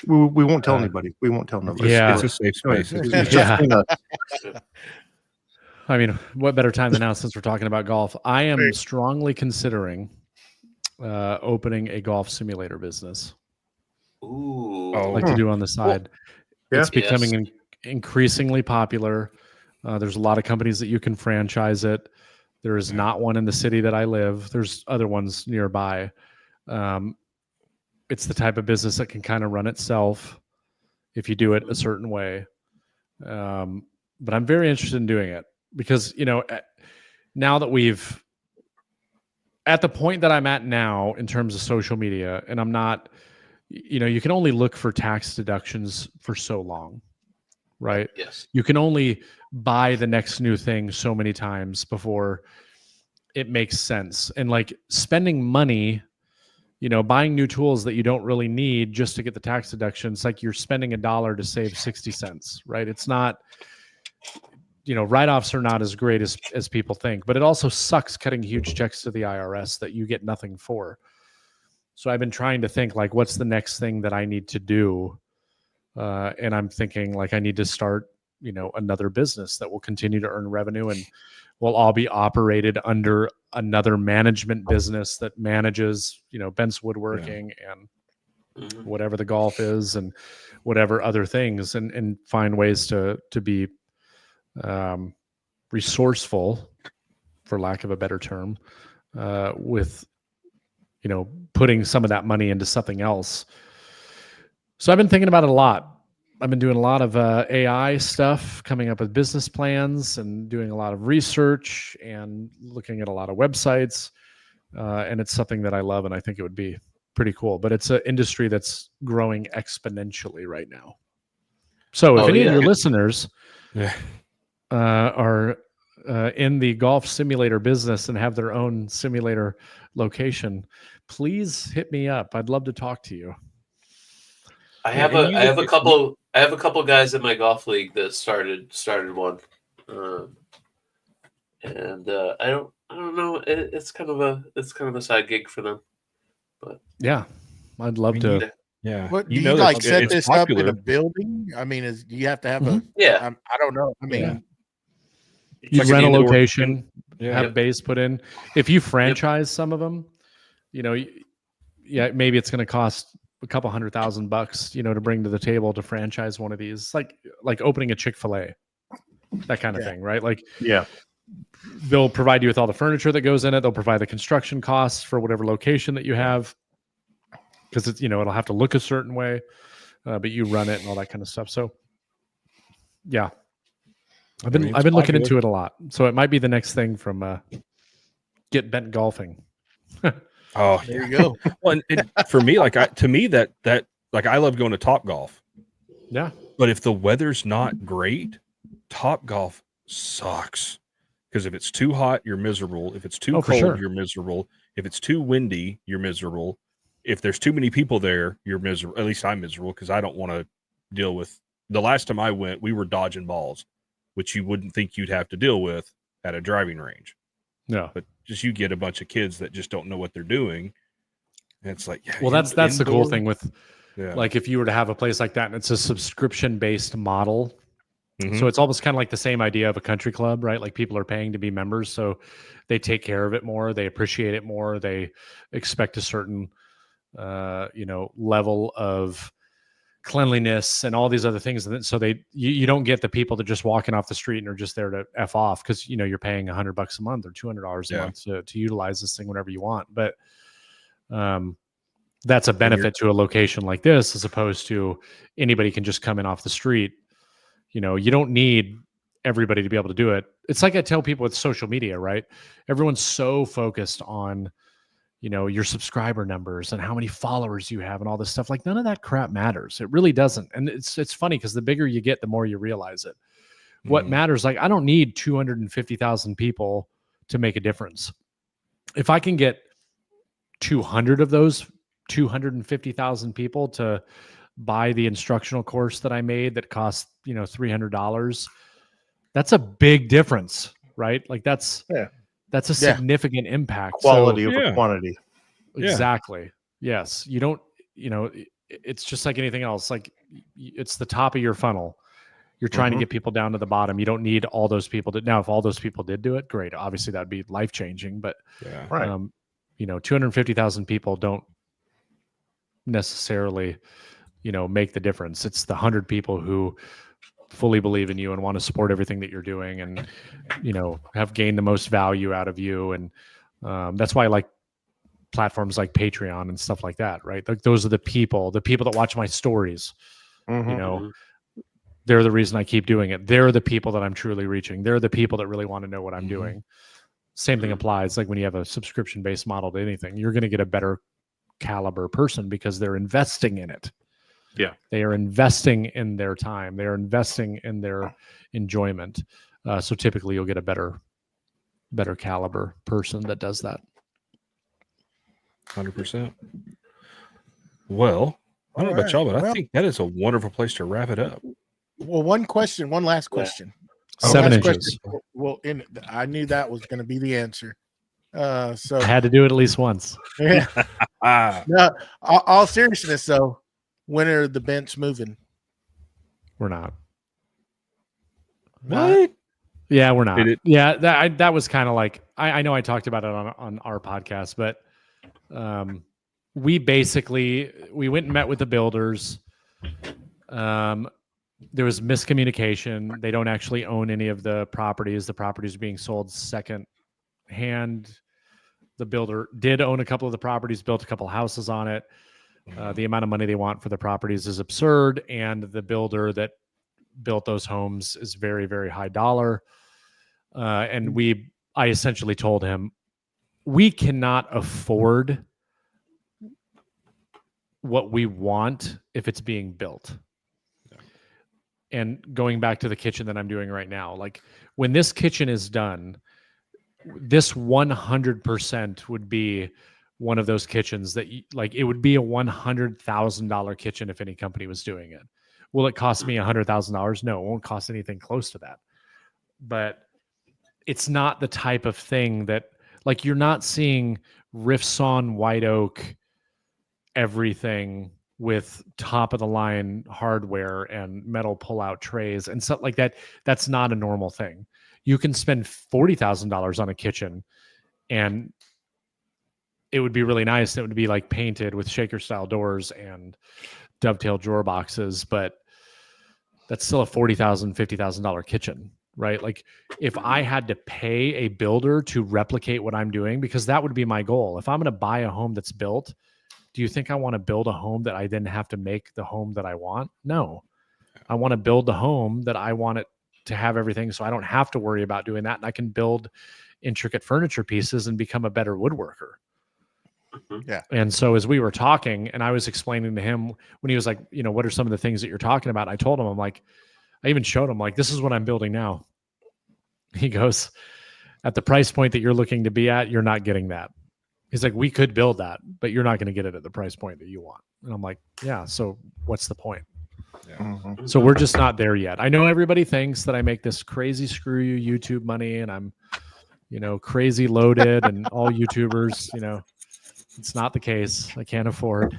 We won't tell anybody. We won't tell nobody. Yeah. It's a safe space. I mean, what better time than now since we're talking about golf? I am strongly considering opening a golf simulator business. Ooh. Like to do on the side. Well, it's becoming increasingly popular. There's a lot of companies that you can franchise it. There is not one in the city that I live. There's other ones nearby. It's the type of business that can kind of run itself if you do it a certain way. But I'm very interested in doing it because, now that we've at the point that I'm at now in terms of social media, and I'm not, you can only look for tax deductions for so long, right? Yes. You can only buy the next new thing so many times before it makes sense. And like spending money, buying new tools that you don't really need just to get the tax deduction, it's like you're spending $1 to save 60 cents, right? It's not, write-offs are not as great as people think, but it also sucks cutting huge checks to the IRS that you get nothing for. So I've been trying to think like, what's the next thing that I need to do? And I'm thinking like, I need to start, another business that will continue to earn revenue and will all be operated under another management business that manages, Bent's Woodworking and whatever the golf is and whatever other things, and find ways to be resourceful, for lack of a better term, with putting some of that money into something else. So I've been thinking about it a lot. I've been doing a lot of AI stuff, coming up with business plans and doing a lot of research and looking at a lot of websites, and it's something that I love, and I think it would be pretty cool. But it's an industry that's growing exponentially right now. So if any of your listeners are in the golf simulator business and have their own simulator location, please hit me up. I'd love to talk to you. I have a couple guys in my golf league that started one, and I don't know. It's kind of a side gig for them, but yeah, I'd love to. Yeah. What do you like set this popular up in a building? I mean, do you have to have a? Yeah. I don't know. I mean, you rent a location, have base put in. If you franchise some of them, maybe it's going to cost a couple $100,000, to bring to the table to franchise one of these, like opening a Chick-fil-A, that kind of thing, right? Like, they'll provide you with all the furniture that goes in it. They'll provide the construction costs for whatever location that you have, because it's, it'll have to look a certain way, but you run it and all that kind of stuff. So, yeah, I've been looking into it a lot. So it might be the next thing from Get Bent Golfing. Oh, there you go. Well, and for me, I love going to Top Golf. Yeah. But if the weather's not great, Top Golf sucks. Because if it's too hot, you're miserable. If it's too cold, you're miserable. If it's too windy, you're miserable. If there's too many people there, you're miserable. At least I'm miserable because I don't want to deal with. The last time I went, we were dodging balls, which you wouldn't think you'd have to deal with at a driving range. Yeah. But just you get a bunch of kids that just don't know what they're doing. And it's like, well, that's the cool thing with like if you were to have a place like that and it's a subscription based model. Mm-hmm. So it's almost kind of like the same idea of a country club, right? Like people are paying to be members, so they take care of it more, they appreciate it more, they expect a certain level of cleanliness and all these other things. So you don't get the people that just walking off the street and are just there to F off because you're paying $100 a month or $200 a month to utilize this thing whenever you want. But that's a benefit to a location like this, as opposed to anybody can just come in off the street. You don't need everybody to be able to do it. It's like I tell people with social media, right? Everyone's so focused on your subscriber numbers and how many followers you have and all this stuff. Like none of that crap matters. It really doesn't. And it's funny because the bigger you get, the more you realize it. What matters, like I don't need 250,000 people to make a difference. If I can get 200 of those 250,000 people to buy the instructional course that I made that cost, $300, that's a big difference, right? Like that's a significant impact. Quality over quantity. Exactly. Yes. You don't, it's just like anything else. Like it's the top of your funnel. You're trying to get people down to the bottom. You don't need all those people to. Now, if all those people did do it, great. Obviously that'd be life-changing, but 250,000 people don't necessarily, make the difference. It's the 100 people who fully believe in you and want to support everything that you're doing and, have gained the most value out of you. And that's why I like platforms like Patreon and stuff like that, right? Like those are the people that watch my stories, they're the reason I keep doing it. They're the people that I'm truly reaching. They're the people that really want to know what I'm doing. Same thing applies. Like when you have a subscription-based model to anything, you're going to get a better caliber person because they're investing in it. Yeah. They are investing in their time. They are investing in their enjoyment. So typically you'll get a better better caliber person that does that. 100%. Well, I don't know about y'all, but I think that is a wonderful place to wrap it up. Well, one last question. 7 inches. Well, I knew that was going to be the answer. So I had to do it at least once. Yeah. No, all seriousness though, when are the bench moving? We're not. What? Yeah, we're not. Yeah, that was kind of like I know I talked about it on our podcast, but we went and met with the builders. There was miscommunication. They don't actually own any of the properties. The properties are being sold second hand. The builder did own a couple of the properties, built a couple houses on it. The amount of money they want for the properties is absurd, and the builder that built those homes is very, very high dollar. And I essentially told him, we cannot afford what we want if it's being built. And going back to the kitchen that I'm doing right now, like when this kitchen is done, this 100% would be one of those kitchens that like it would be a $100,000 kitchen if any company was doing it. Will it cost me $100,000? No, it won't cost anything close to that. But it's not the type of thing that, like, you're not seeing rift-sawn white oak everything with top of the line hardware and metal pull-out trays and stuff like that. That's not a normal thing. You can spend $40,000 on a kitchen and it would be really nice. It would be like painted with shaker style doors and dovetail drawer boxes, but that's still a $40,000, $50,000 kitchen, right? Like if I had to pay a builder to replicate what I'm doing, because that would be my goal. If I'm going to buy a home that's built, do you think I want to build a home that I then have to make the home that I want? No, I want to build the home that I want it to have everything. So I don't have to worry about doing that. And I can build intricate furniture pieces and become a better woodworker. Yeah. And so as we were talking and I was explaining to him when he was like, you know, what are some of the things that you're talking about? I told him, I'm like, I even showed him like, this is what I'm building now. He goes, at the price point that you're looking to be at, you're not getting that. He's like, we could build that, but you're not going to get it at the price point that you want. And I'm like, yeah, so what's the point? Yeah. Mm-hmm. So we're just not there yet. I know everybody thinks that I make this crazy screw you YouTube money and I'm, you know, crazy loaded and all YouTubers, you know, it's not the case. I can't afford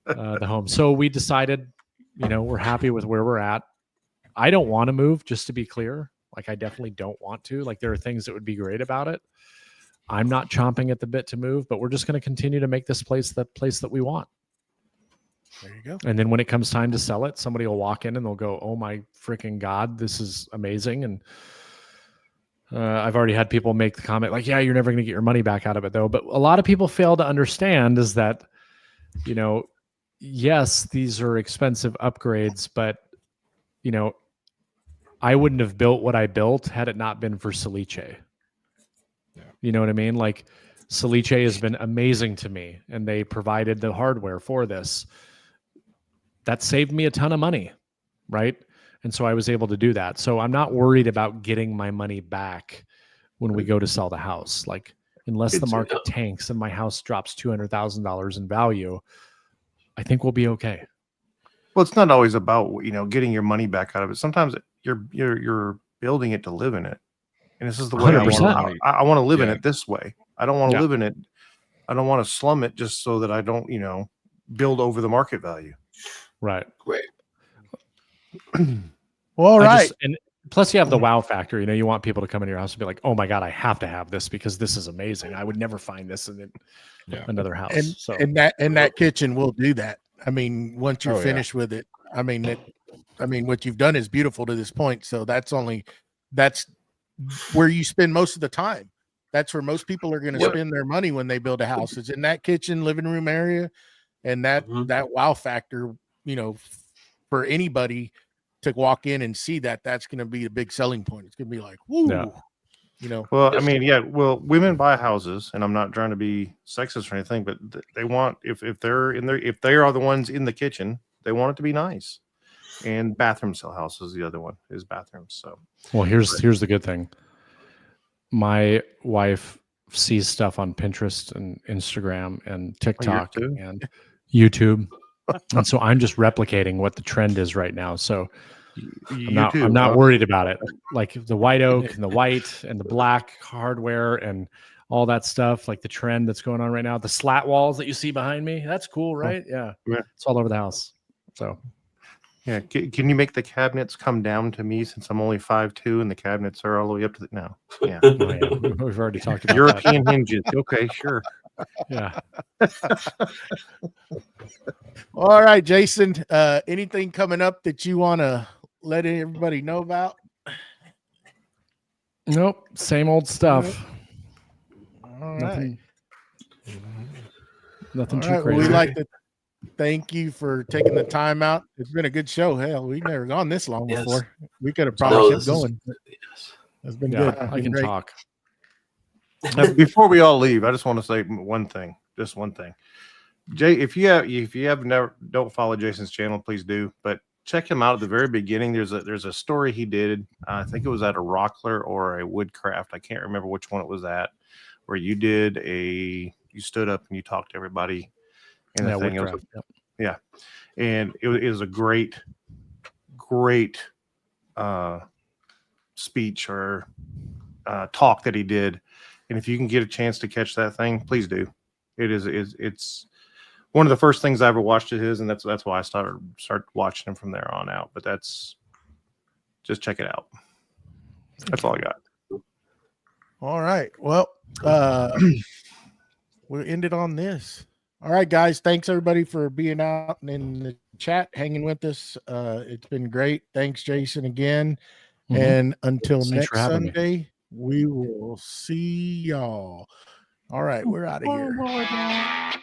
the home. So we decided, you know, we're happy with where we're at. I don't want to move, just to be clear. Like, I definitely don't want to. Like, there are things that would be great about it. I'm not chomping at the bit to move, but we're just going to continue to make this place the place that we want. There you go. And then when it comes time to sell it, somebody will walk in and they'll go, oh my freaking God, this is amazing. And I've already had people make the comment like, yeah, you're never going to get your money back out of it though. But a lot of people fail to understand is that, you know, yes, these are expensive upgrades, but you know, I wouldn't have built what I built had it not been for Celiche. Yeah. You know what I mean? Like Celiche has been amazing to me and they provided the hardware for this. That saved me a ton of money, right? And so I was able to do that. So I'm not worried about getting my money back when we go to sell the house. Like unless the market tanks and my house drops $200,000 in value, I think we'll be okay. Well, it's not always about, you know, getting your money back out of it. Sometimes you're building it to live in it. And this is the way 100%. I want to live in it this way. I don't want to Yeah. live in it. I don't want to slum it just so that I don't, you know, build over the market value. Right. Great. Well, all right. And plus you have the wow factor. You know, you want people to come into your house and be like, oh my God, I have to have this because this is amazing. I would never find this in another house. And So and that kitchen will do that. I mean, once you're finished with it, I mean, what you've done is beautiful to this point. So that's where you spend most of the time. That's where most people are going to spend their money when they build a house. It's in that kitchen, living room area, and that wow factor. You know, for anybody to walk in and see that, that's going to be a big selling point. It's going to be like, woo, you know. Well, I mean, yeah. Well, women buy houses, and I'm not trying to be sexist or anything, but they want if they're in there, if they are the ones in the kitchen, they want it to be nice. And bathroom sell houses, the other one is bathrooms. So, well, here's the good thing. my wife sees stuff on Pinterest and Instagram and TikTok and YouTube. And so I'm just replicating what the trend is right now. So I'm not worried about it. Like the white oak and the white and the black hardware and all that stuff, like the trend that's going on right now. The slat walls that you see behind me, that's cool, right? Yeah. It's all over the house. So yeah. Can you make the cabinets come down to me since I'm only 5'2" and the cabinets are all the way up to the no? Yeah. Oh, yeah. We've already talked about European hinges. Okay, sure. Yeah. All right, Jason. Anything coming up that you want to let everybody know about? Nope. Same old stuff. All right. Nothing All too right, crazy. well, we'd like to thank you for taking the time out. It's been a good show. Hell, we've never gone this long before. We could have probably kept going. It's been good. I can talk. Before we all leave, I just want to say one thing. Just one thing. Jay, if you have never don't follow Jason's channel, please do. But check him out at the very beginning. There's a story he did. I think it was at a Wackerle or a Woodcraft. I can't remember which one it was at. Where you stood up and you talked to everybody. And the thing, yeah, and it was a great speech or talk that he did. And if you can get a chance to catch that thing, please do. It's one of the first things I ever watched of his, and that's why I started watching him from there on out. But just check it out. That's all I got. All right. Well, we'll end it on this. All right, guys. Thanks everybody for being out and in the chat, hanging with us. It's been great. Thanks, Jason, again. Mm-hmm. And until next Sunday, we will see y'all. All right, we're out of here.